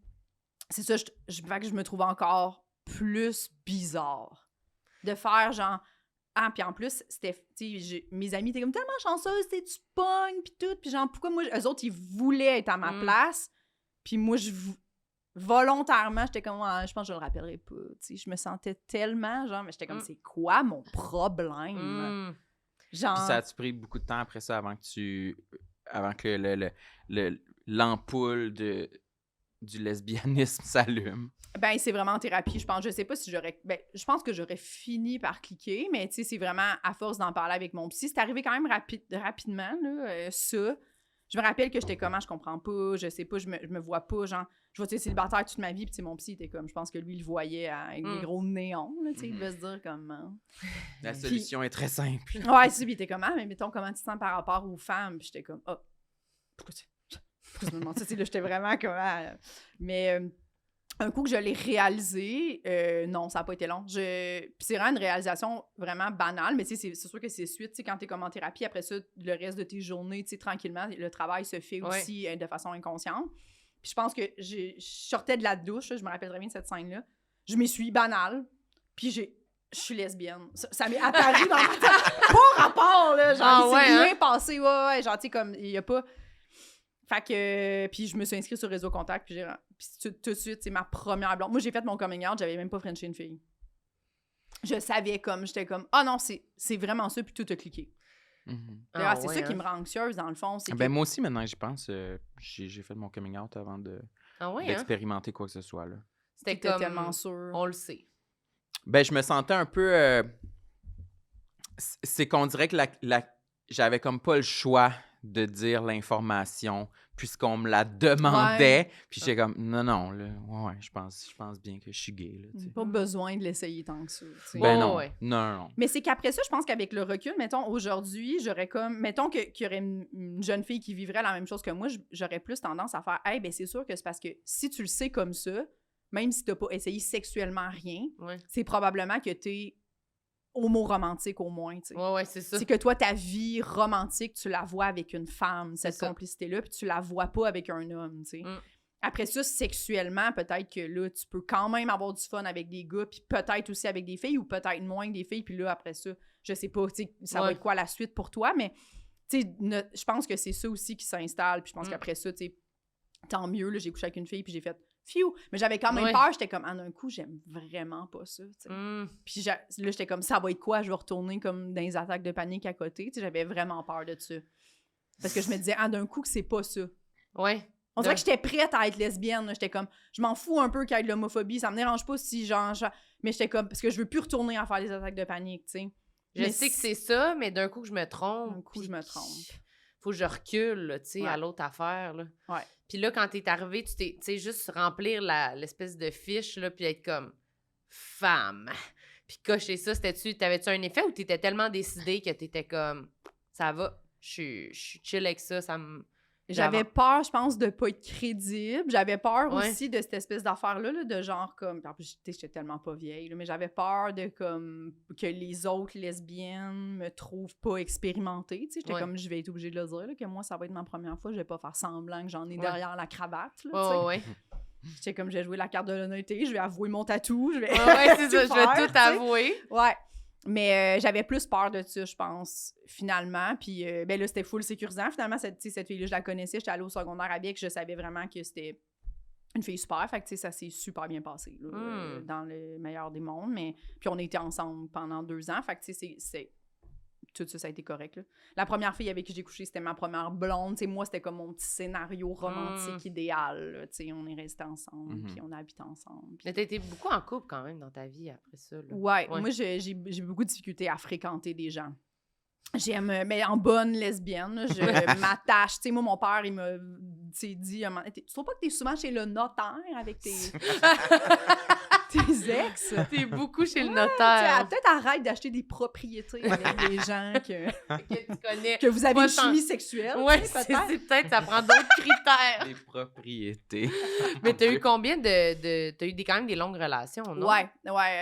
c'est ça, je me trouve encore plus bizarre de faire genre... puis en plus, c'était... mes amis étaient comme tellement chanceuses, tu pognes, puis tout. Puis genre, pourquoi moi... Eux autres, ils voulaient être à ma place. Puis moi, volontairement, j'étais comme... je pense que je le rappellerai pas. Tu sais, je me sentais tellement, genre... Mais j'étais comme, c'est quoi mon problème? Genre... Puis ça a-tu pris beaucoup de temps après ça avant que l'ampoule du lesbianisme s'allume? Ben, c'est vraiment en thérapie, je pense. Je sais pas si j'aurais... Ben, je pense que j'aurais fini par cliquer, mais tu sais, c'est vraiment à force d'en parler avec mon psy. C'est arrivé quand même rapidement, là, ça. Je me rappelle que j'étais comment, je comprends pas, je sais pas, je me vois pas, genre, je vais être célibataire toute ma vie, puis mon psy était comme, je pense que lui, il le voyait avec des gros néons, là, tu sais, il devait se dire comme... La solution est très simple. Ouais, c'est ça, puis il était comme, mais mettons, comment tu te sens par rapport aux femmes? Puis j'étais comme, pourquoi tu me demandes ça? Tu sais, là, j'étais vraiment comme... Mais... un coup que je l'ai réalisé, non, ça n'a pas été long. Puis c'est vraiment une réalisation vraiment banale, mais c'est sûr que c'est suite, quand t'es comme en thérapie, après ça, le reste de tes journées, tranquillement, le travail se fait aussi de façon inconsciente. Puis je pense que je sortais de la douche, je me rappelle très bien de cette scène-là, je m'essuie banale, puis je suis lesbienne. Ça m'est apparu dans ma tête. Pas rapport, là, genre, il s'est rien passé, ouais, genre, tu sais, comme, il y a pas... Fait que, puis je me suis inscrite sur Réseau Contact, puis tout de suite, c'est ma première blonde. Moi, j'ai fait mon coming out, j'avais même pas frenché une fille. Je savais j'étais comme, ah non, c'est vraiment ça, puis tout a cliqué. Ah, c'est ouais, ça qui me rend anxieuse, dans le fond. C'est que... Moi aussi, maintenant que j'y pense, j'ai fait mon coming out avant d'expérimenter quoi que ce soit. Là. C'était T'étais comme... tellement sûre. On le sait. Je me sentais un peu... c'est qu'on dirait que j'avais comme pas le choix de dire l'information puisqu'on me la demandait. Ouais. Puis j'étais comme, non, là, ouais, je pense bien que je suis gay. Là, tu sais. Pas besoin de l'essayer tant que ça. Tu sais. Non, ouais. non. Mais c'est qu'après ça, je pense qu'avec le recul, mettons, aujourd'hui, j'aurais comme... Mettons qu'il y aurait une jeune fille qui vivrait la même chose que moi, j'aurais plus tendance à faire « Hey, ben c'est sûr que c'est parce que si tu le sais comme ça, même si t'as pas essayé sexuellement rien, c'est probablement que t'es homo-romantique au moins, tu sais. Ouais, c'est ça. C'est que toi, ta vie romantique, tu la vois avec une femme, cette complicité-là, puis tu la vois pas avec un homme, tu sais. Après ça, sexuellement, peut-être que là, tu peux quand même avoir du fun avec des gars, puis peut-être aussi avec des filles, ou peut-être moins que des filles, puis là, après ça, je sais pas, tu sais, ça va être quoi la suite pour toi, mais, tu sais, je pense que c'est ça aussi qui s'installe, puis je pense qu'après ça, tu sais, tant mieux, là, j'ai couché avec une fille, puis j'ai fait « Phew! » Mais j'avais quand même peur, j'étais comme « Ah, d'un coup, j'aime vraiment pas ça, tu sais. Puis là, j'étais comme « Ça va être quoi? Je vais retourner comme dans les attaques de panique à côté. » Tu sais, j'avais vraiment peur de ça. Parce que je me disais « Ah, d'un coup, que c'est pas ça. » Ouais. On dirait que j'étais prête à être lesbienne. J'étais comme, je m'en fous un peu qu'il y ait de l'homophobie, ça me dérange pas si genre mais j'étais comme, parce que je veux plus retourner à faire des attaques de panique, tu sais. Je sais que c'est ça, mais d'un coup, je me trompe. D'un coup, je me trompe. Faut que je recule, tu sais, à l'autre affaire, là. Ouais. Puis là, quand t'es arrivé, tu sais, juste remplir l'espèce de fiche, là, puis être comme femme. Puis cocher ça, t'avais-tu un effet ou t'étais tellement décidée que t'étais comme, ça va, je suis chill avec ça, ça me... J'avais peur, je pense, de pas être crédible. J'avais peur aussi de cette espèce d'affaire-là, là, de genre comme... En plus, j'étais tellement pas vieille, là, mais j'avais peur de comme que les autres lesbiennes me trouvent pas expérimentée. Tu sais, j'étais comme, je vais être obligée de le dire, là, que moi, ça va être ma première fois. Je vais pas faire semblant que j'en ai derrière la cravate. Là, tu sais. J'étais comme, j'ai joué la carte de l'honnêteté, je vais avouer mon tatou, je vais... c'est ça, je vais tout avouer. Ouais. Mais j'avais plus peur de ça, je pense, finalement. Puis ben là, c'était full sécurisant. Finalement, cette fille-là, je la connaissais. J'étais allée au secondaire avec. Je savais vraiment que c'était une fille super. Fait que, tu sais, ça s'est super bien passé, là, dans le meilleur des mondes. Mais puis on était ensemble pendant 2 ans. Fait que, tu sais, tout ça, ça a été correct, là. La première fille avec qui j'ai couché, c'était ma première blonde. Tu sais, moi, c'était comme mon petit scénario romantique idéal, tu sais. On est restés ensemble, puis on a habité ensemble. Mais t'as été beaucoup en couple, quand même, dans ta vie, après ça, là. Ouais. Moi, j'ai beaucoup de difficulté à fréquenter des gens. J'aime, mais en bonne lesbienne, je m'attache. Tu sais, moi, mon père, il m'a dit, tu trouves pas que t'es souvent chez le notaire avec tes ex? T'es beaucoup chez le notaire. Peut-être arrête d'acheter des propriétés avec des gens que tu connais. Que vous avez une chimie sexuelle. Ouais, c'est peut-être, ça prend d'autres critères. Des propriétés. Mais t'as eu combien t'as eu quand même des longues relations, non? Ouais,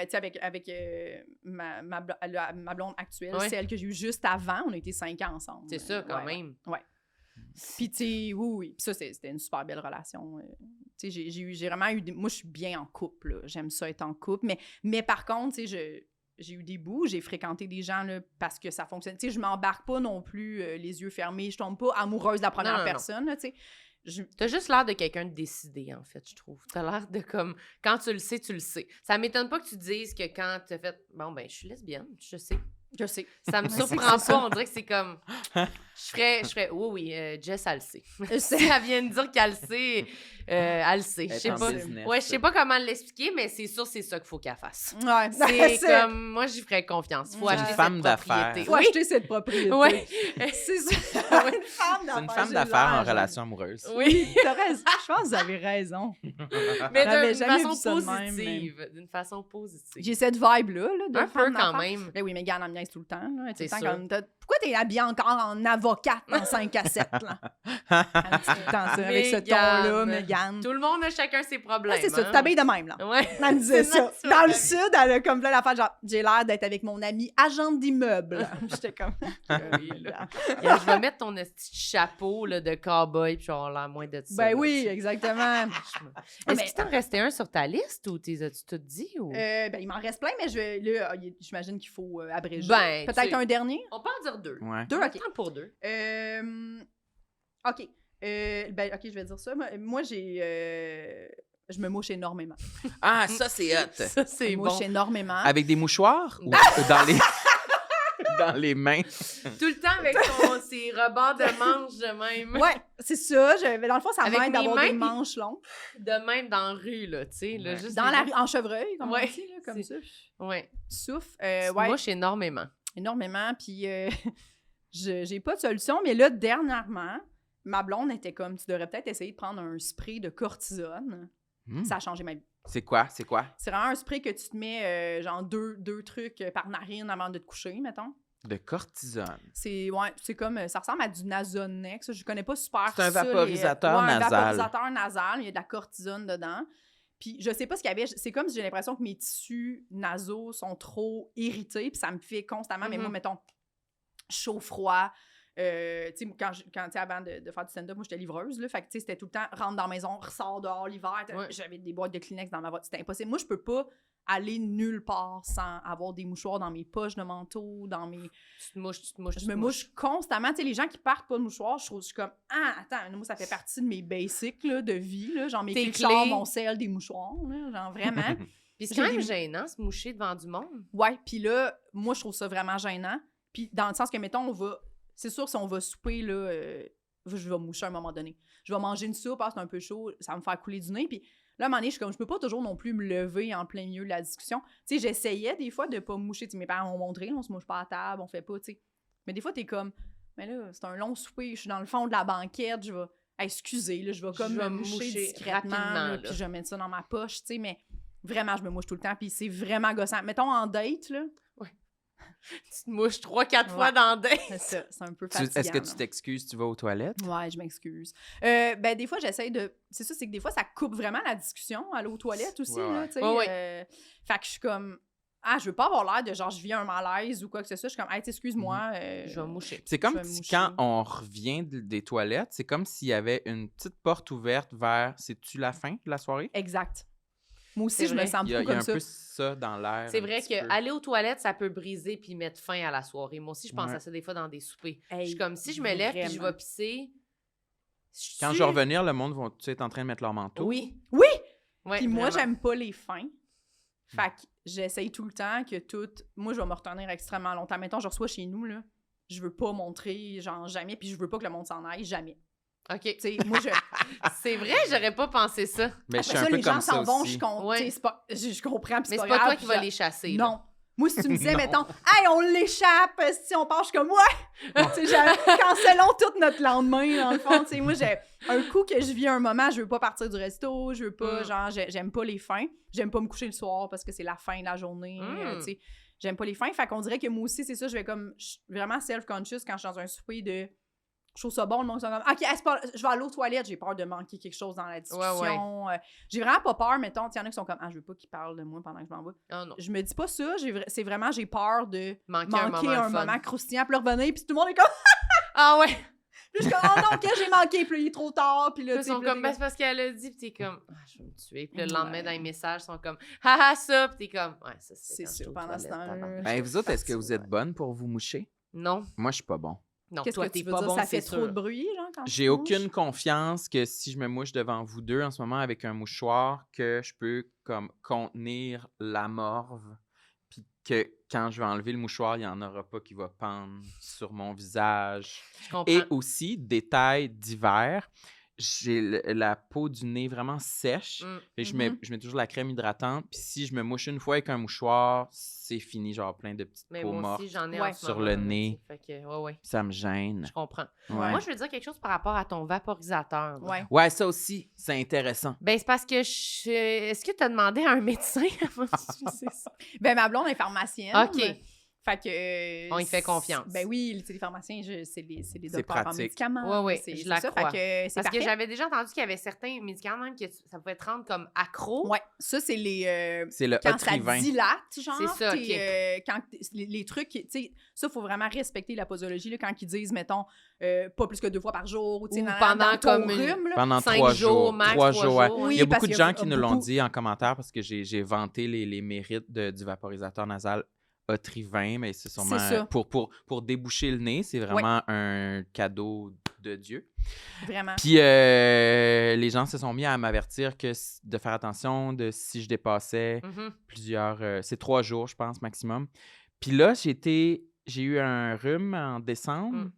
tu sais, avec ma blonde actuelle, celle que j'ai eue juste avant, on a été 5 ans ensemble. C'est ça, quand même. Ouais. Puis, tu sais, oui. Puis ça, c'était une super belle relation. Tu sais, j'ai vraiment eu... Moi, je suis bien en couple, là. J'aime ça être en couple. Mais par contre, tu sais, j'ai eu des bouts, j'ai fréquenté des gens, là, parce que ça fonctionne. Tu sais, je m'embarque pas non plus les yeux fermés. Je tombe pas amoureuse de la première personne, là, tu sais. T'as juste l'air de quelqu'un de décidé, en fait, je trouve. T'as l'air de comme... Quand tu le sais, tu le sais. Ça m'étonne pas que tu dises que quand t'as fait... Bon, ben, je suis lesbienne, je sais. Je sais. Ça me surprend pas. On dirait que c'est comme... Je ferais oui, Jess, elle le sait. Si elle vient de dire qu'elle le sait, elle le sait. Je sais pas. Ouais, je sais pas comment l'expliquer, mais c'est sûr, c'est ça qu'il faut qu'elle fasse. Ouais, c'est comme... Moi, j'y ferais confiance. Faut acheter cette propriété. Faut acheter cette propriété. Oui. C'est ça. Une femme d'affaires. C'est une femme d'affaires en relation amoureuse. Oui, t'as raison. Je pense que vous avez raison. Mais d'une façon positive. D'une façon positive. J'ai cette vibe-là. Un peu quand même. Mais oui, mais Megan, elle me niaise tout le temps. C'est tout le temps comme... Pourquoi t'es habillée encore en avocate en 5 à 7, là? Avec ce ton-là, Megan. Tout le monde a chacun ses problèmes. C'est ça, tu t'habilles de même, là. Ouais. Elle me disait ça. Dans le sud, elle a comme plein d'affaires, genre, j'ai l'air d'être avec mon ami agent d'immeuble. J'étais comme... Je vais mettre ton petit chapeau là, de cow-boy, puis on l'air moins de ça. Ben oui, exactement. Est-ce qu'il t'en restait un sur ta liste, ou t'es as-tu tout dit? Ou... ben, il m'en reste plein, mais j'imagine qu'il faut abréger. Ben, peut-être un dernier? On peut en dire 2. Ouais. 2, OK. Temps pour 2. OK. Ben, OK, je vais dire ça. Moi j'ai... je me mouche énormément. Ah, ça, c'est hot. Ça, Je c'est me bon. mouche énormément. Avec des mouchoirs ou dans les... dans les mains? Tout le temps avec ses rebords de manches de même. Ouais, c'est ça. Dans le fond, ça Avec m'aide mes d'avoir mains, des puis- manches longues. De même dans la rue, là, tu sais. là, Ouais. juste Dans les la gens- rue, en chevreuil, comme Ouais, on dit, là, comme ça. Ouais. Tu souffles. Tu te Ouais, mouches énormément. énormément. Puis j'ai pas de solution. Mais là, dernièrement, ma blonde était comme, tu devrais peut-être essayer de prendre un spray de cortisone. Ça a changé ma vie. C'est quoi? C'est quoi? C'est vraiment un spray que tu te mets, genre deux trucs par narine avant de te coucher, mettons. De cortisone. C'est comme, ça ressemble à du Nasonex. Je connais pas super C'est un ça, vaporisateur un nasal. vaporisateur nasal, il y a de la cortisone dedans. Puis je sais pas ce qu'il y avait, c'est comme si j'ai l'impression que mes tissus nasaux sont trop irrités, puis ça me fait constamment, mais moi, mettons, chaud-froid. Tu sais, avant de faire du stand-up, moi, j'étais livreuse, là, fait que, tu sais, c'était tout le temps, rentre dans la maison, ressort dehors l'hiver, Ouais. j'avais des boîtes de Kleenex dans ma voiture, c'était impossible. Moi, je peux pas aller nulle part sans avoir des mouchoirs dans mes poches de manteau, dans mes... Tu te mouches, tu te mouches. Je me mouche constamment. Tu sais, les gens qui partent pas de mouchoir, je suis comme, ah, attends, moi, ça fait partie de mes basics là, de vie, là, genre mes Tes clés, clés. mon sel, des mouchoirs, là, genre vraiment. Puis c'est J'ai quand même des- gênant, se moucher devant du monde. Ouais, puis là, moi, je trouve ça vraiment gênant. Puis dans le sens que, mettons, c'est sûr, si on va souper, là, je vais moucher à un moment donné. Je vais manger une soupe, c'est un peu chaud, ça va me faire couler du nez, puis là, à un moment donné, je suis comme, je peux pas toujours non plus me lever en plein milieu de la discussion. Tu sais, j'essayais des fois de pas me moucher. Tu sais, mes parents m'ont montré, là, on se mouche pas à table, on fait pas, tu sais. Mais des fois, t'es comme, mais là, c'est un long souper, je suis dans le fond de la banquette, je vais, hey, excusez, là, je vais comme Je vais me moucher moucher discrètement, rapidement, là, là. puis je vais mettre ça dans ma poche, tu sais, mais vraiment, je me mouche tout le temps, puis c'est vraiment gossant. Mettons en date, là, Tu te mouches 3-4 fois Ouais. dans le date. c'est ça, c'est un peu fatigant. Est-ce que là. tu t'excuses, tu vas aux toilettes? Ouais, je m'excuse. Ben, des fois, j'essaye de. C'est ça, c'est que des fois, ça coupe vraiment la discussion, aller aux toilettes aussi, Ouais, là, ouais. tu sais. Ouais, Fait que je suis comme. Ah, je veux pas avoir l'air de genre, je vis un malaise ou quoi que ce soit. Je suis comme, hey, excuse-moi. Je vais moucher. C'est comme Je vais si moucher. quand on revient des toilettes, c'est comme s'il y avait une petite porte ouverte vers... C'est-tu la fin de la soirée? Exact. Moi aussi, C'est je me vrai. sens Il y a beaucoup comme un ça. peu ça dans l'air. C'est un vrai petit peu. qu'aller aux toilettes, ça peut briser puis mettre fin à la soirée. Moi aussi, je pense Ouais. à ça des fois dans des soupers. Hey, Je suis comme, si je me lève puis je vraiment. vais pisser... Quand je vais revenir, le monde va être en train de mettre leur manteau. Oui. Oui! Ouais, Puis moi, vraiment. j'aime pas les fins. Fait que j'essaye tout le temps que tout. Moi, je vais me retenir extrêmement longtemps. Mettons, je reçois chez nous, là. Je veux pas montrer, genre, jamais. Puis je veux pas que le monde s'en aille, jamais. OK. Tu sais, moi, je. C'est vrai, j'aurais pas pensé ça. Mais je suis Après un ça, peu les gens comme ça s'en vont, aussi. Ouais. je comprends, puis Mais c'est pas pas grave, toi qui puis vas je- les chasser. là. Non. Moi, si tu me disais, Non. mettons, hey, on l'échappe, si on part, je suis comme, ouais! Tu sais, cancelons tout notre lendemain, dans le fond. Tu sais, moi, j'ai un coup que je vis un moment, je veux pas partir du resto, je veux pas, genre, j'aime pas les fins. J'aime pas me coucher le soir parce que c'est la fin de la journée, tu sais. J'aime pas les fins. Fait qu'on dirait que moi aussi, c'est ça, je vais comme, je suis vraiment self-conscious quand je suis dans un souper de. Je trouve ça bon, le monde sont comme, OK, c'est pas- je vais aller aux toilettes, j'ai peur de manquer quelque chose dans la discussion. J'ai vraiment pas peur, mettons, il y en a qui sont comme, ah, je veux pas qu'ils parlent de moi pendant que je m'en vais. Oh non. Je me dis pas ça, c'est vraiment, j'ai peur de Manquer manquer un un fun. moment croustillant, puis là, revenir, puis tout le monde est comme, Ah ouais. puis je suis comme, oh non, que j'ai manqué, puis là, il est trop tard, puis là, Ils tu sais, sont puis là, comme, t'es ben, c'est parce qu'elle a dit, puis t'es comme, ah, je vais me tuer. Puis le Ouais. lendemain, dans les messages, ils sont comme, haha, ça, puis t'es comme, ouais, ça, C'est quand sûr, j'étais aux pendant ce toilettes, temps-là. tabarnak. Ben, vous autres, est-ce que vous êtes bonne pour vous moucher? Non, Moi, je suis pas bon. non, Qu'est-ce toi, que t'es tu veux pas dire, bon, ça c'est fait trop sûr. de bruit, genre, quand J'ai tu mouches? aucune confiance que si je me mouche devant vous deux en ce moment avec un mouchoir, que je peux comme contenir la morve, puis que quand je vais enlever le mouchoir, il n'y en aura pas qui va pendre sur mon visage. Je comprends. Et aussi, détail d'hiver, j'ai la peau du nez vraiment sèche. Mm. Fait que je Mhm. mets toujours la crème hydratante. Puis si je me mouche une fois avec un mouchoir, c'est fini, genre plein de petites Mais peaux moi mortes. aussi, j'en ai Ouais. en ce Sur moment, le là, nez. tu sais. Fait que, ouais, Ça me gêne. je comprends. Ouais. Moi, je veux dire quelque chose par rapport à ton vaporisateur. là. Ouais. Ouais, ça aussi, c'est intéressant. Ben, c'est parce que est-ce que tu as demandé à un médecin avant d'utiliser ça? Ben, ma blonde est pharmacienne. OK. Fait que. On y fait confiance. Ben oui, tu sais, les pharmaciens, c'est les C'est docteurs en pratique. médicaments. Ouais, c'est je la ça, crois. Fait que c'est Parce que parfait. j'avais déjà entendu qu'il y avait certains médicaments même que ça pouvait te rendre comme accro. Ouais, ça, c'est les. C'est le Quand ça Otrivin. dilate, genre. C'est ça, t'es, OK. quand les trucs, tu sais, ça, il faut vraiment respecter la posologie, là, quand ils disent, mettons, pas plus que 2 fois par jour, ou tu sais, Ou dans pendant ton comme une- rhume, là. Pendant 5 3 jours, jours. max, 3 3 jours, ouais. jours. Oui, Il y a parce beaucoup de qu'il y a gens qui nous l'ont beaucoup- dit en commentaire parce que j'ai vanté les mérites du vaporisateur nasal Otrivin, mais c'est sûrement C'est ça. pour déboucher le nez, c'est vraiment un cadeau de Dieu. Vraiment. Puis les gens se sont mis à m'avertir de faire attention de si je dépassais plusieurs... c'est 3 jours, je pense, maximum. Puis là, j'ai eu un rhume en décembre.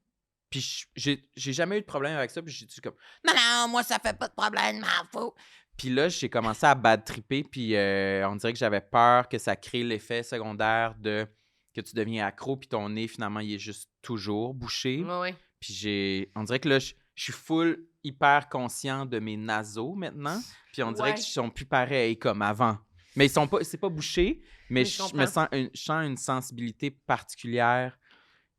Puis j'ai jamais eu de problème avec ça. Puis j'ai dit comme, non, moi, ça fait pas de problème, m'en fous. Puis là, j'ai commencé à bad tripper. Puis on dirait que j'avais peur que ça crée l'effet secondaire de que tu deviens accro. Puis ton nez, finalement, il est juste toujours bouché. Ouais. Puis on dirait que là, je suis full hyper conscient de mes naseaux maintenant. Puis on dirait qu'ils sont plus pareils comme avant. Mais c'est pas bouché, mais je sens une sensibilité particulière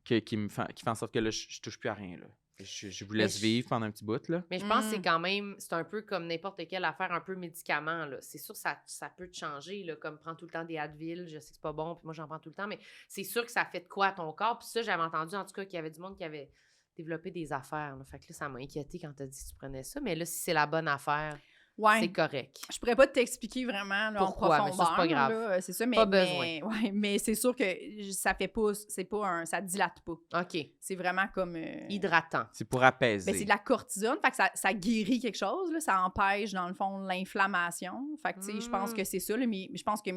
qui fait en sorte que là, je touche plus à rien, là. Je vous laisse vivre pendant un petit bout, là. Mais je pense que c'est quand même, c'est un peu comme n'importe quelle affaire, un peu médicament, là. C'est sûr que ça peut te changer, là, comme prendre tout le temps des Advil, je sais que c'est pas bon, puis moi, j'en prends tout le temps, mais c'est sûr que ça fait de quoi à ton corps, puis ça, j'avais entendu, en tout cas, qu'il y avait du monde qui avait développé des affaires, là. Fait que là, ça m'a inquiété quand t'as dit que tu prenais ça, mais là, si c'est la bonne affaire... c'est correct. Je pourrais pas t'expliquer vraiment là, pourquoi, en mais profondeur. ça, c'est pas grave. Là, c'est ça, mais, pas besoin. Mais c'est sûr que ça fait pas, ça dilate pas. OK. C'est vraiment comme... Hydratant. C'est pour apaiser. Ben, c'est de la cortisone, fait que ça guérit quelque chose, là, ça empêche, dans le fond, l'inflammation. Fait que, tu sais, je pense que c'est ça, là, mais je pense que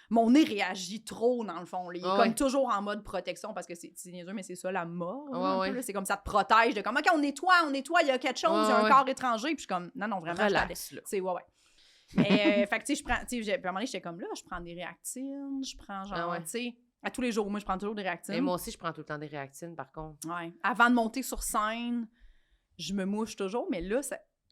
mon nez réagit trop, dans le fond. Là. Il est comme toujours en mode protection, parce que c'est niaiseux, mais c'est ça, la mort. C'est comme ça te protège de comme, OK, on nettoie, il y a quelque chose, il y a un corps étranger, puis je suis comme, non, vraiment, relax, là. C'est mais, fait que, tu sais, je prends, tu sais, à un moment donné, j'étais comme là, je prends des réactines, je prends genre, tu sais, à tous les jours, moi, je prends toujours des réactines. Mais moi aussi, je prends tout le temps des réactines, par contre. Ouais. Avant de monter sur scène, je me mouche toujours, mais là,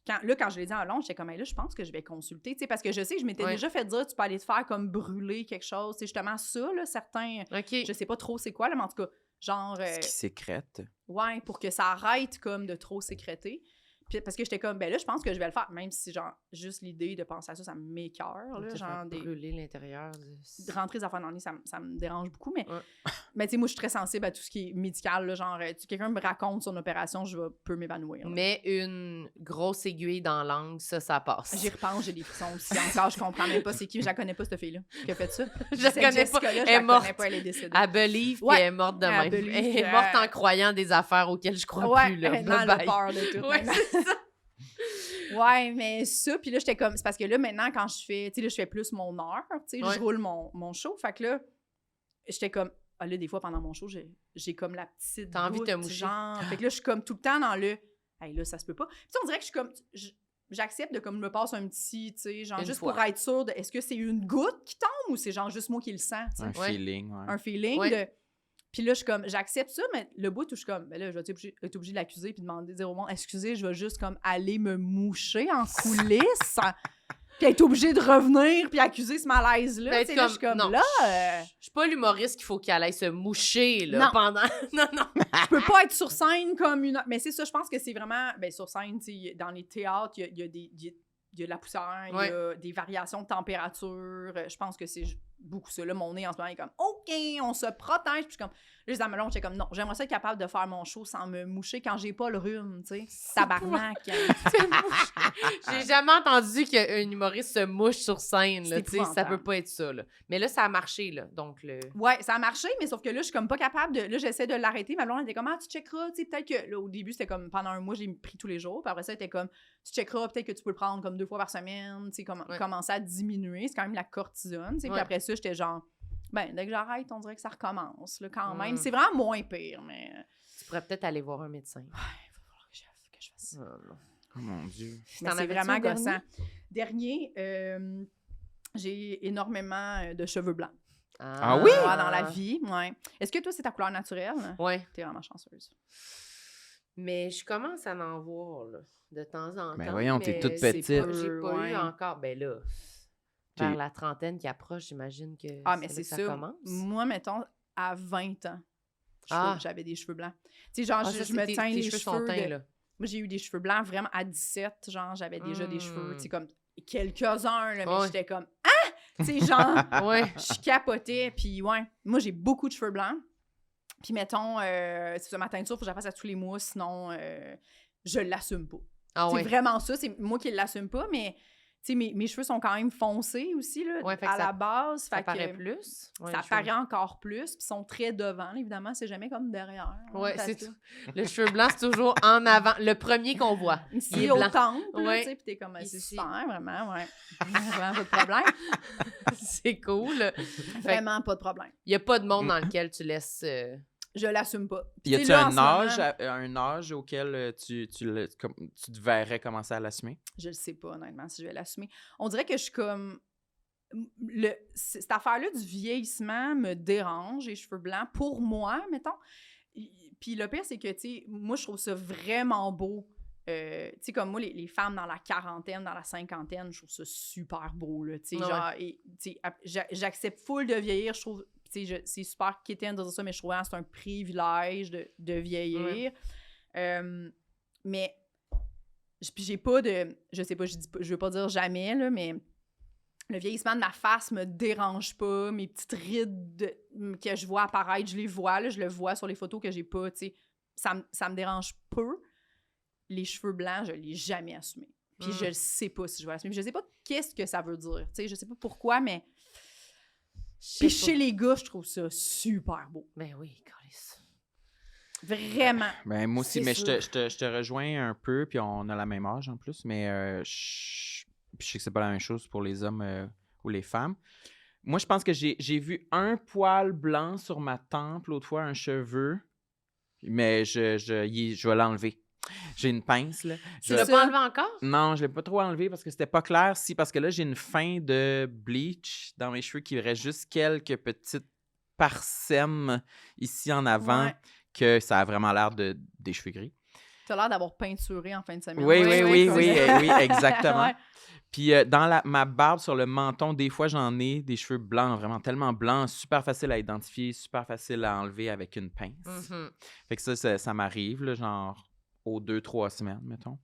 quand je l'ai dit en long, j'étais comme, là, je pense que je vais consulter, tu sais, parce que je sais que je m'étais déjà fait dire, tu peux aller te faire comme brûler quelque chose, c'est justement ça, là, certains, je sais pas trop c'est quoi, là, mais en tout cas, genre... Ce qui sécrète. Ouais, pour que ça arrête comme de trop sécréter. Puis, parce que j'étais comme, ben là, je pense que je vais le faire, même si, genre, juste l'idée de penser à ça, ça m'écoeure, là, genre, brûler l'intérieur. De rentrer les affaires dans le nez, ça me dérange beaucoup, mais... Mais tu sais, moi, je suis très sensible à tout ce qui est médical, là, genre, quelqu'un me raconte son opération, je peux m'évanouir. Là. Mais une grosse aiguille dans l'angle, ça passe. J'y repense, j'ai des frissons aussi. Encore, je comprends même pas c'est qui, je la connais pas, cette fille-là, qui a fait ça. Je la connais pas. Elle est morte. Elle est décédée. À Believe, puis elle est morte de même. Elle est morte en croyant des affaires auxquelles je crois plus, là. Dans la peur de tout. Ouais, c'est ça. Ouais, mais ça, puis là, j'étais comme... C'est parce que là, maintenant, quand je fais... Tu sais, là, je fais plus mon heure, tu sais, je roule mon show. Fait que là, j'étais comme... Ah là, des fois, pendant mon show, j'ai comme la petite T'as envie de te moucher. Genre. Fait que là, je suis comme tout le temps dans le... Hey, là, ça se peut pas. Puis on dirait que je suis comme... J'accepte de comme me passe un petit, tu sais, genre juste pour être sûre de... Est-ce que c'est une goutte qui tombe ou c'est genre juste moi qui le sens, tu sais? Feeling, Un feeling de... Puis là, je suis comme, j'accepte ça, mais le bout où je suis comme, ben là, je vais être obligée de l'accuser puis demander, dire au monde, excusez, je vais juste comme aller me moucher en coulisses, puis être obligée de revenir puis accuser ce malaise-là. Tu sais, là, je suis comme, non, là... Je suis pas l'humoriste qu'il faut qu'elle aille se moucher, là, pendant... non. Je peux pas être sur scène comme une... Mais c'est ça, je pense que c'est vraiment... Ben, sur scène, tu sais, dans les théâtres, il y a de la poussière, il y a des variations de température. Je pense que c'est beaucoup ça. Là, mon nez, en ce moment, est comme, OK, on se protège. Puis je suis comme, là, les amelons, j'étais comme, non, j'aimerais ça être capable de faire mon show sans me moucher quand j'ai pas le rhume, tu sais. Tabarnak. J'ai jamais entendu qu'un humoriste se mouche sur scène, là, tu sais. Ça peut pas être ça, là. Mais là, ça a marché, là. Donc, Ouais, ça a marché, mais sauf que là, je suis comme pas capable de... Là, j'essaie de l'arrêter. Ma blonde, elle était comme, tu checkeras, tu sais, peut-être que... Là, au début, c'était comme, pendant un mois, j'ai pris tous les jours. Puis après ça, elle était comme, tu checkeras, peut-être que tu peux le prendre comme 2 fois par semaine, tu sais, commencer à diminuer. C'est quand même la cortisone, tu sais. Puis après ça, j'étais genre, ben, dès que j'arrête, on dirait que ça recommence, là, quand même. C'est vraiment moins pire, mais... Tu pourrais peut-être aller voir un médecin. Ouais, il va falloir que je fasse ça. Oh mon Dieu. Mais c'est vraiment gossant. Dernier, j'ai énormément de cheveux blancs. Ah oui? Dans la vie, ouais. Est-ce que toi, c'est ta couleur naturelle? Ouais. T'es vraiment chanceuse. Mais je commence à en voir, là, de temps en temps. Mais voyons, t'es toute petite. J'ai pas eu encore. Ben là, vers la trentaine qui approche, j'imagine que mais c'est ça ça. commence. Moi, mettons, à 20 ans, j'avais des cheveux blancs. Tu sais, genre, je me teins les cheveux là. Moi, j'ai eu des cheveux blancs vraiment à 17, genre, j'avais déjà des cheveux, tu sais, comme quelques-uns, là, mais j'étais comme, tu sais, genre, je capotais, puis moi, j'ai beaucoup de cheveux blancs, puis mettons, c'est ça, ma teinture, faut que je la fasse à tous les mois, sinon, je l'assume pas. C'est vraiment ça, c'est moi qui l'assume pas, mais, tu sais, mes cheveux sont quand même foncés aussi, là, Ouais, fait que à la base. Ça Fait paraît que plus. Ouais, ça je- paraît encore plus, puis ils sont très devant, évidemment, c'est jamais comme derrière. Ouais, T'as c'est ça. tout. Le cheveu blanc, c'est toujours en avant. Le premier qu'on voit. Il Ici, est au blanc. temple, là, Ouais. tu sais, puis t'es comme, c'est Ici. super, vraiment, ouais. Vraiment pas de problème. C'est cool. Vraiment pas de problème. Il n'y a pas de monde dans lequel tu laisses... Je l'assume pas. Y Tu sais, a-tu là, en un ce moment, âge auquel tu te verrais commencer à l'assumer? Je le sais pas, honnêtement, si je vais l'assumer. On dirait que je suis comme... Cette affaire-là du vieillissement me dérange, les cheveux blancs, pour moi, mettons. Puis le pire, c'est que, tu sais, moi, je trouve ça vraiment beau. Tu sais, comme moi, les femmes dans la quarantaine, dans la cinquantaine, je trouve ça super beau, là. Tu sais, Ouais. genre, tu sais, j'accepte full de vieillir, je trouve... Tu sais, c'est super quétaine de dire ça, mais je trouve que c'est un privilège de vieillir. Mais... Puis j'ai pas de... Je sais pas, je veux pas dire jamais, là, mais... Le vieillissement de ma face me dérange pas. Mes petites rides que je vois apparaître, je les vois, là, je le vois sur les photos que j'ai pas, tu sais. Ça me dérange peu. Les cheveux blancs, je l'ai jamais assumé. Puis je sais pas si je vais l'assumer. Puis je sais pas qu'est-ce que ça veut dire, tu sais. Je sais pas pourquoi, mais... Puis chez les gars, je trouve ça super beau. Ben oui, Carlis. Vraiment. Ben, moi aussi, C'est mais sûr. je te rejoins un peu, puis on a la même âge en plus, mais puis je sais que c'est pas la même chose pour les hommes ou les femmes. Moi, je pense que j'ai vu un poil blanc sur ma tempe l'autre fois, un cheveu, mais je vais l'enlever. J'ai une pince, là. Tu l'as pas enlevé encore? Non, je l'ai pas trop enlevé parce que c'était pas clair. Parce que là, j'ai une fin de bleach dans mes cheveux qui reste juste quelques petites parsèmes ici en avant, Ouais. que ça a vraiment l'air des cheveux gris. T'as l'air d'avoir peinturé en fin de semaine. Oui, Ouais, oui, ouais, oui, exactement. Ouais. Puis dans ma barbe sur le menton, des fois, j'en ai des cheveux blancs, vraiment tellement blancs, super facile à identifier, super facile à enlever avec une pince. Mhm. Fait que ça m'arrive, là, genre aux 2-3 semaines, mettons.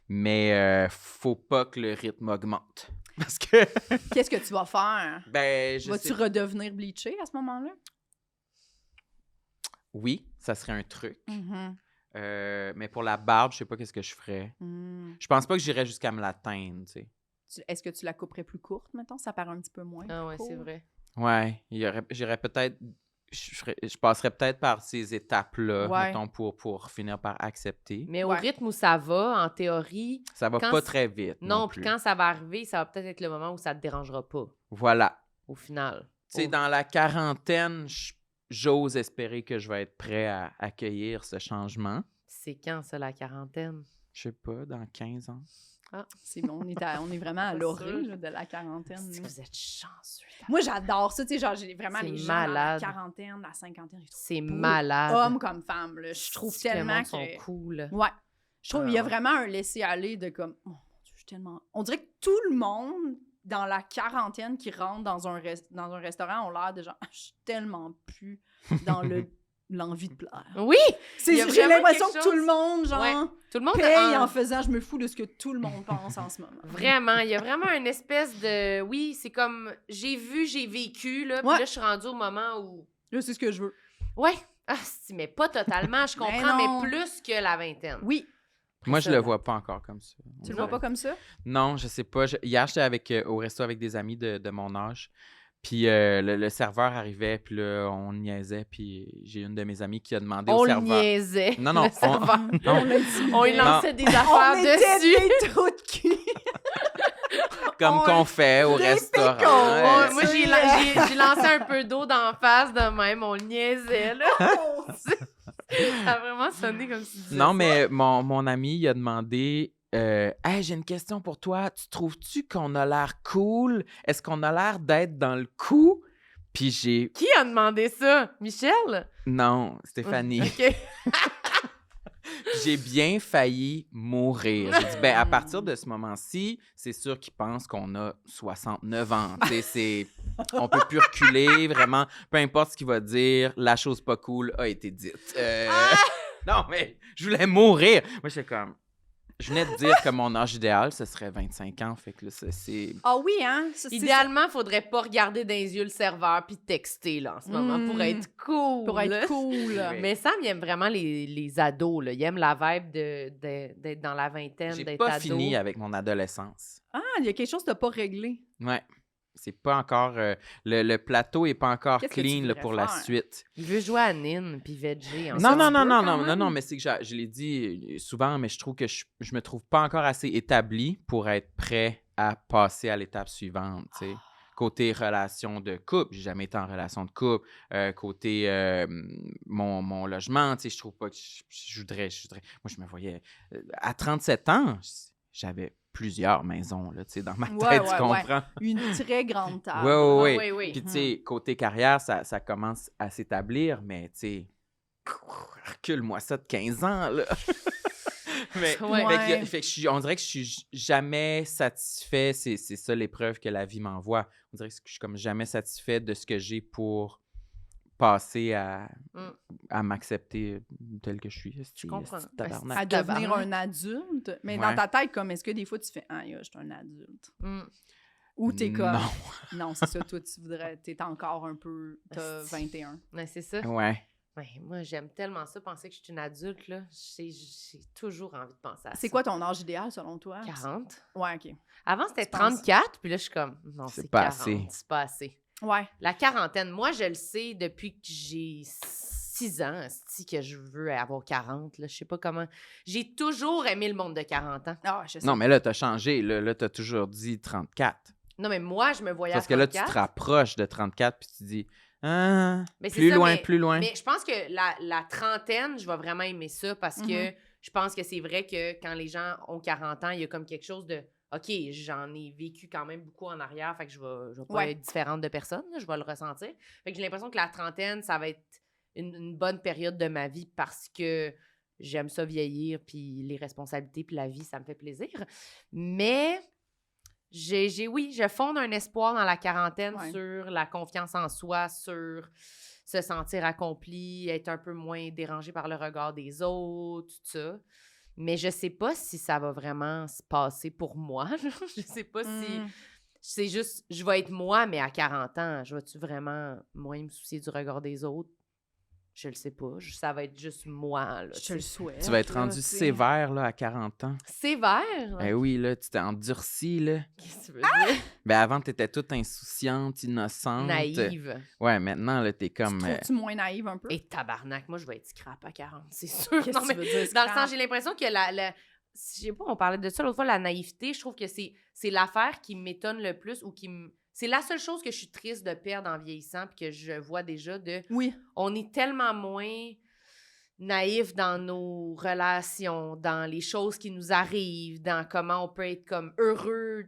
Mais faut pas que le rythme augmente. Parce que, Qu'est-ce que tu vas faire? ben, je Vas-tu sais... redevenir bleaché à ce moment-là? Oui, ça serait un truc. Mm-hmm. Mais pour la barbe, je sais pas qu'est-ce que je ferais. Je pense pas que j'irais jusqu'à me la teindre, tu sais. Est-ce que tu la couperais plus courte, mettons? Ça paraît un petit peu moins Ah ouais, court. c'est vrai. Ouais, j'irais peut-être... Je passerais peut-être par ces étapes-là, Ouais. mettons, pour finir par accepter. Mais au Ouais. rythme où ça va, en théorie, Ça va quand pas c'est- très vite. non, plus. puis quand ça va arriver, ça va peut-être être le moment où ça te dérangera pas, Voilà. au final. Tu sais, Oh. dans la quarantaine, j'ose espérer que je vais être prêt à accueillir ce changement. C'est quand, ça, la quarantaine? Je sais pas, dans 15 ans. C'est bon, on est vraiment à Pas l'orée sûr. là, de la quarantaine. C'est que là. vous êtes chanceux. Moi, j'adore ça. Tu sais, genre, j'ai vraiment C'est les gens malade. dans la quarantaine, la cinquantaine. Je trouve C'est beau, malade. Hommes comme femmes, là. Je trouve C'est que le tellement monde que... sont cool. Ouais. Je trouve Ah qu'il y a ouais. vraiment un laisser-aller de comme... Oh mon Dieu, je suis tellement... On dirait que tout le monde, dans la quarantaine, qui rentre dans un restaurant, ont l'air de genre... Je suis tellement plus dans l'envie de plaire. Oui! Il y a J'ai vraiment l'impression quelque que tout le chose- monde, genre... Ouais. Tout le monde paye en- en faisant, je me fous de ce que tout le monde pense en ce moment. Vraiment, il y a vraiment une espèce de... Oui, c'est comme... J'ai vu, j'ai vécu, là. Puis Ouais. là, je suis rendue au moment où... Là, c'est ce que je veux. Ouais. Ah, si, mais pas totalement, je Ben comprends, non. mais plus que la vingtaine. Oui. Moi, je ça, le là. vois pas encore comme ça. Tu le Ouais. vois pas comme ça? Non, je sais pas. Hier, j'étais au resto avec des amis de mon âge. Puis le serveur arrivait, puis là, on niaisait. Puis j'ai une de mes amies qui a demandé On au le serveur... niaisait. Non, non, le serveur. Non. On lui lançait des affaires On était dessus. des trous de cul! Comme on- qu'on fait au des restaurant. picons, Ouais, Ouais. moi, j'ai lancé un peu d'eau d'en face de même. On le niaisait, là. Ça a vraiment sonné comme si tu disais Non, ça. mais mon ami, il a demandé Hey, j'ai une question pour toi. Tu trouves-tu qu'on a l'air cool? Est-ce qu'on a l'air d'être dans le coup? Puis j'ai. Qui a demandé ça? Michel? Non, Stéphanie. OK. J'ai bien failli mourir. J'ai dit, ben, à partir de ce moment-ci, c'est sûr qu'ils pensent qu'on a 69 ans. Tu sais, on peut plus reculer, vraiment. Peu importe ce qu'il va dire, la chose pas cool a été dite. Non, mais je voulais mourir. Moi, j'étais comme, Je venais de dire que mon âge idéal, ce serait 25 ans. Fait que là, c'est... Ah oui, hein? Ça, c'est- Idéalement, faudrait pas regarder dans les yeux le serveur puis texter, là, en ce moment, pour être cool. Pour être cool. Oui. Mais Sam, il aime vraiment les ados, là. Il aime la vibe d'être dans la vingtaine, J'ai d'être pas ado. fini avec mon adolescence. Ah, il y a quelque chose de pas réglé. Ouais. C'est pas encore... le plateau est pas encore Qu'est-ce que tu clean là, voudrais pour la faire? suite. Il veut jouer à Nin puis VG. en Non, fait. non, non, peu, non, quand non, même. non, non, mais c'est que je l'ai dit souvent, mais je trouve que je me trouve pas encore assez établi pour être prêt à passer à l'étape suivante, tu sais. Côté relation de couple, j'ai jamais été en relation de couple. Côté mon logement, tu sais, je trouve pas que je voudrais... Moi, je me voyais... à 37 ans, j'avais plusieurs maisons, là, tu sais, dans ma tête, Ouais, tu ouais, comprends? Une très grande table. Ouais, Ah, ouais, oui, oui. Puis, tu sais, côté carrière, ça commence à s'établir, mais, tu sais, recule-moi ça de 15 ans, là. Mais, Ouais. fait que on dirait que je suis jamais satisfait. C'est ça l'épreuve que la vie m'envoie. On dirait que je suis comme jamais satisfait de ce que j'ai pour passer à m'accepter tel que je suis. Je comprends. Tabarnak. À devenir Tabarnak. un adulte. Mais Ouais. dans ta tête, comme, est-ce que des fois, tu fais « Ah, je suis un adulte. Ou t'es comme... Non. Non, c'est ça, toi, tu voudrais... T'es encore un peu... T'as 21. Ouais, c'est ça. Ouais. Ouais, moi, j'aime tellement ça, penser que je suis une adulte, là. J'ai toujours envie de penser à ça. C'est quoi ton âge idéal, selon toi? 40. Ouais, OK. Avant, c'était Tu penses? 34, puis là, je suis comme, non, C'est c'est pas 40, assez. c'est pas assez. Ouais. La quarantaine, moi, je le sais depuis que j'ai 6 ans, asti, que je veux avoir 40, là, je sais pas comment. J'ai toujours aimé le monde de 40 ans. Ah, je sais. Non, mais là, t'as changé. Là, t'as toujours dit 34. Non, mais moi, je me voyais Parce à que là, tu 34. te rapproches de 34 puis tu dis ah, Mais c'est plus ça, loin, mais- plus loin. Mais je pense que la trentaine, je vais vraiment aimer ça parce que je pense que c'est vrai que quand les gens ont 40 ans, il y a comme quelque chose de OK, j'en ai vécu quand même beaucoup en arrière, fait que je vais pas Ouais. être différente de personne, là, je vais le ressentir. Fait que j'ai l'impression que la trentaine, ça va être une bonne période de ma vie parce que j'aime ça vieillir, puis les responsabilités, puis la vie, ça me fait plaisir. Mais oui, je fonde un espoir dans la quarantaine Ouais. sur la confiance en soi, sur se sentir accompli, être un peu moins dérangé par le regard des autres, tout ça. Mais je sais pas si ça va vraiment se passer pour moi. là. Je sais pas si... C'est juste, je vais être moi, mais à 40 ans, je vais-tu vraiment moins me soucier du regard des autres? Je le sais pas. Ça va être juste moi, là. Je tu te le sais. souhaite. Tu vas être là, rendu tu sais. sévère là, à 40 ans. Sévère? Eh oui, là, tu t'es endurci, là. Qu'est-ce que tu veux dire? Ben avant, t'étais toute insouciante, innocente. Naïve. Ouais, maintenant, là, t'es Tu comme... trouves-tu moins naïve un peu? Et tabarnak, moi, je vais être scrap à 40, c'est sûr. Qu'est-ce Non, que mais tu veux dire? dans le scrap? sens, j'ai l'impression que je sais pas, on parlait de ça l'autre fois, la naïveté, je trouve que c'est l'affaire qui m'étonne le plus ou c'est la seule chose que je suis triste de perdre en vieillissant puis que je vois déjà de... Oui. On est tellement moins naïf dans nos relations, dans les choses qui nous arrivent, dans comment on peut être comme heureux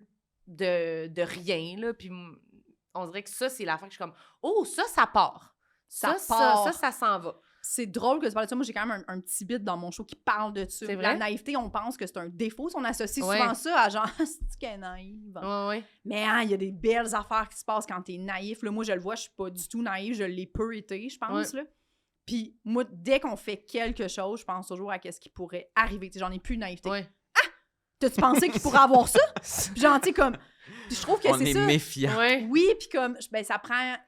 de rien, là. Puis on dirait que ça, c'est l'affaire que je suis comme, oh, ça part. Ça Ça part. ça s'en va. C'est drôle que tu parles de ça. Moi, j'ai quand même un petit bit dans mon show qui parle de ça. C'est vrai? La naïveté, on pense que c'est un défaut. On associe Ouais. souvent ça à genre, c'est qu'elle est naïve. Ouais. Mais hein, il y a des belles affaires qui se passent quand t'es naïf. Là, moi, je le vois, je suis pas du tout naïve. Je l'ai peu été, je pense. Là. Puis moi, dès qu'on fait quelque chose, je pense toujours à ce qui pourrait arriver. Tu sais, j'en ai plus de naïveté. Ouais. T'as-tu pensé qu'il pourrait avoir ça? Puis genre, tu sais, comme... Puis je trouve que On c'est est ça. méfiant. Ouais. Oui, puis comme, ben, ça prend, tu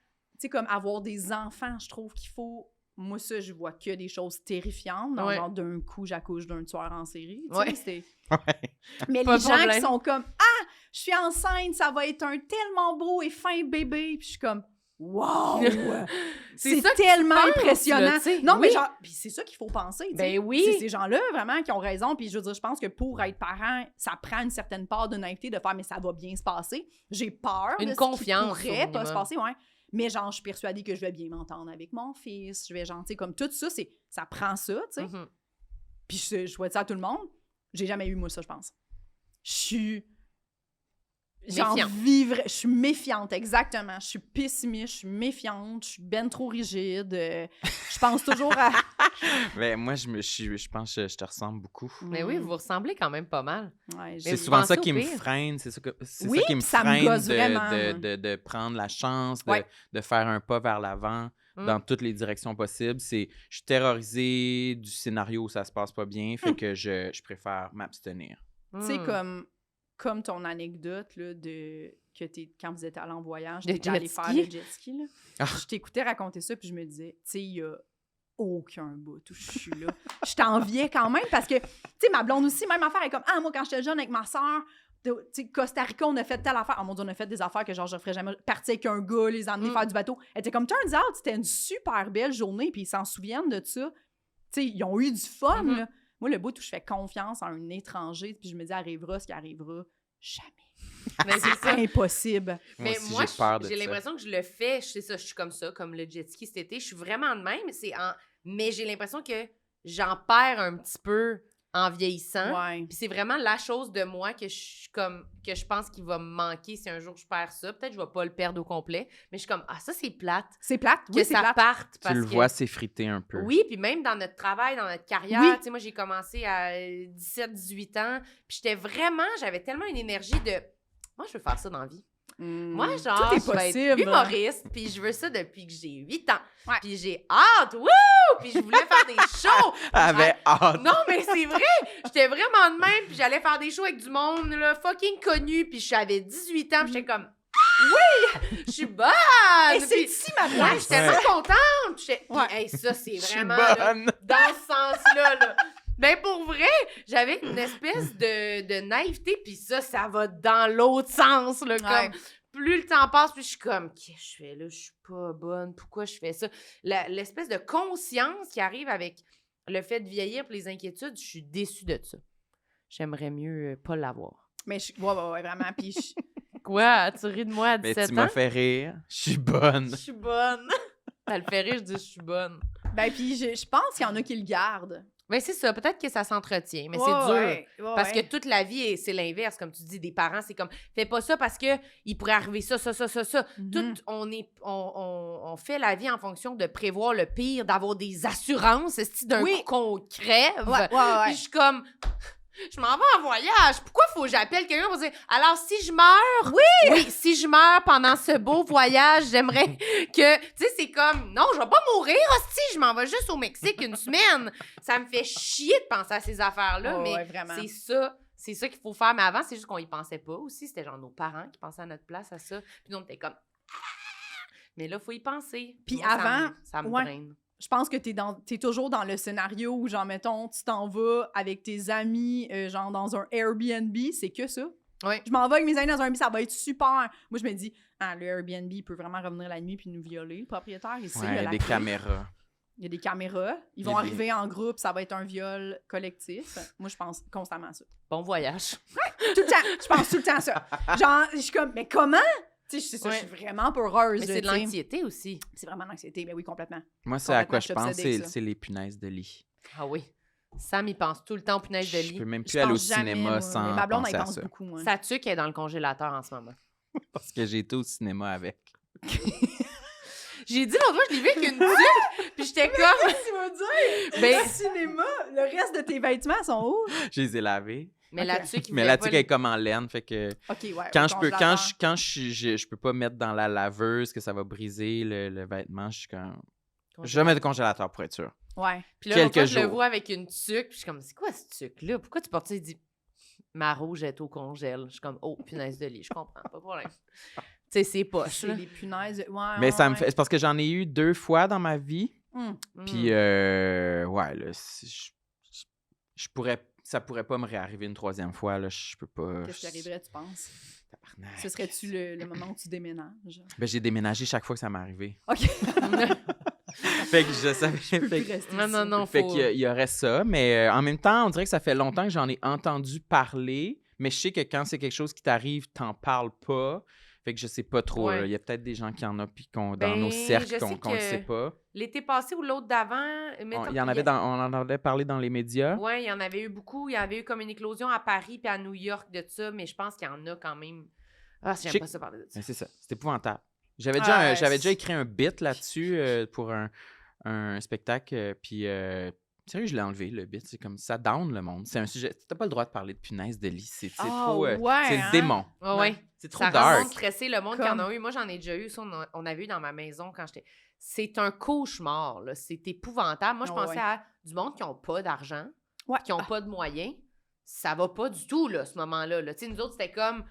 sais, comme avoir des enfants, je trouve qu'il faut... Moi, ça, je vois que des choses terrifiantes. Dans Ouais. genre, d'un coup, j'accouche d'un tueur en série. Tu Ouais. sais, c'est... Ouais. Mais Pas les de gens qui problème. sont comme « Ah, je suis enceinte, ça va être un tellement beau et fin bébé. » Puis je suis comme « Wow! » C'est ça que tu tellement penses, impressionnant. là, tu sais. Non, mais Oui. genre, puis c'est ça qu'il faut penser. tu sais. Ben oui. C'est ces gens-là, vraiment, qui ont raison. Puis je veux dire, je pense que pour être parent, ça prend une certaine part de naïveté de faire « Mais ça va bien se passer. » J'ai peur Une de ce confiance, qui au pourrait pas se minimum. passer, ouais. Mais genre, je suis persuadée que je vais bien m'entendre avec mon fils. Je vais genre, tu sais, comme tout ça, ça prend ça, tu sais. Mhm. Puis je souhaite ça à tout le monde. J'ai jamais eu, moi, ça, je pense. Je suis... J'en Méfiante. vivrais... Je suis méfiante, exactement. Je suis pessimiste, je suis méfiante, je suis ben trop rigide. Je pense toujours à... Ben, moi, je pense que je te ressemble beaucoup. Mais oui, vous ressemblez quand même pas mal. Ouais, Mais C'est vous souvent ça pensez qui au me pire. freine, c'est ça Oui, qui me puis ça me freine gosse vraiment, moi. de prendre la chance, Ouais. de faire un pas vers l'avant. dans toutes les directions possibles. Je suis terrorisé du scénario où ça se passe pas bien, fait que je préfère m'abstenir. Tu sais, comme ton anecdote là, quand vous étiez allé en voyage, De t'étais allé jet faire ski? le jet ski. Là. Ah. Je t'écoutais raconter ça, puis je me disais, tu sais, il y a aucun bout où je suis là. Je t'enviais quand même parce que, tu sais, ma blonde aussi, même affaire, elle est comme, moi, quand j'étais jeune avec ma soeur, tu sais, Costa Rica, on a fait telle affaire. Oh mon Dieu, on a fait des affaires que genre, je ferais jamais. Partir avec un gars, les emmener faire du bateau. Elle était comme, turns out, c'était une super belle journée, puis ils s'en souviennent de ça. Tu sais, ils ont eu du fun, là. Moi, le bout où je fais confiance en un étranger, puis je me dis, arrivera ce qui arrivera, jamais. Mais c'est ça. Impossible. Mais aussi, moi, j'ai peur de j'ai ça. l'impression que je le fais. Je sais ça, je suis comme ça, comme le jet ski cet été. Je suis vraiment de même. Mais j'ai l'impression que j'en perds un petit peu en vieillissant. Ouais. Puis c'est vraiment la chose de moi que je pense qu'il va me manquer si un jour je perds ça. Peut-être que je vais pas le perdre au complet. Mais je suis comme, ça, c'est plate. C'est plate. Que Oui, c'est ça plate. parte. Tu Parce le que... vois s'effriter un peu. Oui, puis même dans notre travail, dans notre carrière, Oui. tu sais, moi, j'ai commencé à 17-18 ans, puis j'avais tellement une énergie de, moi, je veux faire ça dans la vie. Moi, genre, Tout est je vais être possible. humoriste, puis je veux ça depuis que j'ai 8 ans. Ouais. Puis j'ai hâte, wouh! Puis je voulais faire des shows. Avait hâte. Non, mais c'est vrai! J'étais vraiment de même, puis j'allais faire des shows avec du monde, là, fucking connu, puis j'avais 18 ans, puis j'étais comme, oui! Je suis bonne! Et c'est Puis- ici ma Ouais, place. j'étais tellement contente! Puis Ouais. hey, ça, c'est Je suis vraiment là, bonne. dans ce sens-là. Là. Ben, pour vrai, j'avais une espèce de naïveté, puis ça va dans l'autre sens, là, Ouais. comme... Plus le temps passe, plus je suis comme, qu'est-ce que je fais là? Je suis pas bonne. Pourquoi je fais ça? L'espèce de conscience qui arrive avec le fait de vieillir et les inquiétudes, je suis déçue de ça. J'aimerais mieux pas l'avoir. Mais ouais, vraiment. Puis Quoi? Tu ris de moi à Mais 17 tu ans? m'as fait rire. Je suis bonne. Je suis bonne. Ça le fait rire, je dis je suis bonne. ben, puis je pense qu'il y en a qui le gardent. Mais c'est ça, peut-être que ça s'entretient, mais Ouais, c'est dur. ouais, Parce ouais. que toute la vie, c'est l'inverse, comme tu dis, des parents, c'est comme, fais pas ça parce que il pourrait arriver ça. Mhm. Tout, on fait la vie en fonction de prévoir le pire, d'avoir des assurances, c'est d'un Oui. coup qu'on crève. Ouais. Puis je suis comme, je m'en vais en voyage. Pourquoi faut que j'appelle quelqu'un pour dire, alors si je meurs, oui, si je meurs pendant ce beau voyage, j'aimerais que, tu sais, c'est comme, non, je vais pas mourir, hostie, je m'en vais juste au Mexique une semaine. Ça me fait chier de penser à ces affaires-là, Ouais, mais ouais, vraiment. c'est ça qu'il faut faire. Mais avant, c'est juste qu'on y pensait pas aussi. C'était genre nos parents qui pensaient à notre place à ça. Puis nous, on était comme, mais là, il faut y penser. Puis Moi, avant, ça me ouais. draine. Je pense que t'es toujours dans le scénario où, genre, mettons, tu t'en vas avec tes amis, genre, dans un Airbnb, c'est que ça. Ouais. Je m'en vais avec mes amis dans un Airbnb, ça va être super. Moi, je me dis, le Airbnb, il peut vraiment revenir la nuit puis nous violer, le propriétaire, ici. il y a Ouais, la des clé. caméras. Il y a des caméras. Ils Il y vont a des- arriver en groupe, ça va être un viol collectif. Moi, je pense constamment à ça. Bon voyage. Tout le temps, je pense tout le temps à ça. Genre, je suis comme, mais comment? Tu sais, c'est ça, Ouais. je suis vraiment peureuse. Mais là, c'est de tu sais. l'anxiété aussi. C'est vraiment l'anxiété, mais oui, complètement. Moi, c'est à quoi Complètement, je je pense, suis obsédée avec ça. c'est les punaises de lit. Ah oui. Sam, il pense tout le temps aux punaises de Je lit. peux même plus Je aller au pense jamais, cinéma moi. sans Mais ma blonde, penser elle à pense ça. beaucoup, moi. Sa tuque est dans le congélateur en ce moment. Parce que j'ai été au cinéma avec. J'ai dit l'autre fois, je l'ai vu avec une tuque, puis j'étais comme... Qu'est-ce que tu veux dire? Ben, Au cinéma, le reste de tes vêtements sont où? Je les ai lavés. mais la tuque, il Mais voulait la pas tuque le- est comme en laine, fait que OK, ouais. quand au je peux, congélateur. je peux pas mettre dans la laveuse que ça va briser le vêtement, je suis comme... Je vais mettre le congélateur pour être sûr. Ouais. Puis là, l'autre fois, quelques je le jours. vois avec une tuque, puis je suis comme, c'est quoi cette tuque-là? Pourquoi tu portes ça? Il dit, ma rouge est au congèle. Je suis comme, oh, punaise de lit, je comprends, pas de problème. Tu sais, c'est poche, C'est là. les punaises. Ouais, Mais ça me ouais. fait... C'est parce que j'en ai eu 2 fois dans ma vie. Hum. Puis, ouais, là, je pourrais... Ça pourrait pas me réarriver une 3e fois, là. Je peux pas... Qu'est-ce qui arriverait, tu penses? Tabarnak. Ce serait-tu le moment où tu déménages? Ben, j'ai déménagé chaque fois que ça m'est arrivé. OK. Fait que je savais... Je peux fait plus que- rester Non, ici. non, non, Fait faut... qu'il y aurait ça, mais en même temps, on dirait que ça fait longtemps que j'en ai entendu parler, mais je sais que quand c'est quelque chose qui t'arrive, t'en parles pas. Fait que je sais pas trop. Ouais. là. Il y a peut-être des gens qui en ont, puis dans Ben, nos cercles, je qu'on sais qu'on le que- sait pas. L'été passé ou l'autre d'avant... Il y en avait on en avait parlé dans les médias. Oui, il y en avait eu beaucoup. Il y avait eu comme une éclosion à Paris puis à New York de ça, mais je pense qu'il y en a quand même... Ah, Je j'aime sais pas ça parler de ça. Mais c'est ça, c'est épouvantable. J'avais déjà, Ah, j'avais c'est- déjà écrit un bit là-dessus pour un spectacle, puis sérieux, je l'ai enlevé, le bit. C'est comme ça down le monde. C'est un sujet... T'as pas le droit de parler de punaise de lit. C'est Ah, trop... ouais, c'est hein? le démon. Ah ouais. C'est trop Ça rend le dark. monde stressé. Le monde qui Comme- en a eu. Moi, j'en ai déjà eu. Ça, on avait eu dans ma maison quand j'étais... c'est un cauchemar, là. C'est épouvantable. Moi, je Ouais, pensais ouais. à du monde qui n'ont pas d'argent, Ouais. qui n'ont pas de moyens. Ça va pas du tout, là, ce moment-là. Là. Tu sais, nous autres, c'était comme...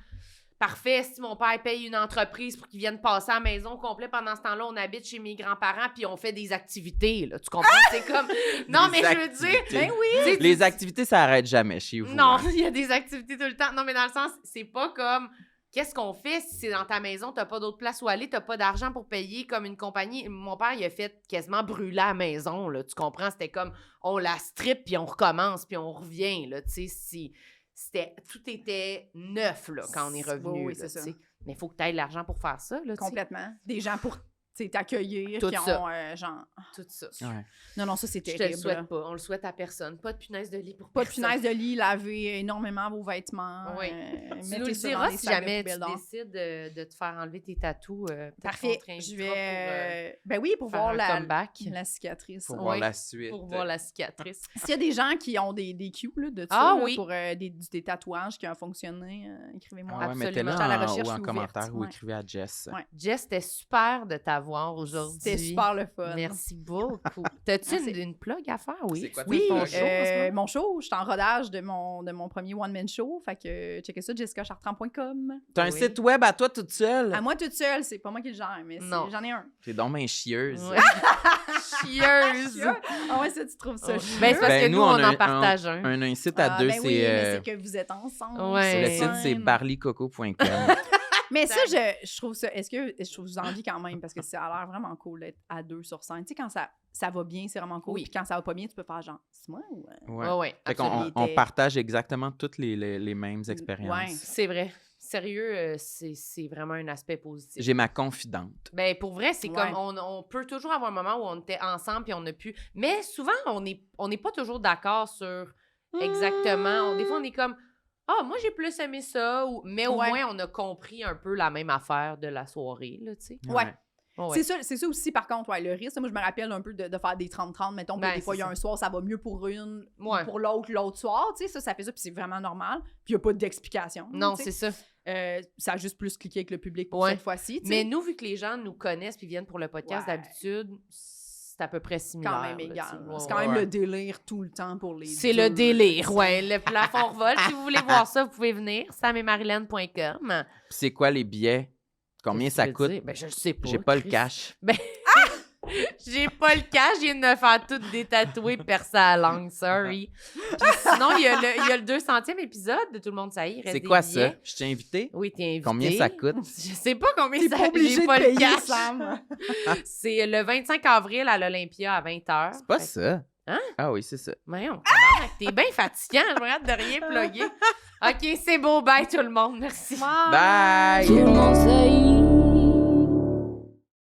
Parfait, si mon père paye une entreprise pour qu'ils viennent passer à la maison complet, pendant ce temps-là, on habite chez mes grands-parents puis on fait des activités, là. Tu comprends? C'est comme... Non, mais je veux dire... Ben oui! Les activités, ça arrête jamais chez vous. Non, hein. il y a des activités tout le temps. Non, mais dans le sens, c'est pas comme... Qu'est-ce qu'on fait si c'est dans ta maison, t'as pas d'autre place où aller, t'as pas d'argent pour payer comme une compagnie? Mon père, il a fait quasiment brûler la maison, là. Tu comprends? C'était comme, on la strip puis on recommence puis on revient, là. Tu sais, tout était neuf, là, quand on est revenu. Oui, là, c'est ça. tu sais. Mais il faut que tu aies l'argent pour faire ça, là, tu sais. Complètement. Des gens pour t'accueillir, Tout qui ça. ont, genre... Tout ça. Ouais. Non, ça, c'est Je terrible. te le souhaite là. pas. On le souhaite à personne. Pas de punaise de lit pour Pas de personne. punaise de lit, laver énormément vos vêtements. Oui. Tu nous le ça dans diras des si sacs de jamais tu poubelle d'or. décides de te faire enlever tes tatous. Peut-être qu'on Parfait. te réinvitera Je vais... Ben oui, pour faire voir un la comeback. cicatrice. Pour Ouais. voir la suite. Pour voir la cicatrice. S'il y a des gens qui ont des cues là, de ça, Ah là, oui. pour des tatouages qui ont fonctionné, écrivez-moi. Ah ouais, mettez-le Absolument. Je suis à la recherche, ou je en suis commentaire ouverte. ou Ouais. écrivez à Jess. Ouais. Jess, c'était super de t'avoir aujourd'hui. C'était super le fun. Merci beaucoup. T'as-tu Merci. une plug à faire? Oui. C'est quoi ta Oui, plug? ton show, en ce moment? mon show, je suis en rodage de mon premier one-man show. Fait que checkez ça, jessicachartrand.com. T'as un Oui. site web à toi toute seule? À moi toute seule, c'est pas moi qui le gère, mais Non. j'en ai un. T'es donc bien chieuse. Ouais. Chieuse. Ah ouais, ça, tu trouves ça Ben, chieux? c'est parce Ben, que nous, nous, on on a en partage un. Un site à Ah, deux, ben oui, mais c'est... c'est que vous êtes ensemble. Ouais. sur le site, c'est scène. barleycoco.com. Mais ça, je trouve ça. Est-ce que je trouve vous envie quand même? Parce que ça a l'air vraiment cool d'être à deux sur scène. Tu sais, quand ça va bien, c'est vraiment cool. Oui. Puis quand ça va pas bien, tu peux faire genre, c'est moi ou. Ouais. Ouais. Fait qu'on absolument. on partage exactement toutes les mêmes Ouais. expériences. C'est vrai. Sérieux, c'est vraiment un aspect positif. J'ai ma confidente. Ben, pour vrai, c'est Ouais. comme, on peut toujours avoir un moment où on était ensemble puis on a pu... Mais souvent, on n'est pas toujours d'accord sur exactement... Des fois, on est comme, moi, j'ai plus aimé ça. Mais au Ouais. moins, on a compris un peu la même affaire de la soirée, là, tu sais. Ouais. Ouais. C'est ça aussi, par contre, ouais, le risque. Moi, je me rappelle un peu de faire des 30-30, mettons, puis Ben, des fois, il y a c'est un soir, ça va mieux pour une, Ouais. pour l'autre soir, tu sais, ça fait ça, puis c'est vraiment normal. Puis il n'y a pas d'explication. Non, tu sais. c'est ça. Ça a juste plus cliqué avec le public pour Ouais. cette fois-ci, tu Mais sais. nous, vu que les gens nous connaissent puis viennent pour le podcast Ouais. d'habitude, c'est à peu près similaire. quand même là, égal. tu sais. là. Ouais, C'est quand ouais. même ouais. le délire tout le temps pour les C'est deux, le délire, là, ouais. Le plafond revole. Si vous voulez voir ça, vous pouvez venir. samemarilyn.com. Puis c'est quoi les billets? Combien ça coûte? Ben, je sais pas. J'ai pas le Chris. cash. J'ai pas le cash. Je viens de me faire tout détatouer, percer à la langue. Sorry. Puis sinon, il y a le 200e épisode de Tout le monde ça y est. Il reste C'est des quoi billets. ça? Je t'ai invité? Oui, t'es invité. Combien ça coûte? Je sais pas combien T'es ça pas coûte. obligé J'ai de pas le payer, cash. Sam. C'est le 25 avril à l'Olympia à 20h. C'est pas ça. Hein? Ah oui, c'est ça. Voyons, tabarnak, t'es bien fatigant. Je regarde de rien plugger. OK, c'est beau. Bye tout le monde. Merci. Bye! Tout le monde sait